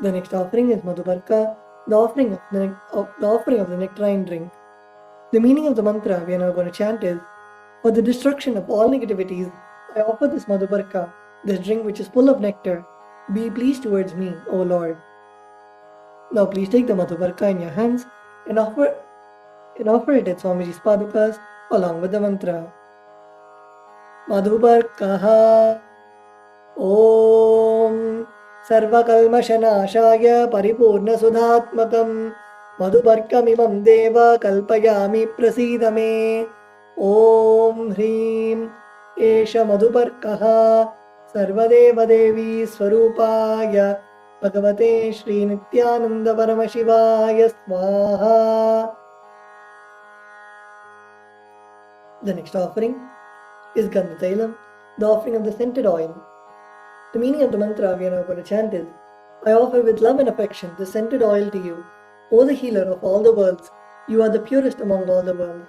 The next offering is Madhubarka, the offering of the nectarine drink. The meaning of the mantra we are now going to chant is, for the destruction of all negativities, I offer this Madhubarka, this drink which is full of nectar. Be pleased towards me, O Lord. Now please take the Madhubarka in your hands and offer it at Swamiji's Padukas along with the mantra. Madhubarkaha Om Sarvakalmashanashaya Paripurna Sudhatmakam Madhubarkamimam Deva Kalpayami Prasidame. Om Hrim Esha Madhubarkaha Sarvadevadevi Swarupaya Bhagavate Shri Nityananda Paramashivaya Swaha. The next offering is Gandhatailam, the offering of the scented oil. The meaning of the mantra we are now going to chant is, I offer with love and affection the scented oil to you, O the healer of all the worlds. You are the purest among all the worlds.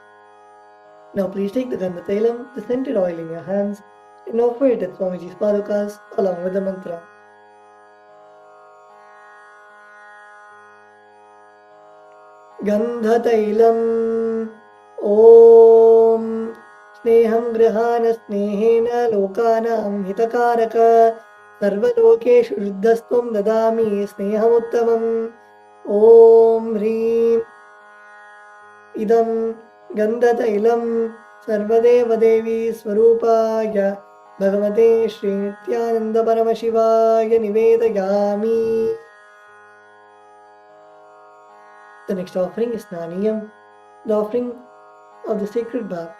Now please take the Gandhatailam, the scented oil in your hands and offer it at Swamiji's Padukas along with the mantra. Gandhatailam Om स्नेहं गृहाण स्नेहेन लोकानां हितकारक सर्वलोकेषु शुद्धस्त्वं ददामि स्नेहमुत्तमम् ॐ ह्रीं इदं गन्धतैलं सर्वदेवदेवी स्वरूपाय भगवते श्रीनित्यानन्दपरमशिवाय निवेदयामि. The next offering is Snaniyam, the offering of the sacred bath.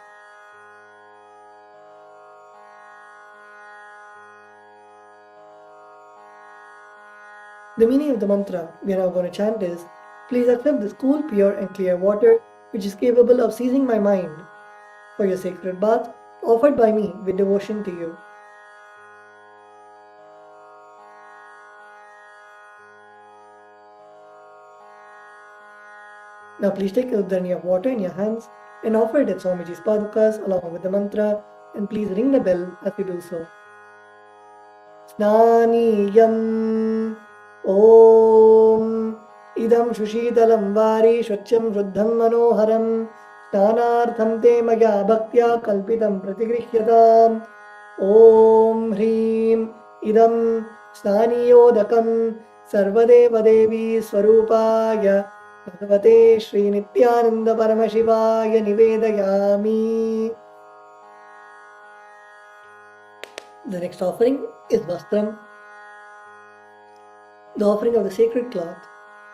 The meaning of the mantra we are now going to chant is, please accept this cool, pure and clear water which is capable of seizing my mind for your sacred bath offered by me with devotion to you. Now please take a udharani of water in your hands and offer it at Swamiji's padukas along with the mantra, and please ring the bell as you do so. Snaniyam Om Idam Shushitalam Vari Shvacham Shuddham Manoharam Snanartham Te Maya Bhaktya Kalpitam Pratigrihyataam Om Hrim Idam Snaniyodakam Sarvadeva Devi Swarupaya Bhagavate Shri Nithyananda Paramashivaya Nivedayami. The next offering is Vastram, the offering of the sacred cloth.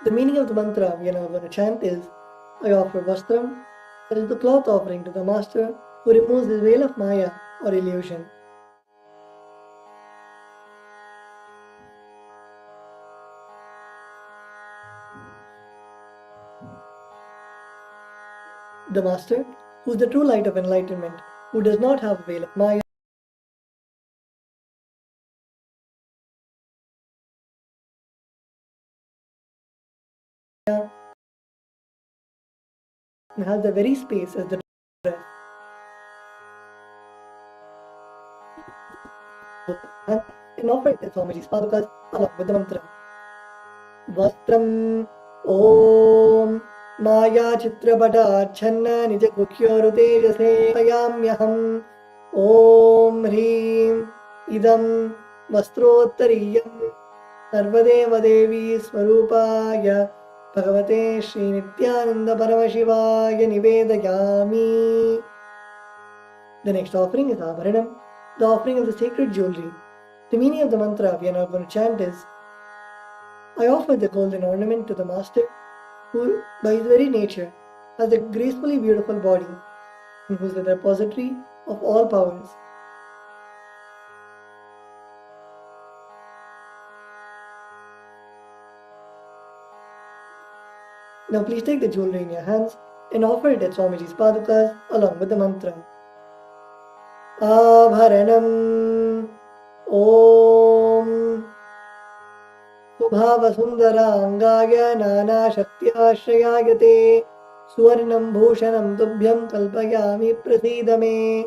The meaning of the mantra we are now going to chant is, I offer Vastram, that is the cloth offering to the Master who removes the veil of Maya or illusion. The Master, who is the true light of enlightenment, who does not have a veil of Maya, and has the very space as the dress. And offer it at Swamiji's padukas along with the mantra. Vastram Om Maya Chitrapata Channa Nija Gukyoru Tejase Payamyaham Om Hrim Idam Vastrottariyam Sarvadeva Devi Swarupaya Bhagavate Shri Nithyananda Paramashivaya Nivedayami. The next offering is Abharanam, the offering of the sacred jewelry. The meaning of the mantra we are now going to chant is, I offer the golden ornament to the Master, who by his very nature has a gracefully beautiful body and who is the repository of all powers. Now please take the jewelry in your hands and offer it at Swamiji's padukas along with the mantra. Abharanam Om Subhavasundaraangaya Nana Shaktyashrayayate Suvarnam Bhushanam Tubhyam Kalpayami Prasidame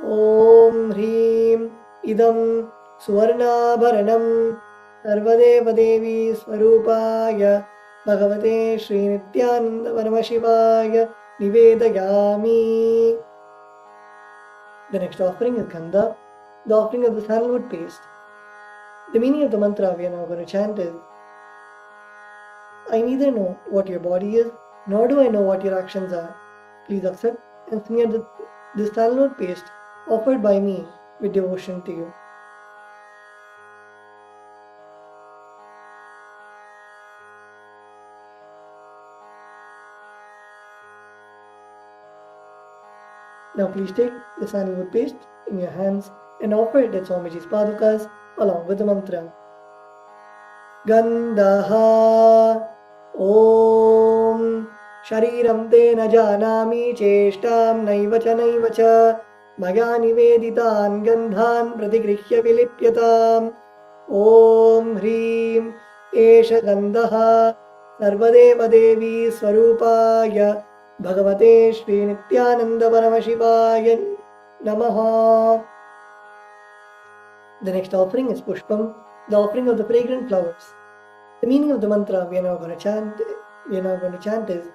Om Hrim Idam Suvarnabharanam Sarvadeva Devi Swarupaya Bhagavate Shri Nithyananda Paramashivaya Nivedayami. The next offering is Gandha, the offering of the sandalwood paste. The meaning of the mantra we are now going to chant is, I neither know what your body is, nor do I know what your actions are. Please accept and smear this sandalwood paste offered by me with devotion to you. Now please take the sandalwood paste in your hands and offer it at Swamiji's padukas along with the mantra. Gandhaha Om Shariram te na janami cheshtam naiva cha maya niveditan gandhan pratigrihya vilipyatam Om Hrim Esha Gandhaha Sarvadeva Devi Swarupaya Bhagavate Shri Nithyananda Paramashivaya Namaha. The next offering is Pushpam, the offering of the fragrant flowers. The meaning of the mantra we are now going to chant is,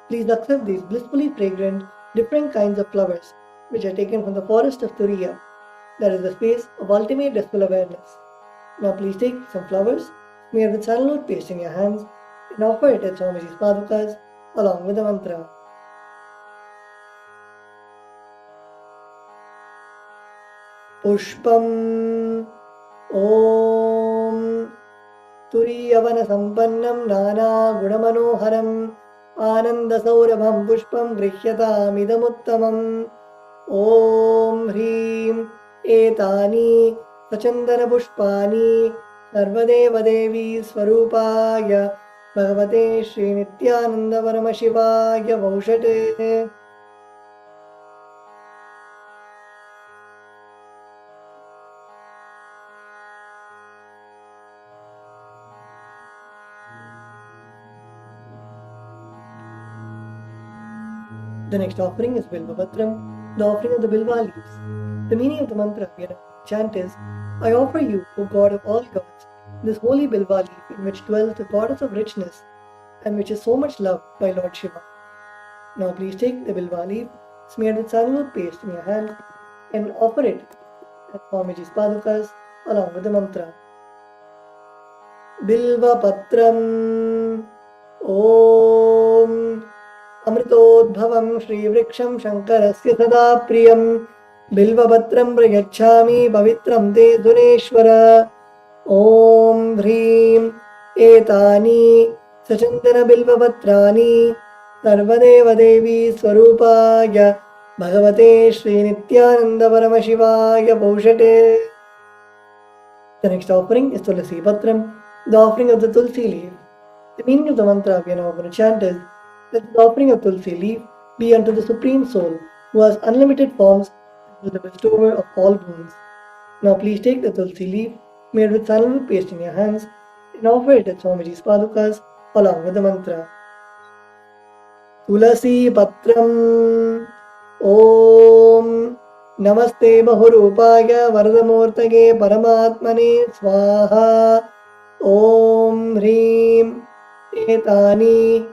please accept these blissfully fragrant different kinds of flowers which are taken from the forest of Turiya, that is the space of ultimate blissful awareness. Now please take some flowers, smear with sandalwood paste in your hands, and offer it at Swamiji's padukas along with the mantra. Pushpam Om Turiyavana Sampannam Nana Gunamanoharam Ananda Saurabham Pushpam Grihyatam Idamuttamam Om Hrim Etani Sachandana Pushpani Sarvadeva Devi Swarupaya Bhagavate Shri Nithyananda Paramashivaya Vaushate. The next offering is Bilva Patram, the offering of the Bilva leaves. The meaning of the mantra we are chant is, I offer you, O God of all gods, this holy Bilva leaf in which dwells the goddess of richness and which is so much loved by Lord Shiva. Now please take the Bilva leaf, smeared with sandalwood paste in your hand, and offer it at Swamiji's padukas along with the mantra. Bilva Patram Om अमृतोद्भवं श्रीवृक्षं शङ्करस्य सदा प्रियं बिल्वपत्रं प्रयच्छामि पवित्रं ते सुरेश्वर ॐ ह्रीं एतानि सचन्दनबिल्वपत्राणि सर्वदेवदेवी स्वरूपाय भगवते श्रीनित्यानन्दपरमशिवाय भौषटे. The next offering is Tulsi Patram, the offering of the Tulsi leaf. The meaning of the mantra we are now going to chant is, let the offering of Tulsi leaf be unto the Supreme Soul, who has unlimited forms and is the bestower of all boons. Now please take the Tulsi leaf, made with sandalwood paste in your hands, and offer it at Swamiji's padukas along with the mantra. Tulasi Patram Om Namaste Bahurupaya Varadamurtage Paramatmane Swaha Om Hrim Etani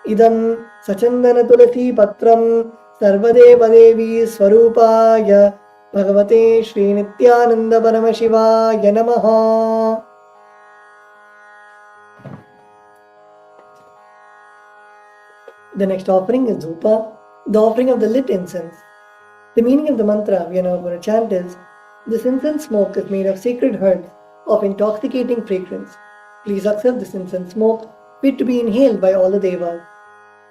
Idam Sachandana Tulasi Patram Sarvadeva Devi Swarupaya Bhagavate Shri Nithyananda Paramashivaya Namaha. The next offering is Dhupa, the offering of the lit incense. The meaning of the mantra we are now going to chant is, this incense smoke is made of sacred herbs of intoxicating fragrance. Please accept this incense smoke, fit to be inhaled by all the devas.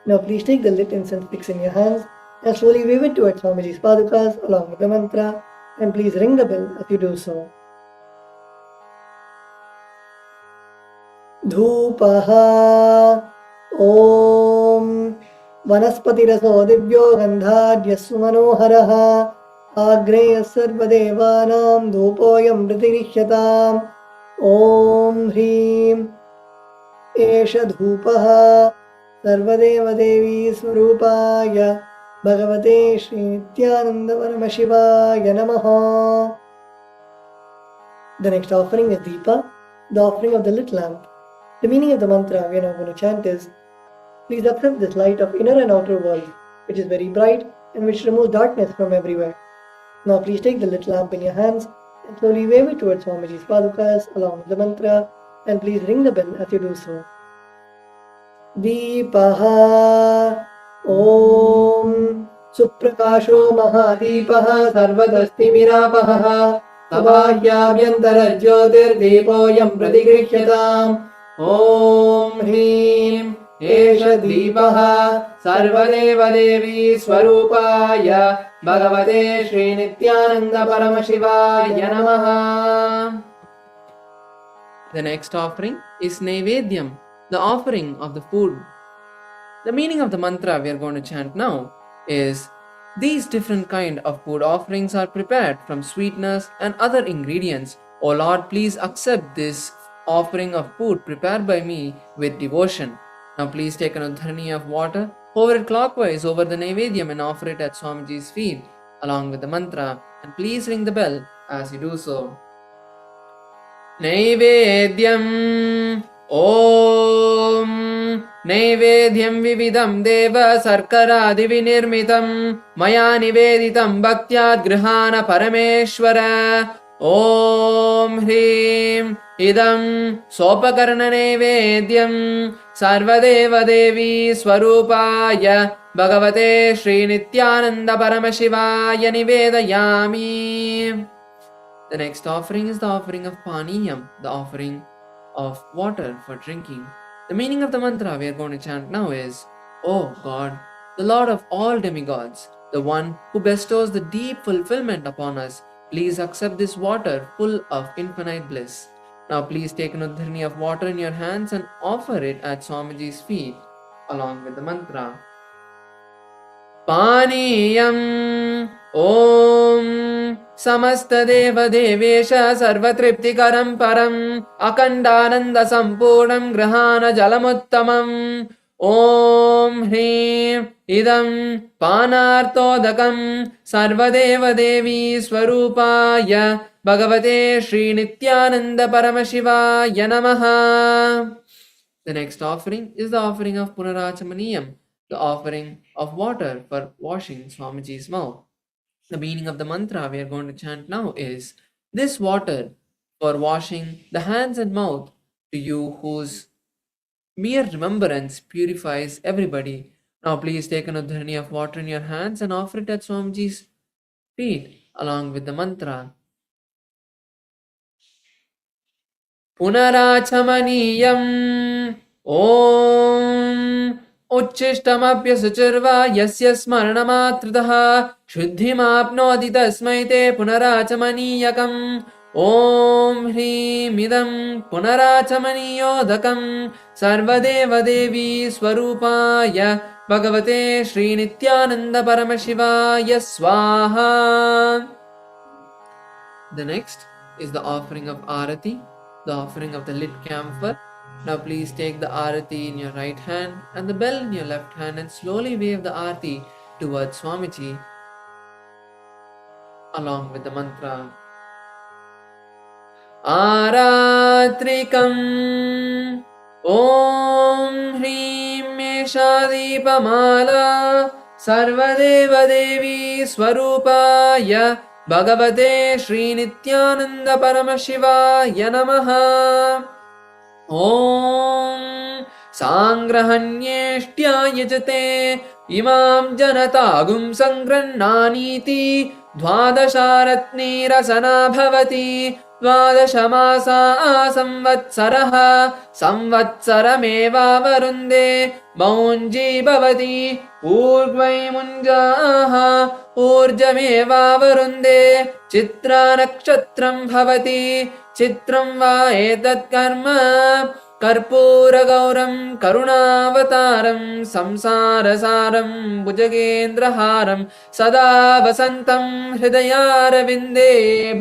Now please take the lit incense sticks in your hands and slowly wave it towards Swamiji's padukas along with the mantra, and please ring the bell as you do so. Dhupaha Om Vanaspatiraso Divyo Gandhadyassu Manoharaha Agreyas Sarvadevanam Dhupoyam Pratirisyatam Om Hrim Esha Dhupaha Sarvadeva Devi Swarupaya Bhagavate Shri Nithyananda Paramashivaya Namaha. The next offering is Deepa, the offering of the lit lamp. The meaning of the mantra we are now going to chant is, please accept this light of inner and outer world, which is very bright and which removes darkness from everywhere. Now please take the lit lamp in your hands and slowly wave it towards Swamiji's padukas along with the mantra, and please ring the bell as you do so. Deepaha Om Suprakasho Mahadipaha Sarvadasti Mirapaha Sabhahyabhyantara Jyotir Deepoyam Pratigrisyatam Om Hrim Esha Deepaha Sarvadeva Devi Swarupaya Bhagavate Shri Nithyananda Paramashivaya Namaha. The next offering is Naivedyam, the offering of the food. The meaning of the mantra we are going to chant now is, these different kind of food offerings are prepared from sweetness and other ingredients. O Lord, please accept this offering of food prepared by me with devotion. Now please take an udharani of water, pour it clockwise over the Naivedyam and offer it at Swamiji's feet along with the mantra, and please ring the bell as you do so. Naivedyam Om नैवेद्यं विविधं देव शर्करादिविनिर्मितं मया निवेदितं भक्त्या गृहाण परमेश्वर ॐ ह्रीं इदं सोपकरणनैवेद्यं सर्वदेवदेवी स्वरूपाय भगवते श्रीनित्यानन्द परमशिवाय निवेदयामि. The next offering is the offering of Paniyam, the offering of water for drinking. The meaning of the mantra we are going to chant now is, O God, the Lord of all demigods, the one who bestows the deep fulfillment upon us, please accept this water full of infinite bliss. Now please take an udharni of water in your hands and offer it at Swamiji's feet along with the mantra. पानीयम् ॐ समस्तदेवदेवेश सर्वतृप्तिकरं परम् अखण्डानन्दसम्पूर्णं गृहाण जलमुत्तमम् ॐ ह्रीं इदं पानार्थोदकं सर्वदेवदेवी स्वरूपाय भगवते श्रीनित्यानन्द परमशिवाय नमः. The next offering is the offering of Punarachamaniyam, the offering of water for washing Swamiji's mouth. The meaning of the mantra we are going to chant now is, this water for washing the hands and mouth to you whose mere remembrance purifies everybody. Now please take an udharni of water in your hands and offer it at Swamiji's feet along with the mantra. Punarachamaniyam Om उच्छिष्टमप्यसुचिर्वा यस्य स्मरणमात्रतः शुद्धिमाप्नोति तस्मै ते पुनराचमनीयकम् ॐ ह्रीमिदं पुनराचमनीयोदकं सर्वदेवदेवी स्वरूपाय भगवते श्रीनित्यानन्द परमशिवाय स्वाहा. The next is the offering of Arati, the offering of the lit camphor. Now please take the Arati in your right hand and the bell in your left hand and slowly wave the Arati towards Swamiji along with the mantra. Aratrikam Om Hrim Mesha Deepamala Sarvadeva Devi Swarupaya Bhagavate Shri Nityananda Paramashivaya Namaha. Om Sangrahanyeshtya yajate imam janatagum sangrannaniti dvadasharatni rasana bhavati dvadashamasa samvatsaraha samvatsarameva varunde maunji bhavati urvai munjaha urjameva varunde chitra nakshatram bhavati चित्रं वा एतत् कर्म कर्पूरगौरं करुणावतारं संसारसारं भुजगेन्द्रहारं सदा वसन्तं हृदयारविन्दे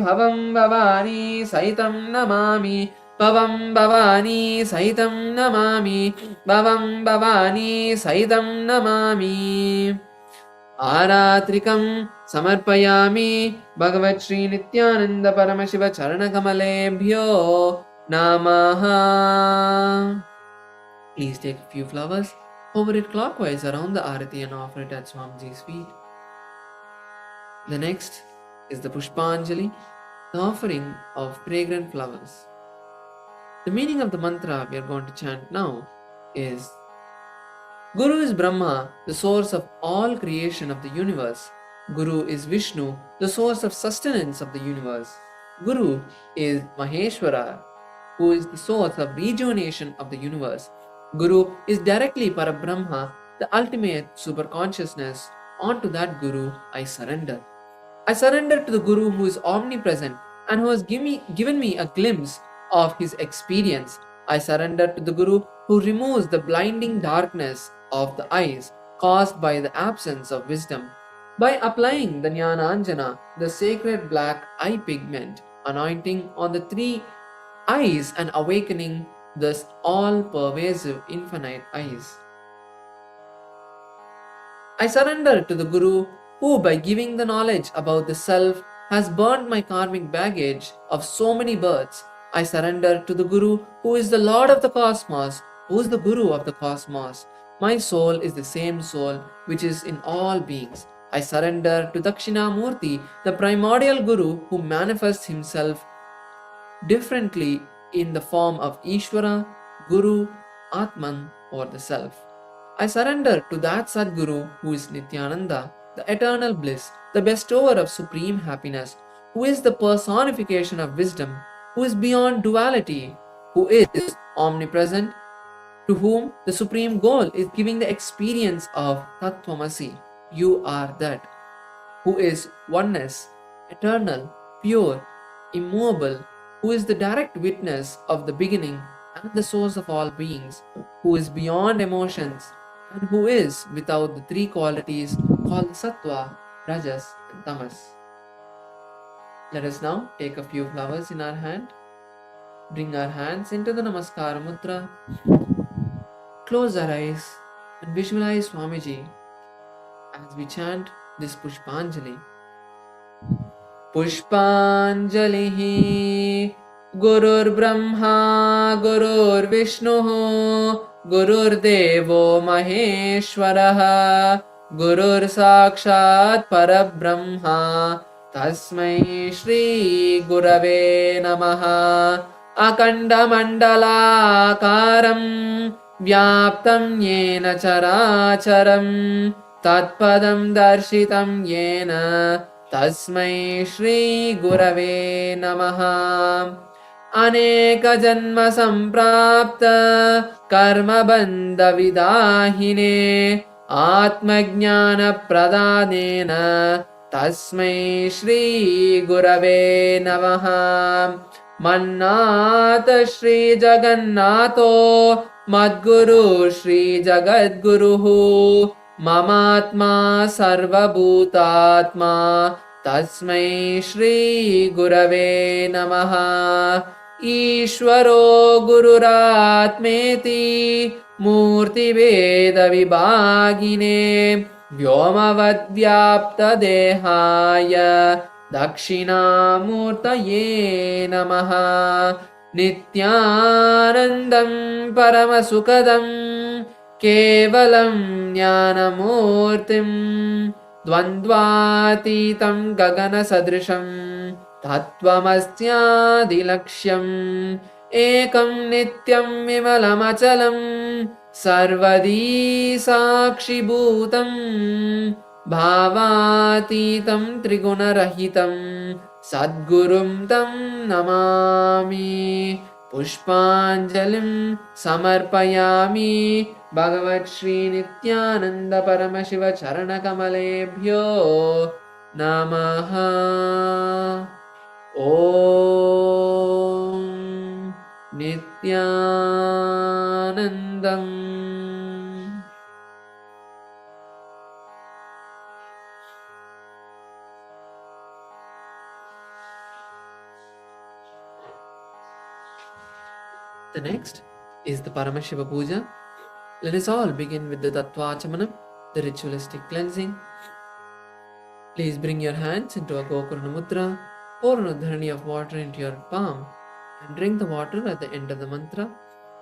भवं भवानी सहितं नमामि भवं भवानी सहितं नमामि भवं भवानी सहितं नमामि. आरात्रिकं समर्पयामि भगवत् श्री नित्यानंद परमशिव चरणकमलेभ्यो नमः. Please take a few flowers, hover it clockwise around the arati and offer it at Swamiji's feet. The next is the Pushpanjali, the offering of fragrant flowers. The meaning of the mantra we are going to chant now is, Guru is Brahma, the source of all creation of the universe. Guru is Vishnu, the source of sustenance of the universe. Guru is Maheshwara, who is the source of rejuvenation of the universe. Guru is directly Parabrahma, the ultimate superconsciousness. Onto that Guru I surrender. I surrender to the Guru who is omnipresent and who has given me a glimpse of his experience. I surrender to the Guru who removes the blinding darkness of the eyes caused by the absence of wisdom. By applying the Jnananjana, the sacred black eye pigment, anointing on the three eyes and awakening this all-pervasive infinite eyes. I surrender to the Guru who, by giving the knowledge about the self, has burnt my karmic baggage of so many births. I surrender to the Guru who is the Lord of the cosmos, who is the Guru of the cosmos. My soul is the same soul which is in all beings. I surrender to Dakshinamurti, the primordial Guru who manifests himself differently in the form of Ishvara, Guru, Atman, or the Self. I surrender to that Sadguru who is Nithyananda, the eternal bliss, the bestower of supreme happiness, who is the personification of wisdom, who is beyond duality, who is omnipresent, to whom the supreme goal is giving the experience of Tattvamasi, you are that, who is oneness, eternal, pure, immovable, who is the direct witness of the beginning and the source of all beings, who is beyond emotions, and who is without the three qualities called Sattva, Rajas, and Tamas. Let us now take a few flowers in our hand, bring our hands into the Namaskara Mudra, close our eyes, and visualize Swamiji as we chant this Pushpanjali. पुष्पाञ्जलिः गुरुर्ब्रह्मा गुरुर्विष्णुः गुरुर्देवो महेश्वरः गुरुर्साक्षात् परब्रह्मा तस्मै श्रीगुरवे नमः अखण्डमण्डलाकारं व्याप्तं येन चराचरं तत्पदं दर्शितं येन तस्मै श्रीगुरवे नमः अनेकजन्म सम्प्राप्त कर्मबन्धविदाहिने आत्मज्ञानप्रदानेन तस्मै श्रीगुरवे नमः मन्नाथ श्रीजगन्नाथो मद्गुरु श्रीजगद्गुरुः ममात्मा सर्वभूतात्मा तस्मै श्रीगुरवे नमः ईश्वरो गुरुरात्मेति मूर्तिभेदविभागिने व्योमवद्व्याप्तदेहाय दक्षिणामूर्तये नमः नित्यानन्दं परमसुखदं केवलं ज्ञानमूर्तिं द्वन्द्वातीतं गगनसदृशं तत्त्वमस्यादिलक्ष्यम् एकं नित्यं विमलमचलं सर्वदी साक्षिभूतं भावातीतं त्रिगुणरहितं सद्गुरुं तं नमामि पुष्पाञ्जलिं समर्पयामि भगवत् श्री नित्यानन्द परमशिव चरणकमलेभ्यो नमः ॐ नित्यानन्दम् The next is the Paramashiva Puja. Let us all begin with the Tattvaachamanam, the ritualistic cleansing. Please bring your hands into a Gokarna Mudra, pour an udharani of water into your palm, and drink the water at the end of the mantra.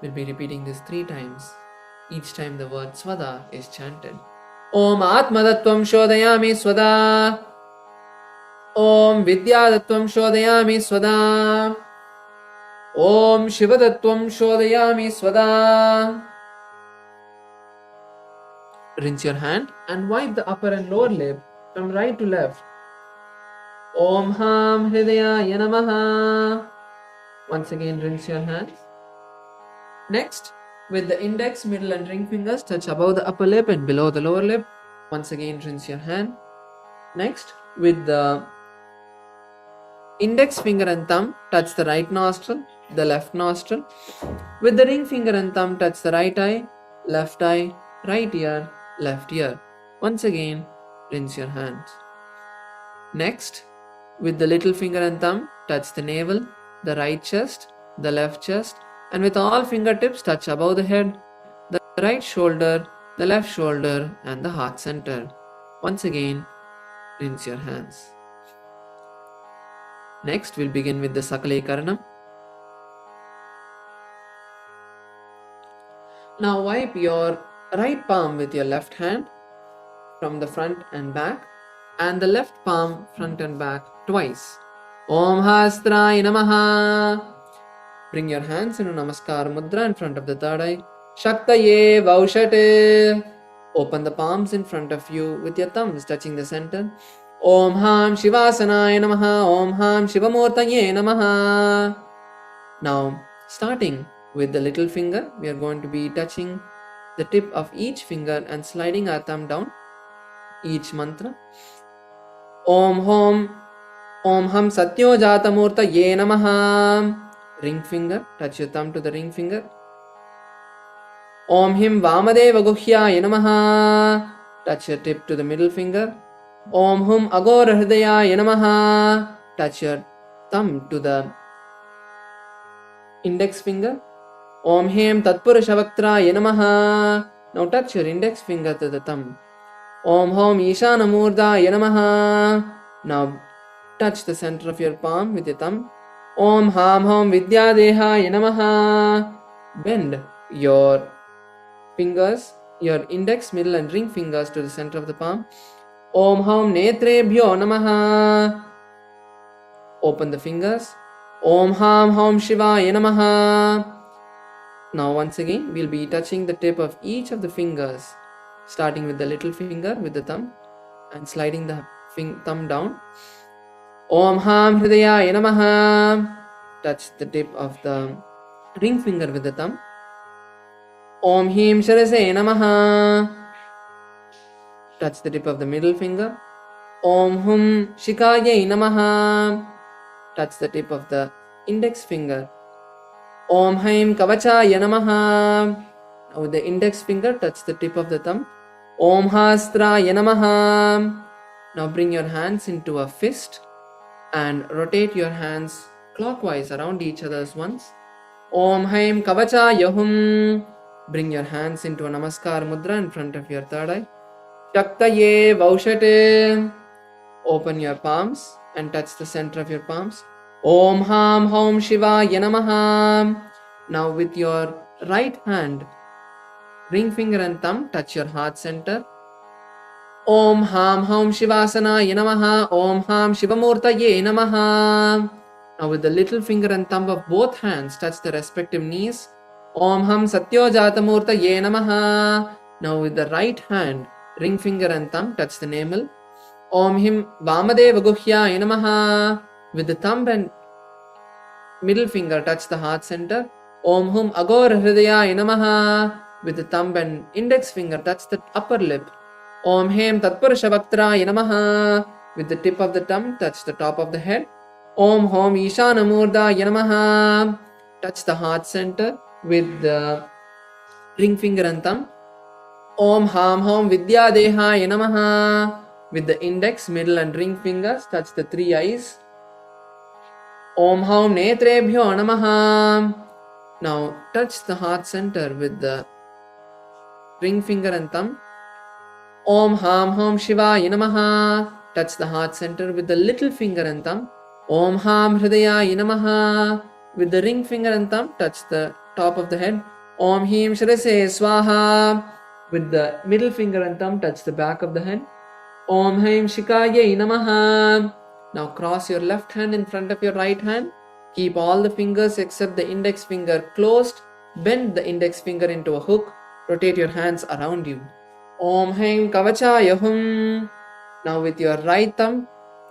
We'll be repeating this 3 times. Each time the word Swada is chanted. Om Atmadattvam Shodayami Swada. Om Vidyadattvam Shodayami Swada. Om Shivadattvam Shodayami Swada. Rinse your hand and wipe the upper and lower lip from right to left. Om Ham Hridayaya Namaha. Once again, rinse your hands. Next, with the index, middle and ring fingers touch above the upper lip and below the lower lip. Once again, rinse your hand. Next, with the index finger and thumb, touch the right nostril, the left nostril. With the ring finger and thumb, touch the right eye, right ear, left ear. Once again, rinse your hands. Next, with the little finger and thumb, touch the navel, the right chest, the left chest, and with all fingertips, touch above the head, the right shoulder, the left shoulder, and the heart center. Once again, rinse your hands. Next, we'll begin with the Sakala Krama. Now wipe your right palm with your left hand from the front and back, and the left palm front and back twice. Om Hastraya Namaha. Bring your hands into Namaskar Mudra in front of the third eye. Shaktaye Vaushate. Open the palms in front of you with your thumbs touching the center. Om Ham Shivasanaya Namaha. Om Ham Shivamurtaye Namaha. Now, starting with the little finger, we are going to be touching the tip of each finger and sliding our thumb down each mantra. Om Ham Satyo Jatamurtaye Namaha. Ring finger, touch your thumb to the ring finger. Om Him Vamadeva Guhyaya Namaha. Touch your tip to the middle finger. Om Hum Agora Hridayaya Namaha. Touch your thumb to the index finger. Om Hem Tatpurushavaktraya Namaha. Now touch your index finger to the thumb. Om Hom Ishanamurdaya Namaha. Now touch the center of your palm with your thumb. Om Ham Hom Vidyadehaya Namaha. Bend your fingers, your index, middle and ring fingers to the center of the palm. Om Hom Netrebhyo Namaha. Open the fingers. Om Ham Hom Shivaya Namaha. Now once again we'll be touching the tip of each of the fingers, starting with the little finger with the thumb and sliding the thumb down. Om Ham Hridayaya Namaha. Touch the tip of the ring finger with the thumb. Om Him Sharase Namaha. Touch the tip of the middle finger. Om Hum Shikayai Namaha. Touch the tip of the index finger. Om Haim Kavachaya Namaha. Now with the index finger, touch the tip of the thumb. Om Hastraya Namaha. Now bring your hands into a fist and rotate your hands clockwise around each other's once. Om Haim Kavachaya Hum. Bring your hands into a Namaskar Mudra in front of your third eye. Shaktaye Vaushate. Open your palms and touch the center of your palms. Om Ham Hom Shivaya Namaha. Now with your right hand, ring finger and thumb, touch your heart center. Om Ham Hom Shivasanaya Namaha. Om Ham Shivamurtaye Namaha. Now with the little finger and thumb of both hands, touch the respective knees. Om Ham Satyo Jatamurtaye Namaha. Now with the right hand, ring finger and thumb, touch the navel. Om Him Vamadeva Guhyaya Namaha. With the thumb and middle finger, touch the heart center. Om Hum Agora Hridayaya Namaha. With the thumb and index finger, touch the upper lip. Om Hem Tatpurushavaktraya Namaha. With the tip of the thumb, touch the top of the head. Om Hom Ishanamurdaya Namaha. Touch the heart center with the ring finger and thumb. Om Ham Hom Vidyadehaya Namaha. With the index, middle and ring fingers, touch the three eyes. Om Hom Netrebhyo Namaha. Now touch the heart center with the ring finger and thumb. Om Ham Hom Shivaya Namaha. Touch the heart center with the little finger and thumb. Om Ham Hridayaya Namaha. With the ring finger and thumb, touch the top of the head. Om Him Shrase Swaha. With the middle finger and thumb, touch the back of the head. Om Haim Shikayai Namaha. Now cross your left hand in front of your right hand. Keep all the fingers except the index finger closed. Bend the index finger into a hook. Rotate your hands around you. Om Haim Kavachaya Hum. Now with your right thumb,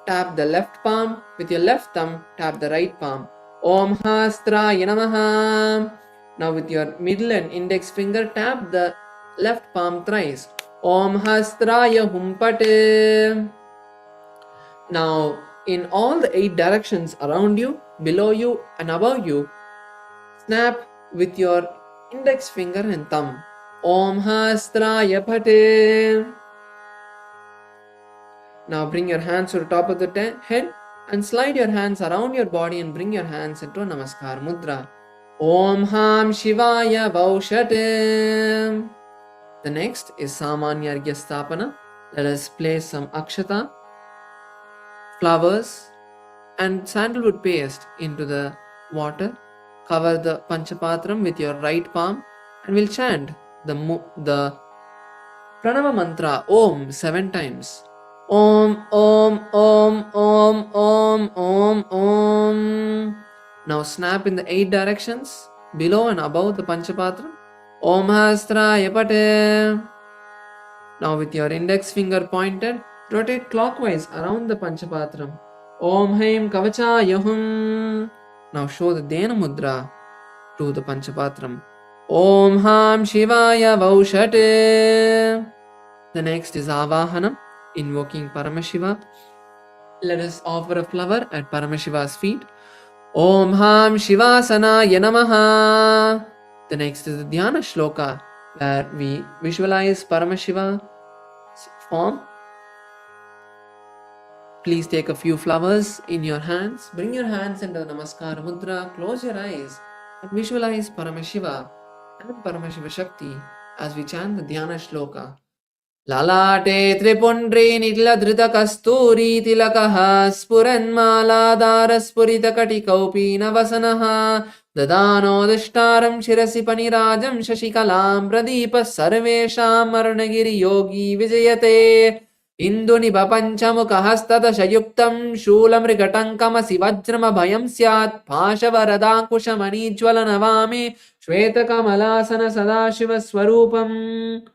tap the left palm. With your left thumb, tap the right palm. Om Hastraya Namaha. Now with your middle and index finger, tap the left palm thrice. Om Hastraya Humpate. Now in all the 8 directions around you, below you and above you, snap with your index finger and thumb. Om Hastraya Pate. Now bring your hands to the top of the head and slide your hands around your body and bring your hands into a Namaskar Mudra. Om Ham Shivaya Vaushate. The next is Samanya Arghya Sthapana. Let us place some akshata, flowers and sandalwood paste into the water. Cover the panchapatram with your right palm and we'll chant the Pranava mantra Om 7 times. Om, Om, Om, Om, Om, Om, Om. Now snap in the 8 directions below and above the Panchapatra. Om Hastraya Pate. Now with your index finger pointed, rotate clockwise around the Panchapatram. Om Haim Kavachaya Hum. Now show the Dena Mudra to the Panchapatram. Om Ham Shivaya Vaushate. The next is Avahanam, invoking Paramashiva. Let us offer a flower at Paramashiva's feet. Om Ham Shivasana Yanamaha. The next is the Dhyana Shloka, where we visualize Paramashiva's form. Please take a few flowers in your hands. Bring your hands into the Namaskara Mudra. Close your eyes and visualize Paramashiva and Paramashiva Shakti as we chant the Dhyana Shloka. Lalate tripundri nitla dhrita kasturi tilakaha spuranmala spurita katikaupina vasanaha dadano dishtaram shirasi panirajam shashikalam pradipa sarvesham marnagiri yogi vijayate Indunipa panchamukahastata shayuktam shulamrigatankamasi vajrama bhayam syat phashavaradakushamani jwalanavami shvetakamalasana sadashiva swarupam.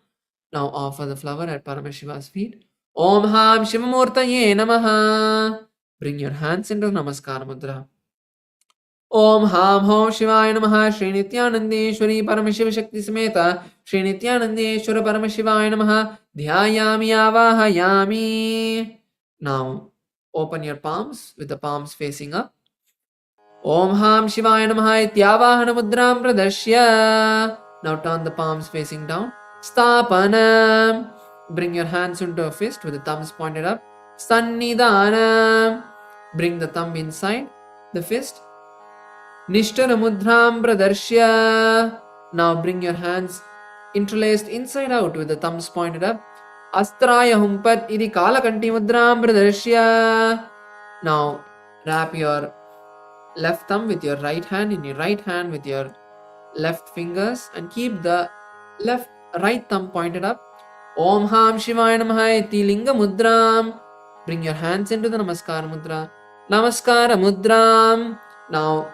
Now offer the flower at Paramashiva's feet. Om Ham Shivamurtaye Namaha. Bring your hands into Namaskar Mudra. Om Ham Hom Shivaya Namaha. Shri Nithyanandeshwari Paramashiva Shakti Sameta. Shri Nithyanandeshwara Paramashivaya Namaha. Dhyayami Avahayami. Now open your palms with the palms facing up. Om Ham Shivaya Namaha Ityavahana Mudram Pradashya. Now turn the palms facing down. Stapana. Bring your hands into a fist with the thumbs pointed up. Sannidana. Bring the thumb inside the fist. Nishtara Mudram Pradarshya. Now bring your hands interlaced inside out with the thumbs pointed up. Astraya Humpat Idi Kalakanti Mudram Pradarshya. Now wrap your left thumb with your right hand in your right hand with your left fingers and keep the right thumb pointed up. Om Ham Shivaya Namaha Iti Linga Mudram. Bring your hands into the Namaskara Mudra. Namaskara Mudram. Now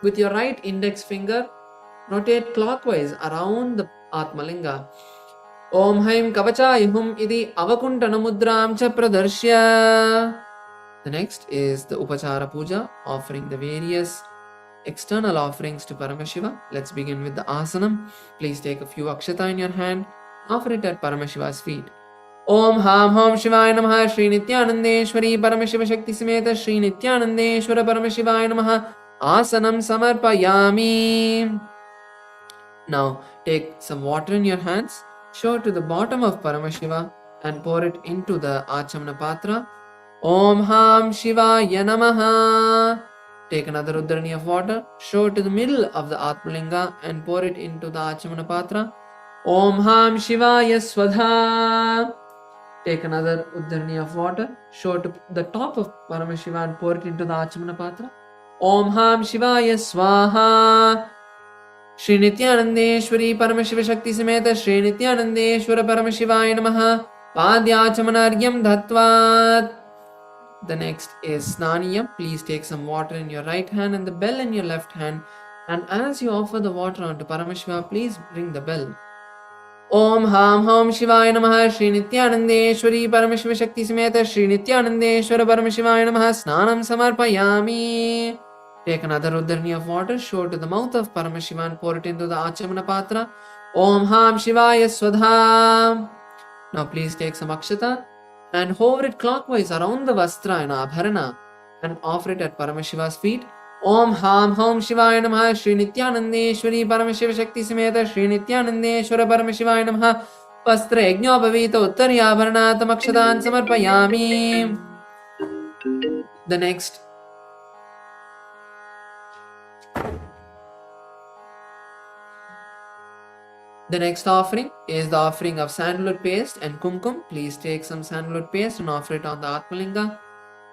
with your right index finger rotate clockwise around the Atmalinga. Om Haim Kavachaya Hum Iti Avakuntana Mudram Cha Pradarshya. The next is the Upachara Puja, offering the various external offerings to Paramashiva. Let's begin with the asanam. Please take a few akshata in your hand. Offer it at Paramashiva's feet. Om Ham Hom Shivaya Namaha. Shri Nithyanandeshwari Paramashiva Shakti Sameta. Shri Nithyanandeshwara Paramashivaya Namaha. Asanam Samarpayami. Now take some water in your hands. Show it to the bottom of Paramashiva and pour it into the Achamana Patra. Om Ham Shivaya Namaha. Take another Uddharani of water, show it to the middle of the Atmalinga and pour it into the Achamana Patra. Om Ham Shivaya Swadha. Take another Uddharani of water, show it to the top of Paramashiva and pour it into the Achamana Patra. Om Ham Shivaya Swaha. Shri Nithyanandeshwari Paramashiva Shakti Sameta. Shri Nithyanandeshwara Paramashivaya Namaha. Padyachamanar Dhatvat. The next is Snaniyam. Please take some water in your right hand and the bell in your left hand. And as you offer the water onto Paramashiva, please ring the bell. Om Ham Hom Shivaya Namaha. Shri Nithyanandeshwari Paramashiva Shakti Sameta. Shri Nithyanandeshwara Paramashivaya Namaha. Snanam Samarpayami. Take another Uddharani of water, show it to the mouth of Paramashiva and pour it into the Achamana Patra. Om Ham Shivaya Swadha. Now please take some akshata and hover it clockwise around the Vastra and Abharana and offer it at Paramashiva's feet. Om Ham Hom Shivaya Namaha. Shri Nithyanandeshwari Paramashiva Shakti Sameta. Shri Nithyanandeshwara Paramashivaya Namaha. Vastra Yajnopavita Uttari Abharana Tamakshadan Samarpayami. The next offering is the offering of sandalwood paste and kumkum. Please take some sandalwood paste and offer it on the Atmalinga.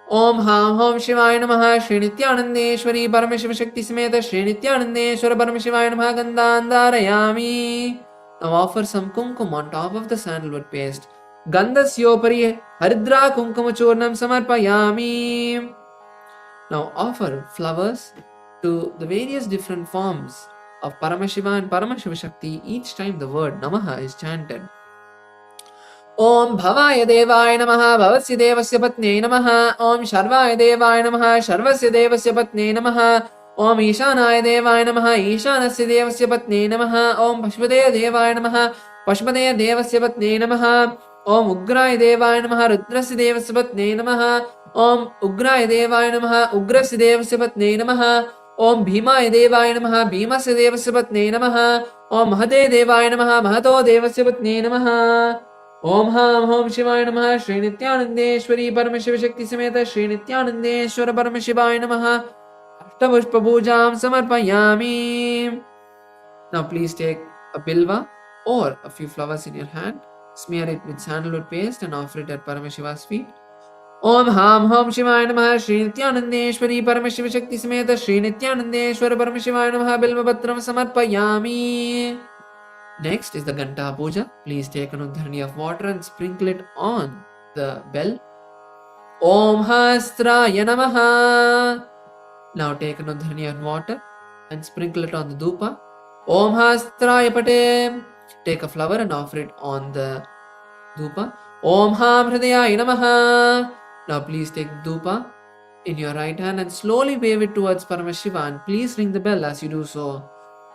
Om Ham Hom Shivaya Namaha Shri Nithyanandeshwari Paramashiva Shakti Sameta Shri Nithyanandeshwara Paramashivaya Namaha Gandhandarayami. Now offer some kumkum on top of the sandalwood paste. Gandhasyopari Haridra Kumkuma Churnam Samarpayami. Now offer flowers to the various different forms of Paramashiva and Paramashiva Shakti each time the word Namaha is chanted. Om Bhavaya Devaya Namaha Bhavasya Devasya Patne Namaha. Om Sharvaya Devaya Namaha Sharvasya Devasya Patne Namaha. Om Ishanaya Devaya Namaha Ishanasya Devasya Patne Namaha. Om Pashpadeya Devaya Namaha Pashpadeya Devasya Patne Namaha. Om Ugraya Devaya Namaha Rudrasya Devasya Patne Namaha. Om Ugraya Devaya Namaha Ugrasya Devasya Patne Namaha. Om Bhimaya Devaya Namaha Bhimasya Devasya Patne Namaha. Om Mahate Devaya Namaha Mahato Devasya Patne Namaha. Om Ham Hom Shivaya Namaha Shri Nithyanandeshwari Paramashiva Shakti Sameta Shri Nithyanandeshwara Paramashivaya Namaha Ashtapushpa Pujam Samarpayami. Now please take a bilva or a few flowers in your hand, smear it with sandalwood paste and offer it at Paramashiva's feet. Om Ham Hom Shivaya Namaha Shri Nithyanandeshwari Paramashiva Shakti Sameta Shri Nithyanandeshwara Paramashivaya Namaha Bilva Patram Samarpayami. Next is the Ganta Puja. Please take an udharani of water and sprinkle it on the bell. Om Hastraya Namaha. Now take an udharani of water and sprinkle it on the dhupa. Om Hastraya Pate. Take a flower and offer it on the dhupa. Om Ham Hridayaya Namaha. Now please take the dhupa in your right hand and slowly wave it towards Paramashiva and please ring the bell as you do so.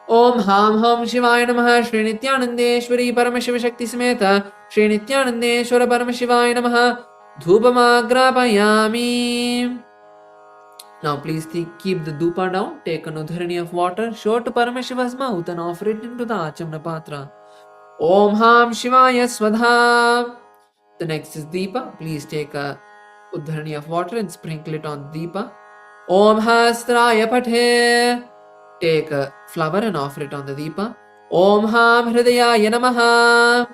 Om Ham Hom Shivaya Namaha Shri Nithyanandeshwari Paramashiva Shakti Sameta Shri Nithyanandeshwara Paramashivaya Namaha Dhupamagrapayami. Now please keep the dhupa down, take an udharani of water, show it to Paramashiva's mouth and offer it into the Achamna Patra. Om Ham Shivaya Swadha. The next is Deepa. Please take a udharani of water and sprinkle it on Deepa. Om Hastraya Pathe. Take a flower and offer it on the Deepa. Om Ham Hridayaya Namaha.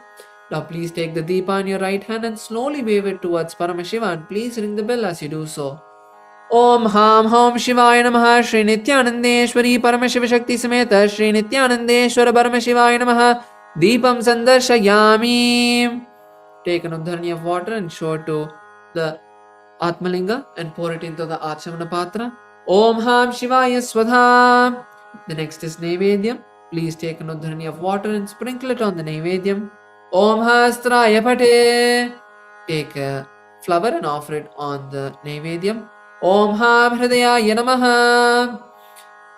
Now please take the Deepa in your right hand and slowly wave it towards Paramashiva and please ring the bell as you do so. Om Ham Hom Shivaya Namaha Shri Nithyanandeshwari Paramashiva Shakti Sameta Shri Nithyanandeshwara Paramashivaya Namaha Deepam Sandarshayami. Take an udharani of water and show it to the Atmalinga and pour it into the Achamana Patra. Om Ham Shivaya Swadha. The next is Naivedyam. Please take an udharani of water and sprinkle it on the Naivedyam. Om Hastraya Pate. Take a flower and offer it on the Naivedyam. Om Ham Hridayaya Namaha.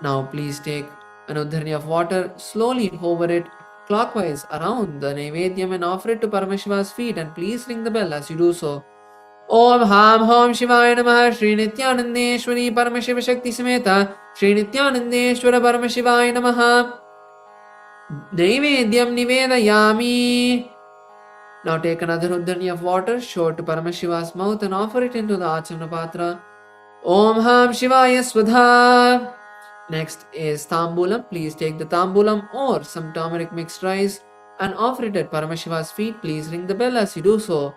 Now please take an udharani of water, slowly hover it clockwise around the Naivedyam and offer it to Paramashiva's feet and please ring the bell as you do so. Om Ham Hom Shivaya Namaha Shri Nithyanandeshwari Paramashiva Shakti Sameta Shri Nithyanandeshwara Paramashivaya Namaha Naivedyam Nivedayami. Now take another udharani of water, show it to Paramashiva's mouth and offer it into the Achamana Patra. Om Ham Shivaya Swadha. Next is Tambulam. Please take the Tambulam or some turmeric mixed rice and offer it at Paramashiva's feet. Please ring the bell as you do so.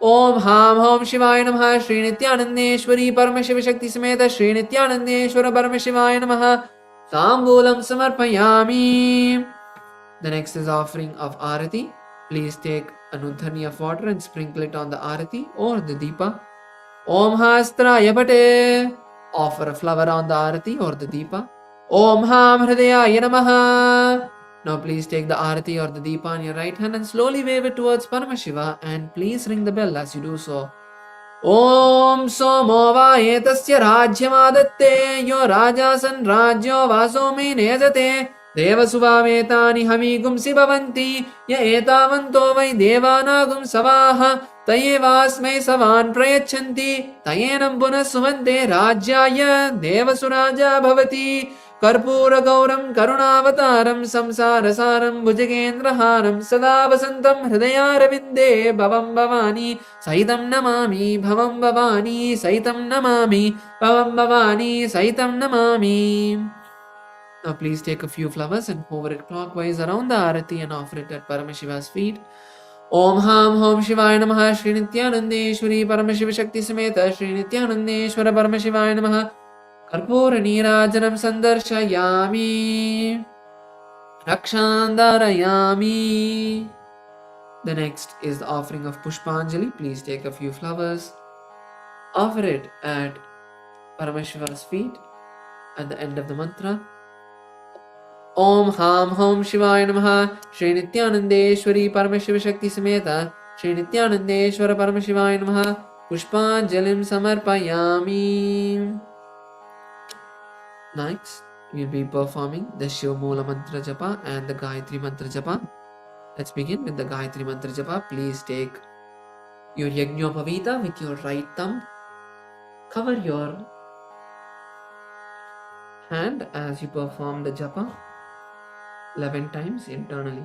Om Ham Hom Shivaya Namaha Shri Nithyanandeshwari Paramashiva Shakti Sameta Shri Nithyanandeshwara Paramashivaya Namaha Tambulam Samarpayami. The next is offering of Arati. Please take an udharani of water and sprinkle it on the Arati or the Deepa. Om Hastraya Pate. Offer a flower on the Arati or the Deepa. Om Ham Hridayaya Namaha. Now please take the Arati or the Deepa in your right hand and slowly wave it towards Paramashiva and please ring the bell as you do so. Om Somo Vayetasya Rajyamadatte Yo Rajasan Rajyo Vaso Me Nejate Devasuvavetani Hamigum Sibavanti Ya Etavanto Vai Devanagum Savaha Tayevasmai Savan Prayachanti Tayenam Punasuvante Rajyaya Devasuraja Bhavati Karpura Gauram Karunavataram Samsarasaram Bhujagendraharam Sada Vasantam Hridayarvinde Bhavam Bhavani Saitam Namami Bhavam Bhavani Saitam Namami Bhavam Bhavani Saitam Namami. Now please take a few flowers and hover it clockwise around the Arati and offer it at Paramashiva's feet. Om Ham Hom Shivaya Namaha Shri Nithyanandeshwari Paramashiva Shakti Sameta Shri Nithyanandeshwara Paramashivaya Namaha Karpura Neerajanam Sandarshayami Rakshandarayami. The next is the offering of Pushpanjali. Please take a few flowers, offer it at Paramashiva's feet at the end of the mantra. Om Ham Hom Shivaya Namaha Shri Nithyanandeshwari Paramashiva Shakti Sameta Shri Nithyanandeshwara Paramashivaya Namaha Pushpanjalim Samarpayami. Next, we'll be performing the Shiva Moola Mantra Japa and the Gayatri Mantra Japa. Let's begin with the Gayatri Mantra Japa. Please take your Yajnopavita with your right thumb. Cover your hand as you perform the Japa 11 times internally.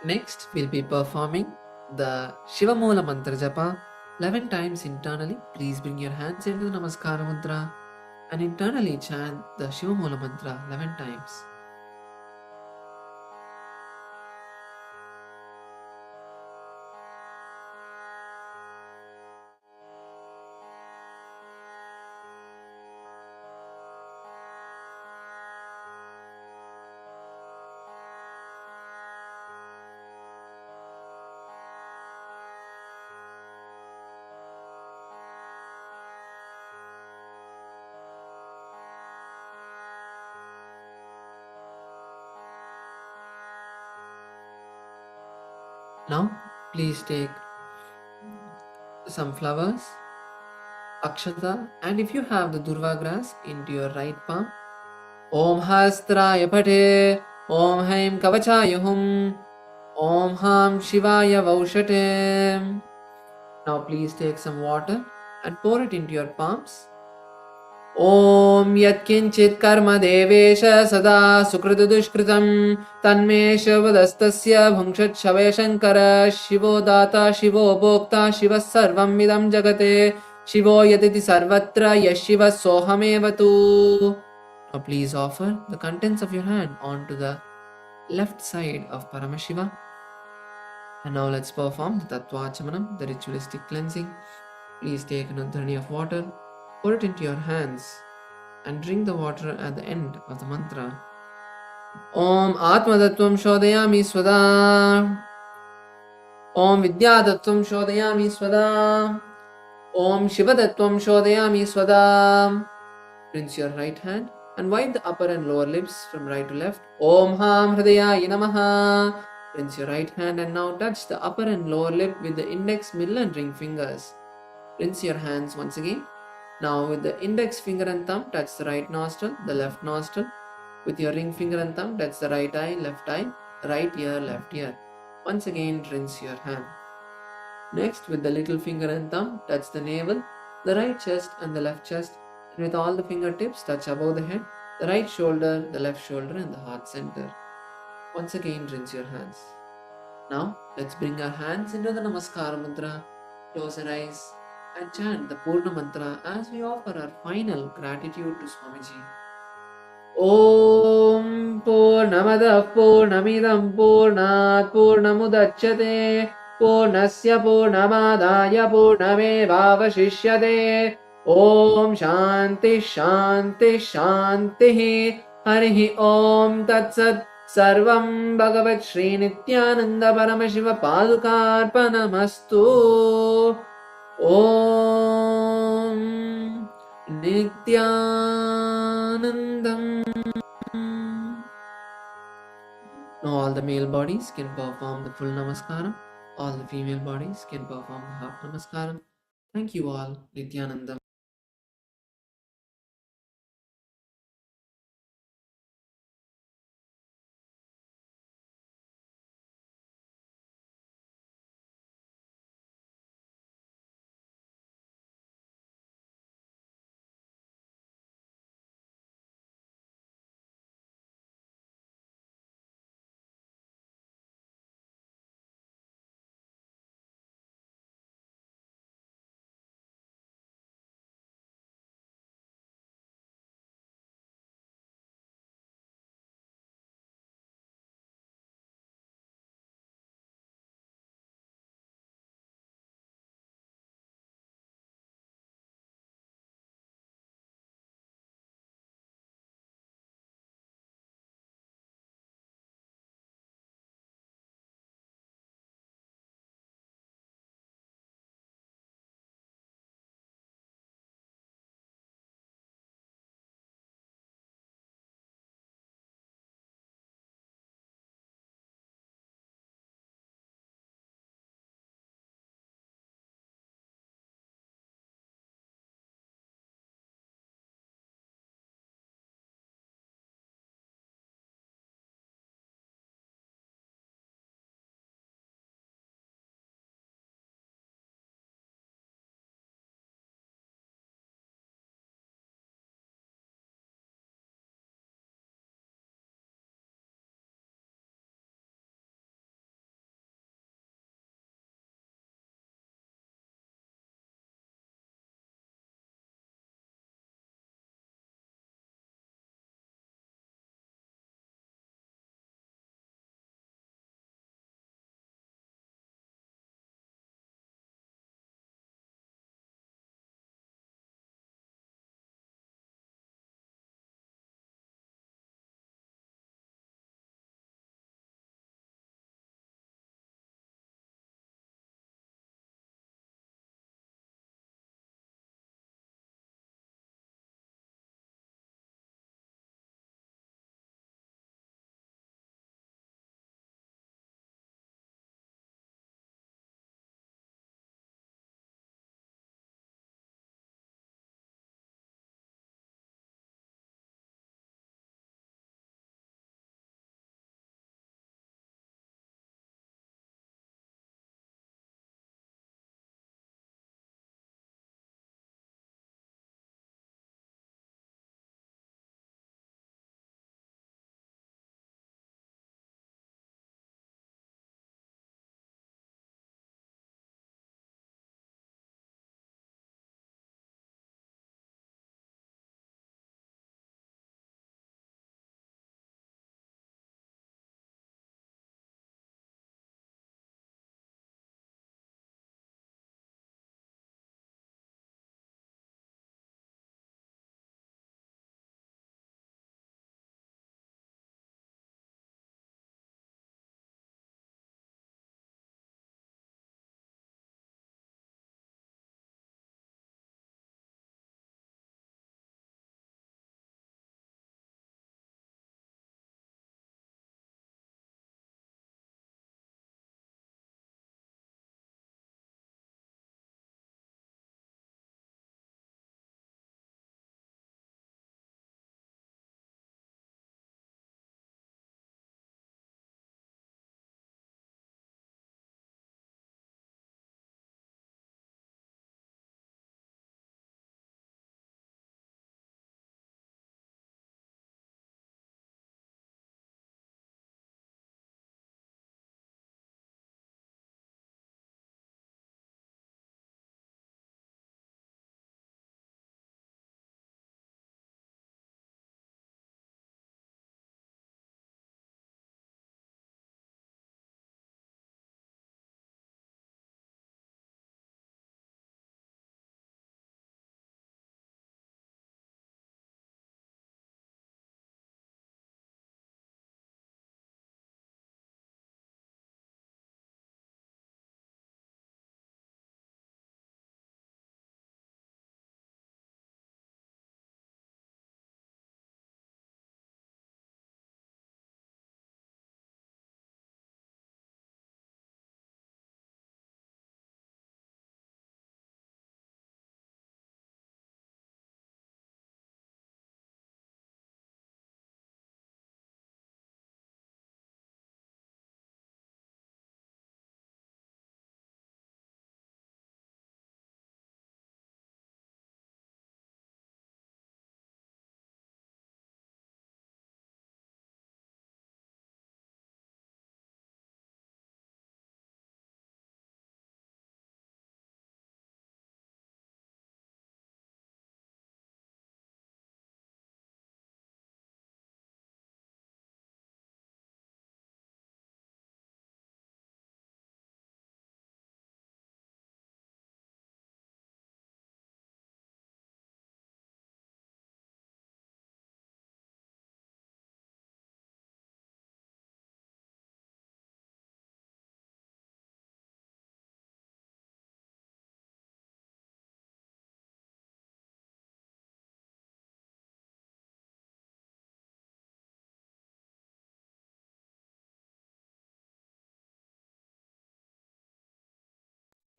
Next, we'll be performing the Shiva Moola Mantra Japa 11 times internally. Please bring your hands into the Namaskara Mudra and internally chant the Shiva Moola Mantra 11 times. Now, please take some flowers, akshata, and if you have the durva grass, into your right palm. Om Hastraya Pate, Om Haim Kavachaya Hum, Om Ham Shivaya Vaushate. Now, please take some water and pour it into your palms. Om Yatkinchit Karma Devesha Sada Sukrita Dushkritam Tanme Shivadastasya Bhungshat Shave Shankara Shivo Data Shivo Bhokta Shiva Sarvam Vidam Jagate Shivo Yatiti Sarvatra Yashiva Sohamevatu. Now please offer the contents of your hand onto the left side of Paramashiva. And now let's perform the Tattvachamanam, the ritualistic cleansing. Please take an udhrani of water, pour it into your hands and drink the water at the end of the mantra. Om Atmadattvam Shodayami Swada. Om Vidyadattvam Shodayami Swada. Om Shivadattvam Shodayami Swada. Rinse your right hand and wipe the upper and lower lips from right to left. Om Ham Hridayaya Namaha. Rinse your right hand and now touch the upper and lower lip with the index, middle and ring fingers. Rinse your hands once again. Now with the index finger and thumb, touch the right nostril, the left nostril. With your ring finger and thumb, touch the right eye, right ear, left ear. Once again, rinse your hand. Next, with the little finger and thumb, touch the navel, the right chest and the left chest. And with all the fingertips, touch above the head, the right shoulder, the left shoulder and the heart center. Once again, rinse your hands. Now, let's bring our hands into the Namaskara Mudra. Close our eyes and chant the Purna Mantra as we offer our final gratitude to Swamiji. Om Purnamadav Purnamidam Purnat Purnamudachyate Purnasya Purnamadaya Purnamevavashishyate Om Shanti Shanti Shanti. Harihi Om Tat Sat. Sarvam Bhagavat Shri Nithyananda Paramashiva Padukarpanamastu. Om Nithyanandam. Now all the male bodies can perform the full namaskaram. All the female bodies can perform the half namaskaram. Thank you all. Nithyanandam.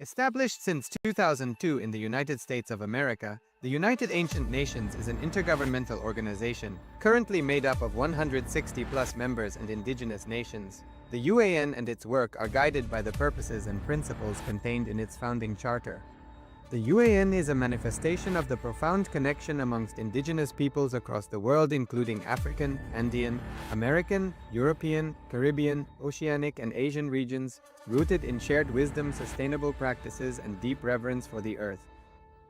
Established since 2002 in the United States of America, the United Ancient Nations is an intergovernmental organization, currently made up of 160 plus members and indigenous nations. The UAN and its work are guided by the purposes and principles contained in its founding charter. The UAN is a manifestation of the profound connection amongst indigenous peoples across the world, including African, Andean, American, European, Caribbean, Oceanic, and Asian regions, rooted in shared wisdom, sustainable practices, and deep reverence for the earth.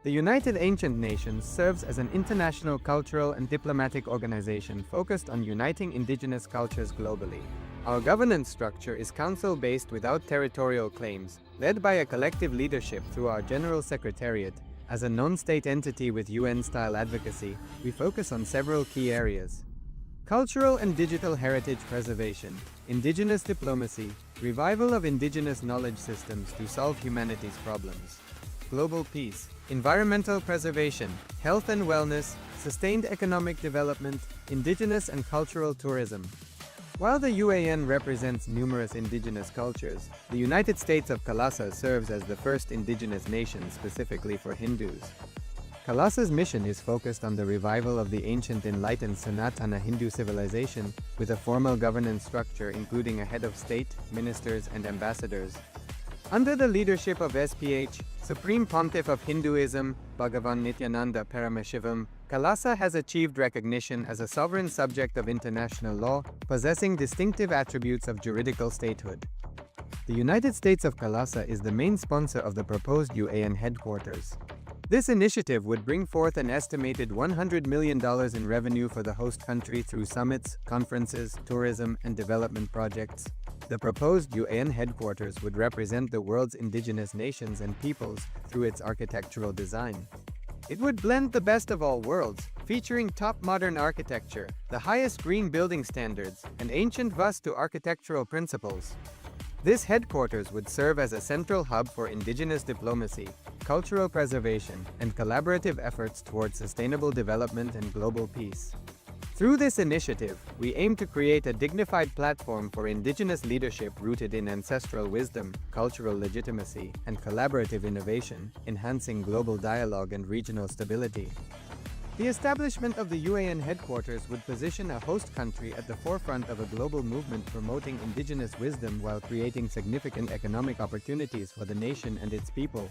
The United Ancient Nations serves as an international cultural and diplomatic organization focused on uniting indigenous cultures globally. Our governance structure is council-based without territorial claims, led by a collective leadership through our General Secretariat. As a non-state entity with UN-style advocacy, we focus on several key areas: cultural and digital heritage preservation, indigenous diplomacy, revival of indigenous knowledge systems to solve humanity's problems, global peace, environmental preservation, health and wellness, sustained economic development, indigenous and cultural tourism. While the UAN represents numerous indigenous cultures, the United States of Kailasa serves as the first indigenous nation specifically for Hindus. Kailasa's mission is focused on the revival of the ancient enlightened Sanatana Hindu civilization, with a formal governance structure including a head of state, ministers, and ambassadors. Under the leadership of SPH, Supreme Pontiff of Hinduism, Bhagavan Nithyananda Paramashivam, Kailasa has achieved recognition as a sovereign subject of international law, possessing distinctive attributes of juridical statehood. The United States of Kailasa is the main sponsor of the proposed UAN headquarters. This initiative would bring forth an estimated $100 million in revenue for the host country through summits, conferences, tourism, and development projects. The proposed UAN headquarters would represent the world's indigenous nations and peoples through its architectural design. It would blend the best of all worlds, featuring top modern architecture, the highest green building standards, and ancient Vastu architectural principles. This headquarters would serve as a central hub for indigenous diplomacy, cultural preservation, and collaborative efforts towards sustainable development and global peace. Through this initiative, we aim to create a dignified platform for indigenous leadership rooted in ancestral wisdom, cultural legitimacy, and collaborative innovation, enhancing global dialogue and regional stability. The establishment of the UAN headquarters would position a host country at the forefront of a global movement promoting indigenous wisdom while creating significant economic opportunities for the nation and its people.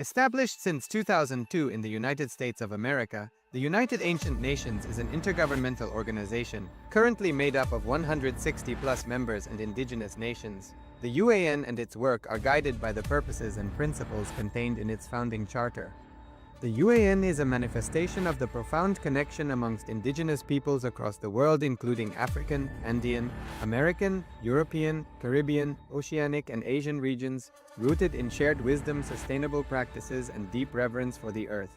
Established since 2002 in the United States of America, the United Ancient Nations is an intergovernmental organization, currently made up of 160 plus members and indigenous nations. The UAN and its work are guided by the purposes and principles contained in its founding charter. The UAN is a manifestation of the profound connection amongst indigenous peoples across the world, including African, Andean, American, European, Caribbean, Oceanic, and Asian regions, rooted in shared wisdom, sustainable practices, and deep reverence for the earth.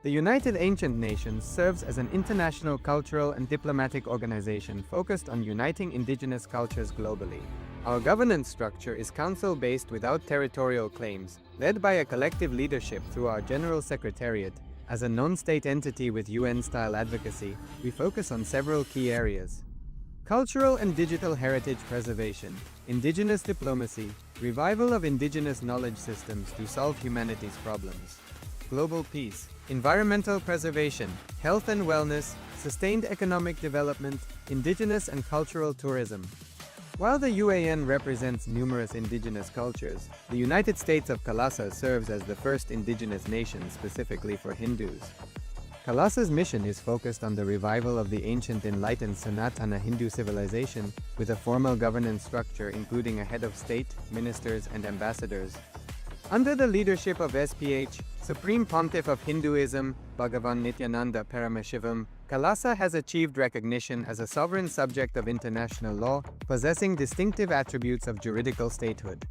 The United Ancient Nations serves as an international cultural and diplomatic organization focused on uniting indigenous cultures globally. Our governance structure is council-based without territorial claims, led by a collective leadership through our General Secretariat. As a non-state entity with UN-style advocacy, we focus on several key areas: cultural and digital heritage preservation, indigenous diplomacy, revival of indigenous knowledge systems to solve humanity's problems, global peace, environmental preservation, health and wellness, sustained economic development, indigenous and cultural tourism. While the UAN represents numerous indigenous cultures, the United States of Kailasa serves as the first indigenous nation specifically for Hindus. Kailasa's mission is focused on the revival of the ancient enlightened Sanatana Hindu civilization with a formal governance structure including a head of state, ministers, and ambassadors. Under the leadership of SPH, Supreme Pontiff of Hinduism, Bhagavan Nithyananda Paramashivam, Kailasa has achieved recognition as a sovereign subject of international law, possessing distinctive attributes of juridical statehood.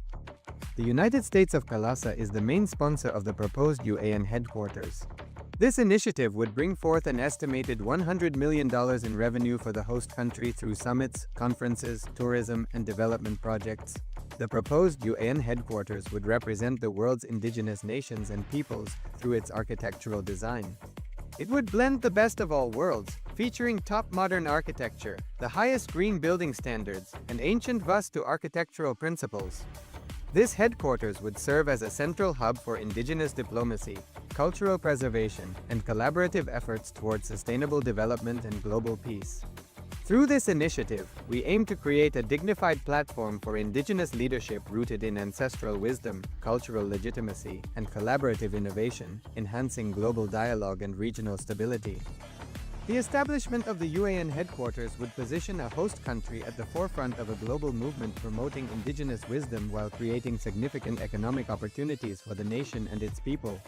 The United States of Kailasa is the main sponsor of the proposed UAN headquarters. This initiative would bring forth an estimated $100 million in revenue for the host country through summits, conferences, tourism, and development projects. The proposed UAN headquarters would represent the world's indigenous nations and peoples through its architectural design. It would blend the best of all worlds, featuring top modern architecture, the highest green building standards, and ancient Vastu architectural principles. This headquarters would serve as a central hub for indigenous diplomacy, cultural preservation, and collaborative efforts towards sustainable development and global peace. Through this initiative, we aim to create a dignified platform for indigenous leadership rooted in ancestral wisdom, cultural legitimacy, and collaborative innovation, enhancing global dialogue and regional stability. The establishment of the UAN headquarters would position a host country at the forefront of a global movement promoting indigenous wisdom while creating significant economic opportunities for the nation and its people.